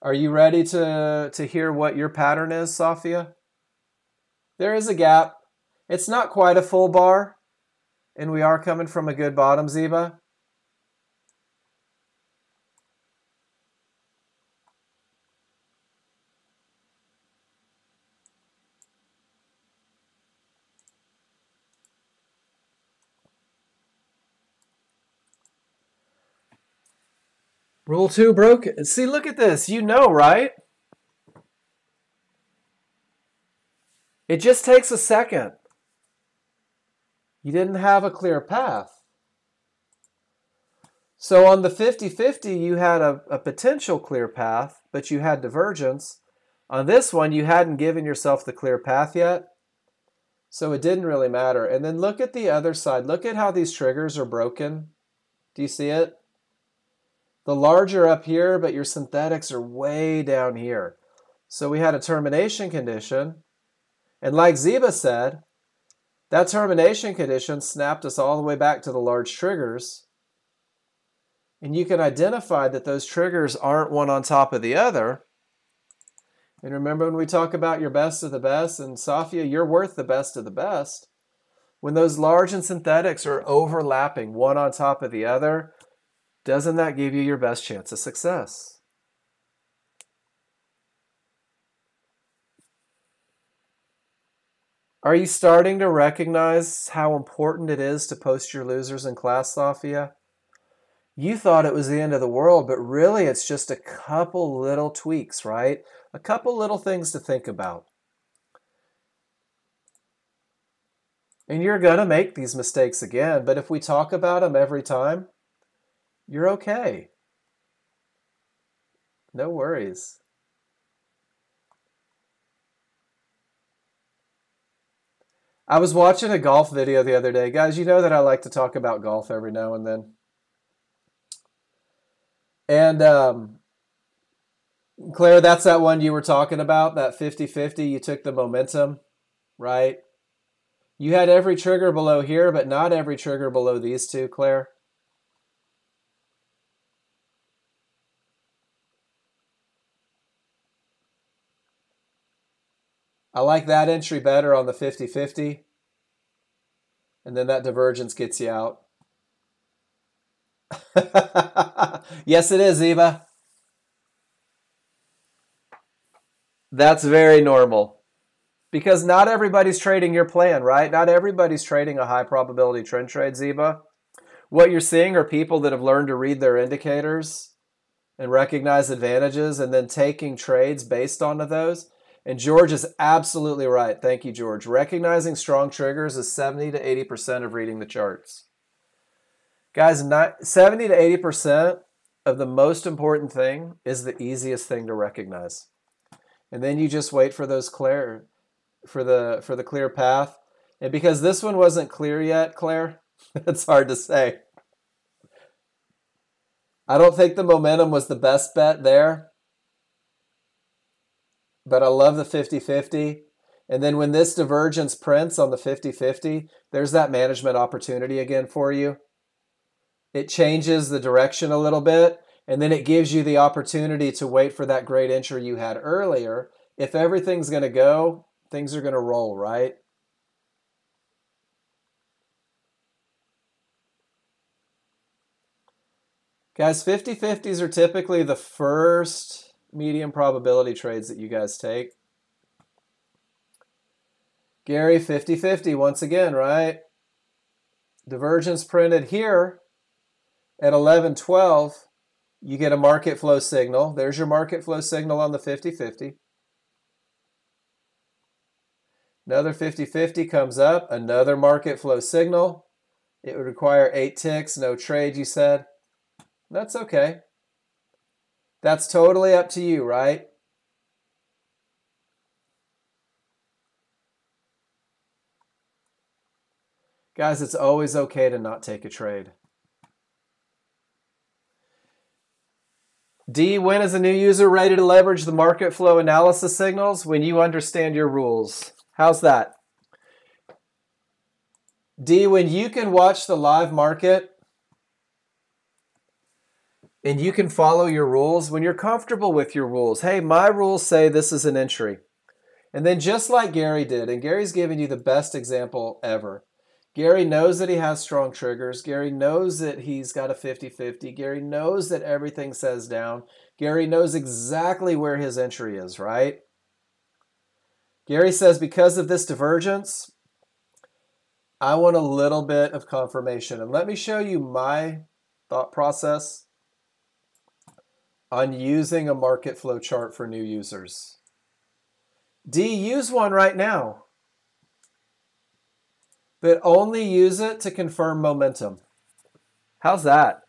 Speaker 1: Are you ready to hear what your pattern is, Safia? There is a gap. It's not quite a full bar, and we are coming from a good bottom, Ziba. Rule 2 broken. See, look at this. You know, right? It just takes a second. You didn't have a clear path. So on the 50-50, you had a potential clear path, but you had divergence. On this one, you hadn't given yourself the clear path yet, so it didn't really matter. And then look at the other side. Look at how these triggers are broken. Do you see it? The larger up here, but your synthetics are way down here. So we had a termination condition. And like Ziba said, that termination condition snapped us all the way back to the large triggers. And you can identify that those triggers aren't one on top of the other. And remember when we talk about your best of the best, and Safia, you're worth the best of the best. When those large and synthetics are overlapping one on top of the other, doesn't that give you your best chance of success? Are you starting to recognize how important it is to post your losers in class, Safia? You thought it was the end of the world, but really it's just a couple little tweaks, right? A couple little things to think about. And you're going to make these mistakes again, but if we talk about them every time, you're okay. No worries. I was watching a golf video the other day. Guys, you know that I like to talk about golf every now and then. And Claire, that's that one you were talking about, that 50-50. You took the momentum, right? You had every trigger below here, but not every trigger below these two, Claire. I like that entry better on the 50-50. And then that divergence gets you out. Yes, it is, Eva. That's very normal. Because not everybody's trading your plan, right? Not everybody's trading a high probability trend trade, Ziba. What you're seeing are people that have learned to read their indicators and recognize advantages and then taking trades based on those. And George is absolutely right. Thank you, George. Recognizing strong triggers is 70 to 80% of reading the charts. Guys, 70 to 80% of the most important thing is the easiest thing to recognize. And then you just wait for those clear, for the clear path. And because this one wasn't clear yet, Claire, it's hard to say. I don't think the momentum was the best bet there. But I love the 50-50. And then when this divergence prints on the 50-50, there's that management opportunity again for you. It changes the direction a little bit, and then it gives you the opportunity to wait for that great entry you had earlier. If everything's going to go, things are going to roll, right? Guys, 50-50s are typically the first medium probability trades that you guys take. Gary, 50-50 once again, right? Divergence printed here at 11:12. You get a market flow signal. There's your market flow signal on the 50-50. Another 50-50 comes up, another market flow signal. It would require 8 ticks, no trade, you said. That's okay. That's totally up to you, right? Guys, it's always okay to not take a trade. D, when is a new user ready to leverage the market flow analysis signals? When you understand your rules. How's that? D, when you can watch the live market and you can follow your rules, when you're comfortable with your rules. Hey, my rules say this is an entry. And then just like Gary did, and Gary's giving you the best example ever. Gary knows that he has strong triggers. Gary knows that he's got a 50-50. Gary knows that everything says down. Gary knows exactly where his entry is, right? Gary says, because of this divergence, I want a little bit of confirmation. And let me show you my thought process on using a market flow chart for new users. D, use one right now, but only use it to confirm momentum. How's that?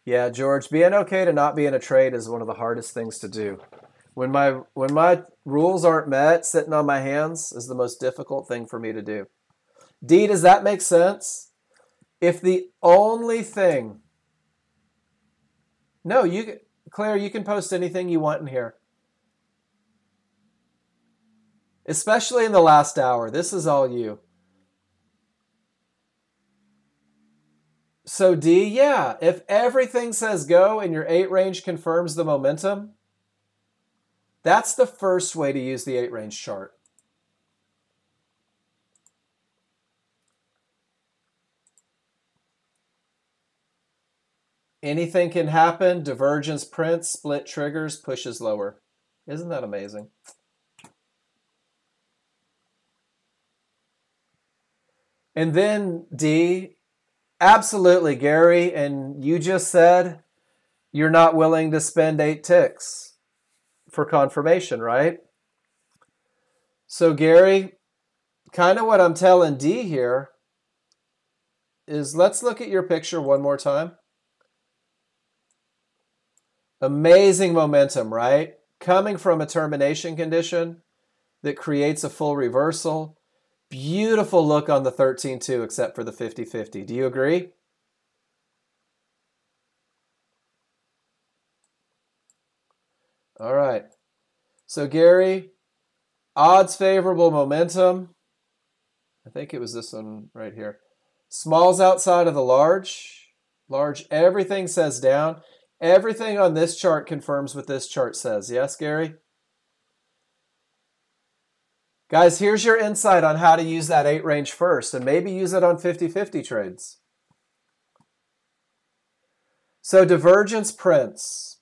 Speaker 1: Yeah, George, being okay to not be in a trade is one of the hardest things to do. When my rules aren't met, sitting on my hands is the most difficult thing for me to do. D, does that make sense? If the only thing... No, Claire, you can post anything you want in here. Especially in the last hour. This is all you. So D, yeah, if everything says go and your 8 range confirms the momentum, that's the first way to use the 8 range chart. Anything can happen. Divergence prints, split triggers, pushes lower. Isn't that amazing? And then D, absolutely, Gary, and you just said you're not willing to spend 8 ticks for confirmation, right? So Gary, kind of what I'm telling D here is let's look at your picture one more time. Amazing momentum, right? Coming from a termination condition that creates a full reversal. Beautiful look on the 13-2 except for the 50-50. Do you agree? All right. So Gary, odds favorable momentum. I think it was this one right here. Smalls outside of the large. Large, everything says down. Everything on this chart confirms what this chart says. Yes, Gary? Guys, here's your insight on how to use that 8 range first, and maybe use it on 50-50 trades. So divergence prints.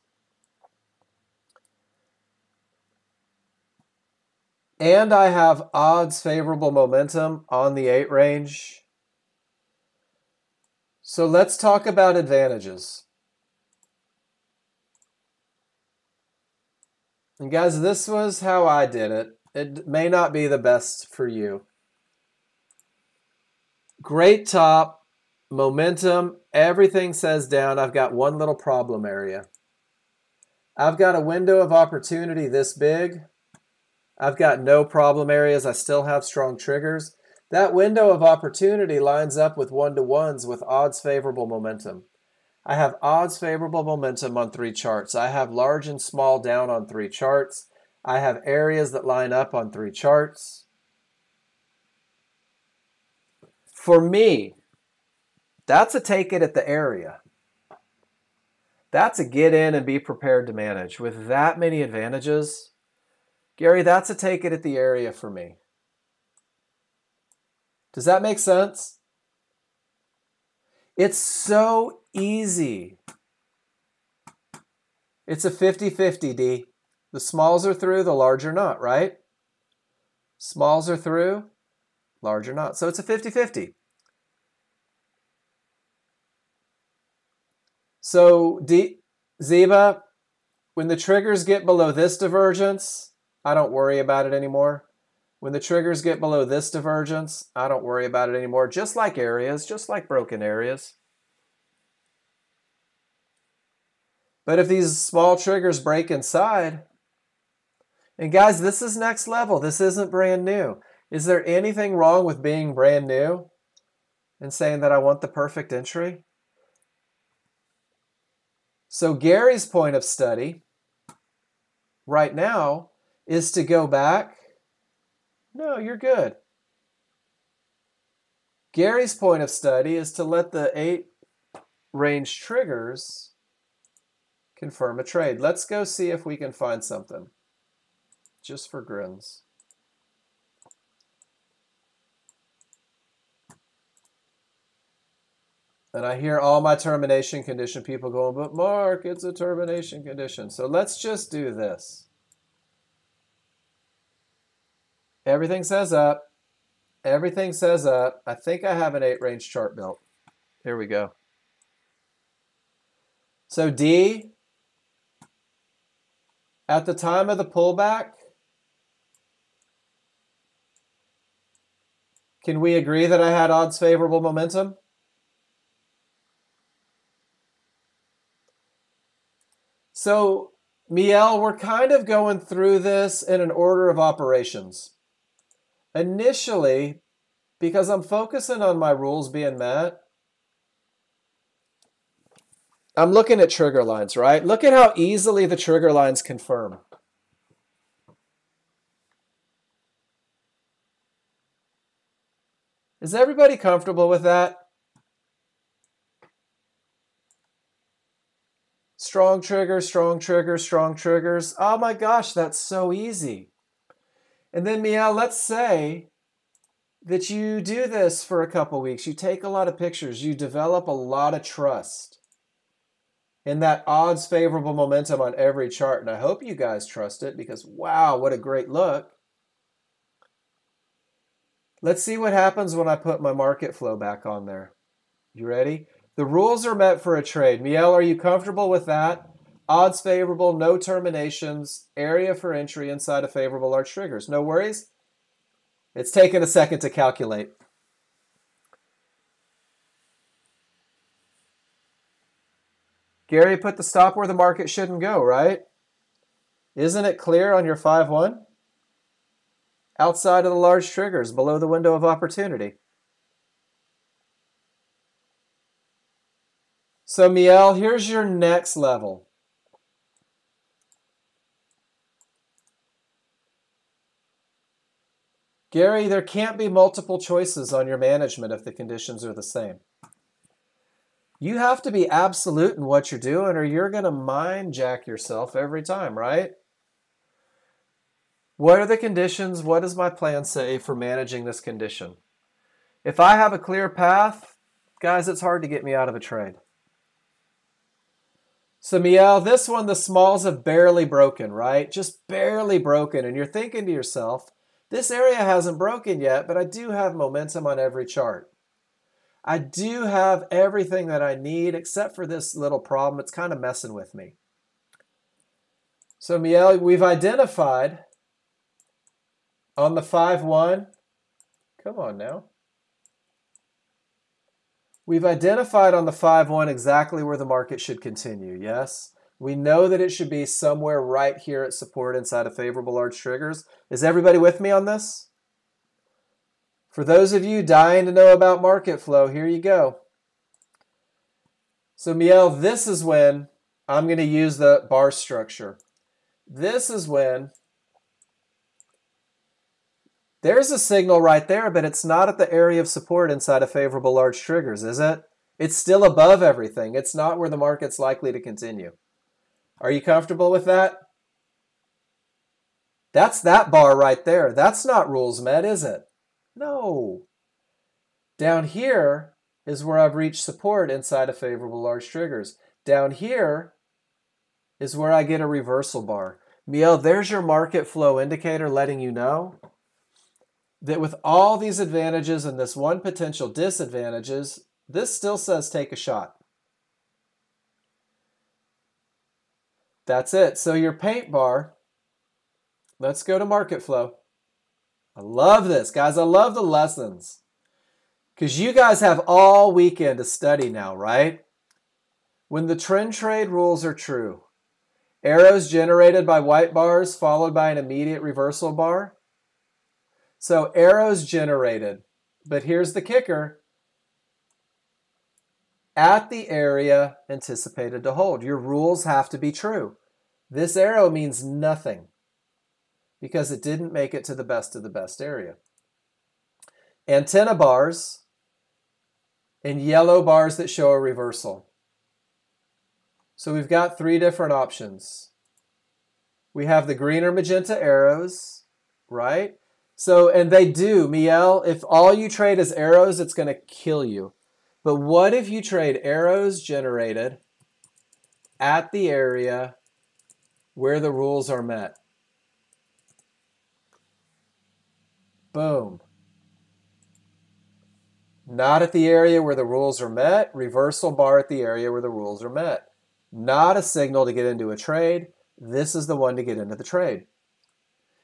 Speaker 1: And I have odds favorable momentum on the 8 range. So let's talk about advantages. And guys, this was how I did it. It may not be the best for you. Great top, momentum, everything says down. I've got one little problem area. I've got a window of opportunity this big. I've got no problem areas. I still have strong triggers. That window of opportunity lines up with one-to-ones with odds favorable momentum. I have odds favorable momentum on 3 charts. I have large and small down on 3 charts. I have areas that line up on 3 charts. For me, that's a take it at the area. That's a get in and be prepared to manage. With that many advantages, Gary, that's a take it at the area for me. Does that make sense? It's so easy. It's a 50-50, D. The smalls are through, the large are not, right? Smalls are through, large are not. So it's a 50-50. So Ziba, when the triggers get below this divergence, I don't worry about it anymore. When the triggers get below this divergence, I don't worry about it anymore. Just like areas, just like broken areas. But if these small triggers break inside, and guys, this is next level. This isn't brand new. Is there anything wrong with being brand new and saying that I want the perfect entry? So Gary's point of study right now is to go back. No, you're good. Gary's point of study is to let the 8 range triggers confirm a trade. Let's go see if we can find something, just for grins. And I hear all my termination condition people going, but Mark, it's a termination condition. So let's just do this. Everything says up. Everything says up. I think I have an 8 range chart built. Here we go. So D, at the time of the pullback, can we agree that I had odds favorable momentum? So, Miel, we're kind of going through this in an order of operations. Initially, because I'm focusing on my rules being met, I'm looking at trigger lines, right? Look at how easily the trigger lines confirm. Is everybody comfortable with that? Strong triggers, strong triggers, strong triggers. Oh my gosh, that's so easy. And then, Mia, let's say that you do this for a couple weeks. You take a lot of pictures. You develop a lot of trust in that odds favorable momentum on every chart. And I hope you guys trust it because, wow, what a great look. Let's see what happens when I put my market flow back on there. You ready? The rules are met for a trade. Miel, are you comfortable with that? Odds favorable, no terminations, area for entry inside of favorable large triggers. No worries? It's taken a second to calculate. Gary put the stop where the market shouldn't go, right? Isn't it clear on your 5-1? Outside of the large triggers, below the window of opportunity. So Miel, here's your next level. Gary, there can't be multiple choices on your management if the conditions are the same. You have to be absolute in what you're doing or you're going to mind jack yourself every time, right? What are the conditions? What does my plan say for managing this condition? If I have a clear path, guys, it's hard to get me out of a trade. So Miel, this one, the smalls have barely broken, right? Just barely broken. And you're thinking to yourself, this area hasn't broken yet, but I do have momentum on every chart. I do have everything that I need except for this little problem. It's kind of messing with me. So Miel, we've identified on the 5-1, come on now. We've identified on the 5-1 exactly where the market should continue, yes? We know that it should be somewhere right here at support inside of favorable large triggers. Is everybody with me on this? For those of you dying to know about market flow, here you go. So Miel, this is when I'm going to use the bar structure. This is when there's a signal right there, but it's not at the area of support inside of favorable large triggers, is it? It's still above everything. It's not where the market's likely to continue. Are you comfortable with that? That's that bar right there. That's not rules met, is it? No. Down here is where I've reached support inside of favorable large triggers. Down here is where I get a reversal bar. Miel, there's your market flow indicator letting you know that with all these advantages and this one potential disadvantages, this still says take a shot. That's it. So your paint bar, let's go to market flow. I love this, guys. I love the lessons because you guys have all weekend to study now, right? When the trend trade rules are true, arrows generated by white bars followed by an immediate reversal bar. So arrows generated, but here's the kicker, at the area anticipated to hold. Your rules have to be true. This arrow means nothing because it didn't make it to the best of the best area. Antenna bars and yellow bars that show a reversal. So we've got three different options. We have the green or magenta arrows, right? So, and they do, Miel, if all you trade is arrows, it's going to kill you. But what if you trade arrows generated at the area where the rules are met? Boom. Not at the area where the rules are met, reversal bar at the area where the rules are met. Not a signal to get into a trade. This is the one to get into the trade.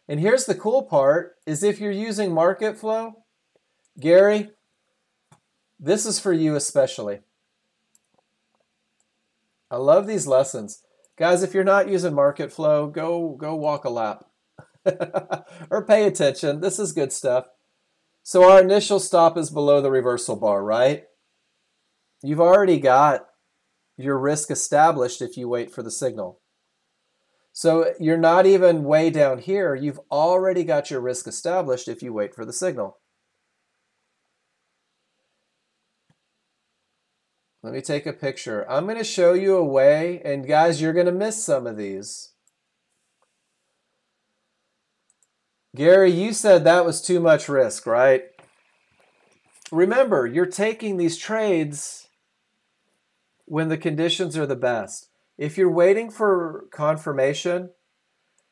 Speaker 1: And here's the cool part, is if you're using market flow, Gary, this is for you especially. I love these lessons. Guys, if you're not using market flow, go walk a lap. Or pay attention. This is good stuff. So our initial stop is below the reversal bar, right? You've already got your risk established if you wait for the signal. So you're not even way down here. You've already got your risk established if you wait for the signal. Let me take a picture. I'm going to show you a way, and guys, you're going to miss some of these. Gary, you said that was too much risk, right? Remember, you're taking these trades when the conditions are the best. If you're waiting for confirmation,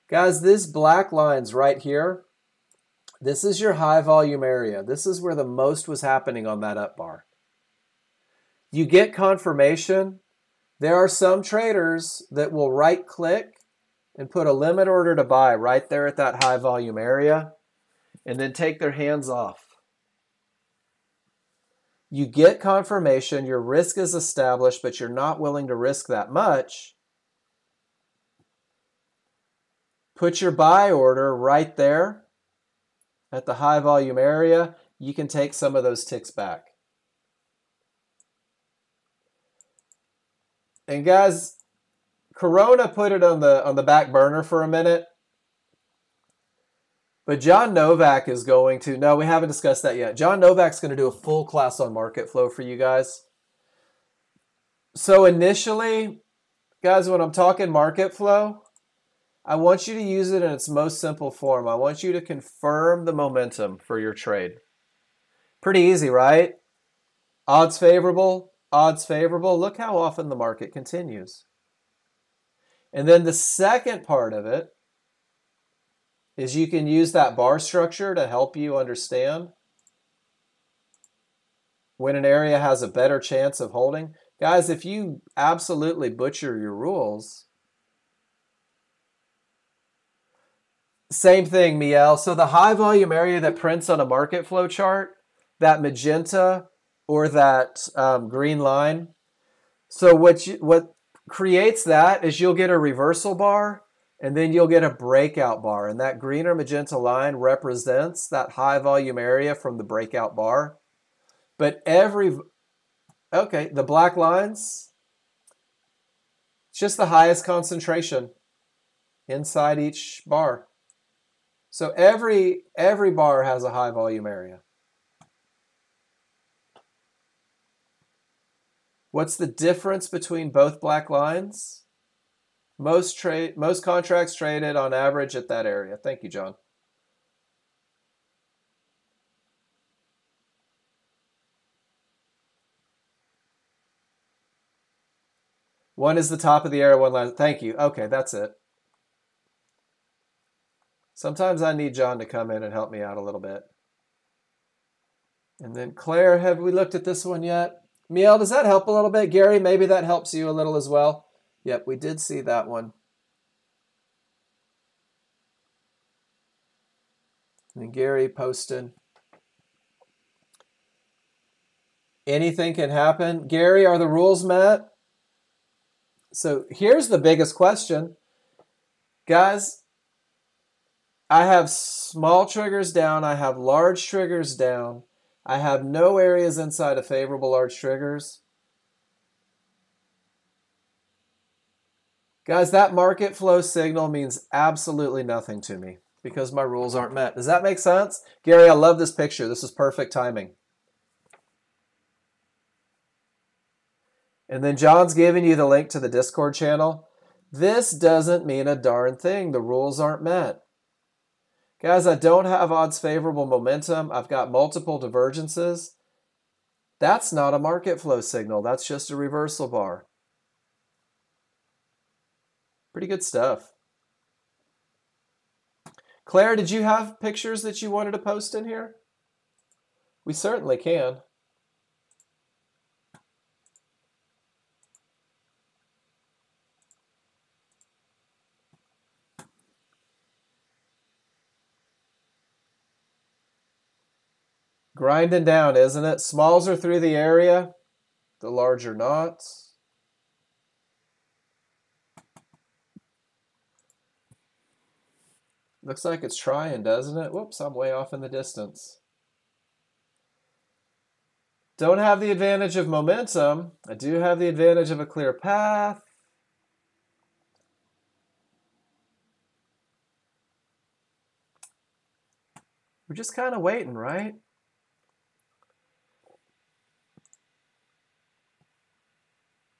Speaker 1: guys, this black line's right here. This is your high volume area. This is where the most was happening on that up bar. You get confirmation. There are some traders that will right click and put a limit order to buy right there at that high volume area and then take their hands off. You get confirmation, your risk is established, but you're not willing to risk that much. Put your buy order right there at the high volume area. You can take some of those ticks back. And guys, Corona put it on the back burner for a minute. But John Novak is going to, no, we haven't discussed that yet. John Novak's going to do a full class on market flow for you guys. So initially, guys, when I'm talking market flow, I want you to use it in its most simple form. I want you to confirm the momentum for your trade. Pretty easy, right? Odds favorable, odds favorable. Look how often the market continues. And then the second part of it is you can use that bar structure to help you understand when an area has a better chance of holding. Guys, if you absolutely butcher your rules, same thing, Miel. So the high volume area that prints on a market flow chart, that magenta or that green line. So what creates that is you'll get a reversal bar and then you'll get a breakout bar. And that green or magenta line represents that high volume area from the breakout bar. But the black lines, it's just the highest concentration inside each bar. So every bar has a high volume area. What's the difference between both black lines? Most contracts traded on average at that area. Thank you, John. One is the top of the arrow, one line. Thank you. Okay, that's it. Sometimes I need John to come in and help me out a little bit. And then Claire, have we looked at this one yet? Miel, does that help a little bit? Gary, maybe that helps you a little as well. Yep, we did see that one. And Gary posted. Anything can happen. Gary, are the rules met? So here's the biggest question. Guys, I have small triggers down. I have large triggers down. I have no areas inside of favorable large triggers. Guys, that market flow signal means absolutely nothing to me because my rules aren't met. Does that make sense? Gary, I love this picture. This is perfect timing. And then John's giving you the link to the Discord channel. This doesn't mean a darn thing. The rules aren't met. Guys, I don't have odds favorable momentum. I've got multiple divergences. That's not a market flow signal. That's just a reversal bar. Pretty good stuff. Claire, did you have pictures that you wanted to post in here? We certainly can. Grinding down, isn't it? Smalls are through the area, the larger not. Looks like it's trying, doesn't it? Whoops, I'm way off in the distance. Don't have the advantage of momentum. I do have the advantage of a clear path. We're just kind of waiting, right?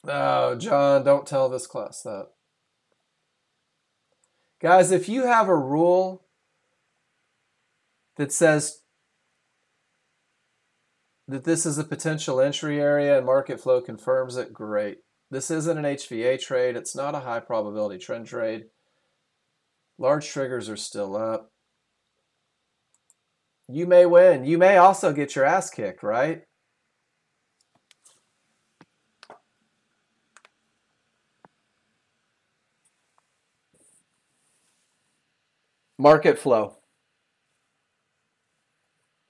Speaker 1: Oh, John, don't tell this class that. Guys, if you have a rule that says that this is a potential entry area and market flow confirms it, great. This isn't an HVA trade. It's not a high probability trend trade. Large triggers are still up. You may win. You may also get your ass kicked, right? Market flow.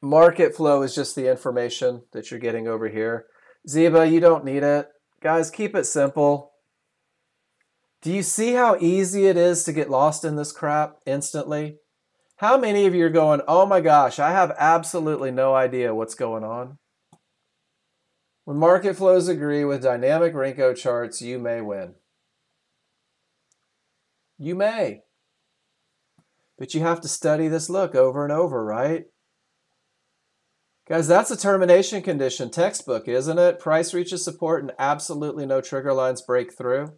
Speaker 1: Market flow is just the information that you're getting over here. Ziba, you don't need it. Guys, keep it simple. Do you see how easy it is to get lost in this crap instantly? How many of you are going, oh my gosh, I have absolutely no idea what's going on? When market flows agree with dynamic Renko charts, you may win. You may. But you have to study this look over and over, right? Guys, that's a termination condition textbook, isn't it? Price reaches support and absolutely no trigger lines break through.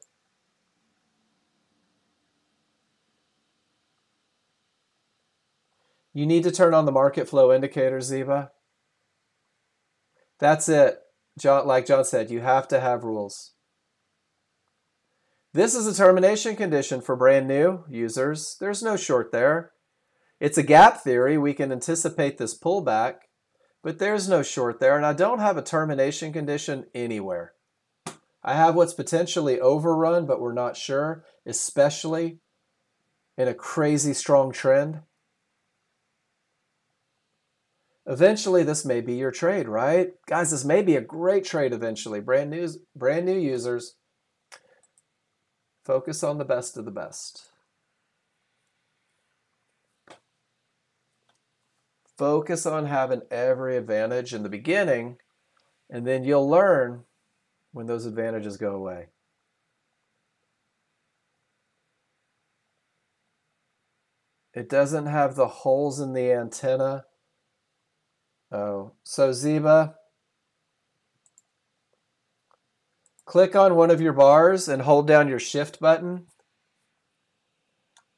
Speaker 1: You need to turn on the market flow indicator, Ziba. That's it. John, like John said, you have to have rules. This is a termination condition for brand new users. There's no short there. It's a gap theory. We can anticipate this pullback, but there's no short there. And I don't have a termination condition anywhere. I have what's potentially overrun, but we're not sure, especially in a crazy strong trend. Eventually, this may be your trade, right? Guys, this may be a great trade eventually. Brand new users. Focus on the best of the best. Focus on having every advantage in the beginning, and then you'll learn when those advantages go away. It doesn't have the holes in the antenna. Oh, so Ziba, click on one of your bars and hold down your shift button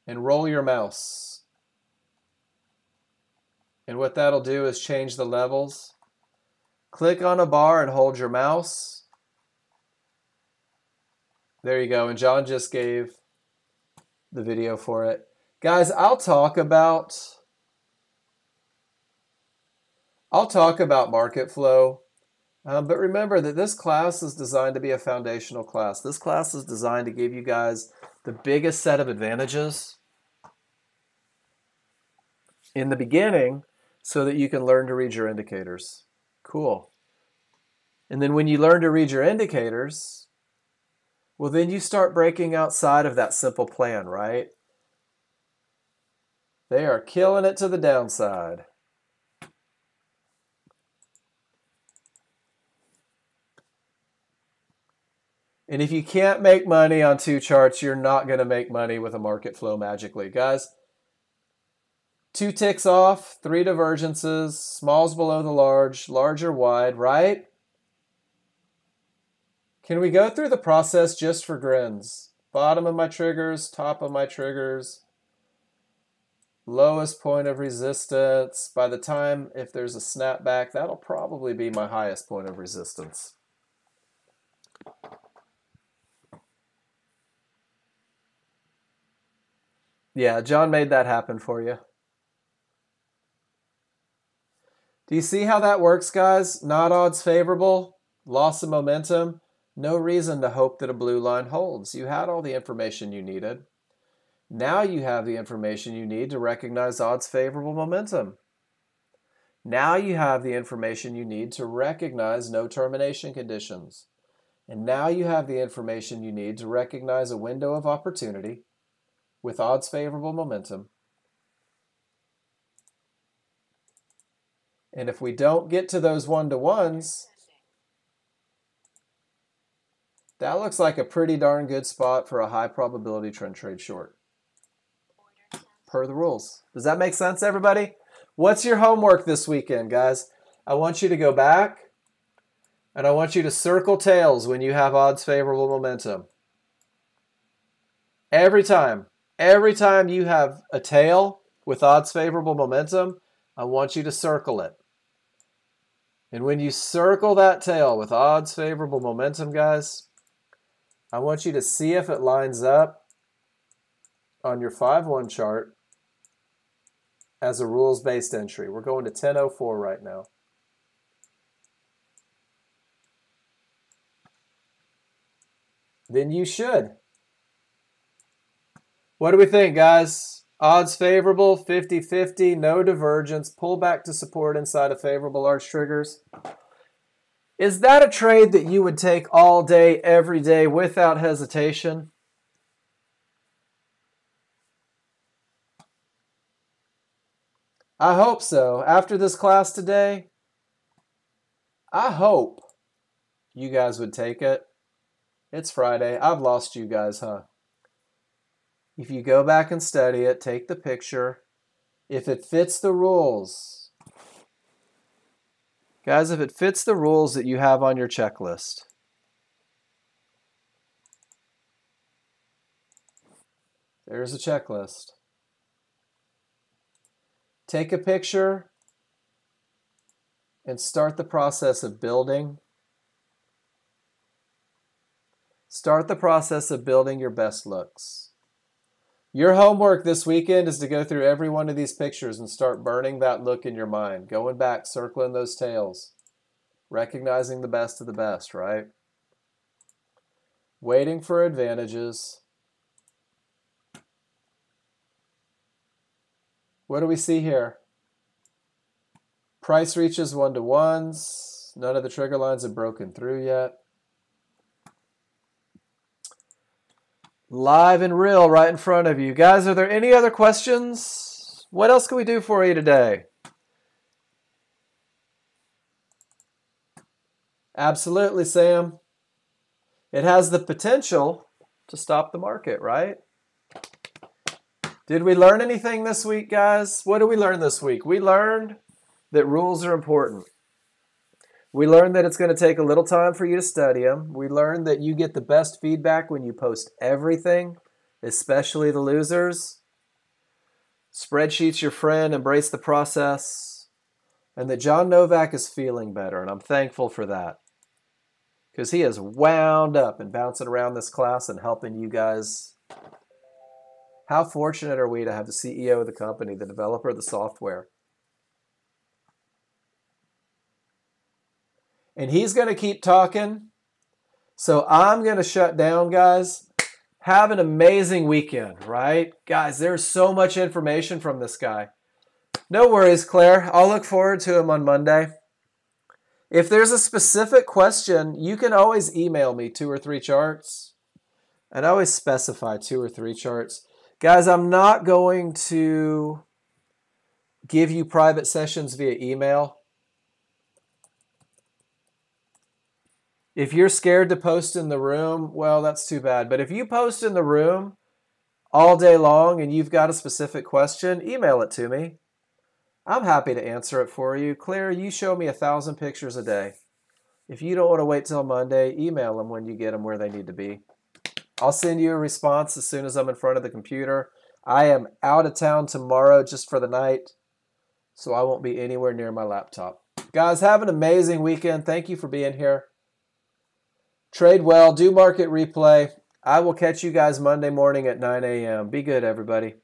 Speaker 1: and roll your mouse. And what that'll do is change the levels. Click on a bar and hold your mouse. There you go. And John just gave the video for it. Guys, I'll talk about market flow. But remember that this class is designed to be a foundational class. This class is designed to give you guys the biggest set of advantages in the beginning so that you can learn to read your indicators. Cool. And then when you learn to read your indicators, well, then you start breaking outside of that simple plan, right? They are killing it to the downside. And if you can't make money on two charts, you're not going to make money with a market flow magically. Guys, 2 ticks off, 3 divergences, smalls below the large, larger wide, right? Can we go through the process just for grins? Bottom of my triggers, top of my triggers, lowest point of resistance. By the time, if there's a snapback, that'll probably be my highest point of resistance. Yeah, John made that happen for you. Do you see how that works, guys? Not odds favorable, loss of momentum. No reason to hope that a blue line holds. You had all the information you needed. Now you have the information you need to recognize odds favorable momentum. Now you have the information you need to recognize no termination conditions. And now you have the information you need to recognize a window of opportunity with odds favorable momentum. And if we don't get to those one-to-ones, that looks like a pretty darn good spot for a high probability trend trade short. Per the rules. Does that make sense, everybody? What's your homework this weekend, guys? I want you to go back and I want you to circle tails when you have odds favorable momentum. Every time you have a tail with odds favorable momentum, I want you to circle it. And when you circle that tail with odds favorable momentum, guys, I want you to see if it lines up on your 5-1 chart as a rules-based entry. We're going to 10:04 right now. Then you should. What do we think, guys? Odds favorable, 50-50, no divergence, pull back to support inside of favorable large triggers. Is that a trade that you would take all day, every day, without hesitation? I hope so. After this class today, I hope you guys would take it. It's Friday. I've lost you guys, huh? If you go back and study it, take the picture. If it fits the rules, guys, if it fits the rules that you have on your checklist, there's a checklist. Take a picture and start the process of building. Start the process of building your best looks. Your homework this weekend is to go through every one of these pictures and start burning that look in your mind. Going back, circling those tails. Recognizing the best of the best, right? Waiting for advantages. What do we see here? Price reaches one-to-ones. None of the trigger lines have broken through yet. Live and real right in front of you. Guys, are there any other questions? What else can we do for you today? Absolutely, Sam. It has the potential to stop the market, right? Did we learn anything this week, guys? What did we learn this week? We learned that rules are important. We learned that it's going to take a little time for you to study them. We learned that you get the best feedback when you post everything, especially the losers. Spreadsheet's your friend, embrace the process. And that John Novak is feeling better, and I'm thankful for that. because he is wound up and bouncing around this class and helping you guys. How fortunate are we to have the CEO of the company, the developer of the software? And he's going to keep talking. So I'm going to shut down, guys. Have an amazing weekend, right? Guys, there's so much information from this guy. No worries, Claire. I'll look forward to him on Monday. If there's a specific question, you can always email me 2 or 3 charts. And I always specify 2 or 3 charts. Guys, I'm not going to give you private sessions via email. If you're scared to post in the room, well, that's too bad. But if you post in the room all day long and you've got a specific question, email it to me. I'm happy to answer it for you. Claire, you show me 1,000 pictures a day. If you don't want to wait till Monday, email them when you get them where they need to be. I'll send you a response as soon as I'm in front of the computer. I am out of town tomorrow just for the night, so I won't be anywhere near my laptop. Guys, have an amazing weekend. Thank you for being here. Trade well. Do market replay. I will catch you guys Monday morning at 9 a.m. Be good, everybody.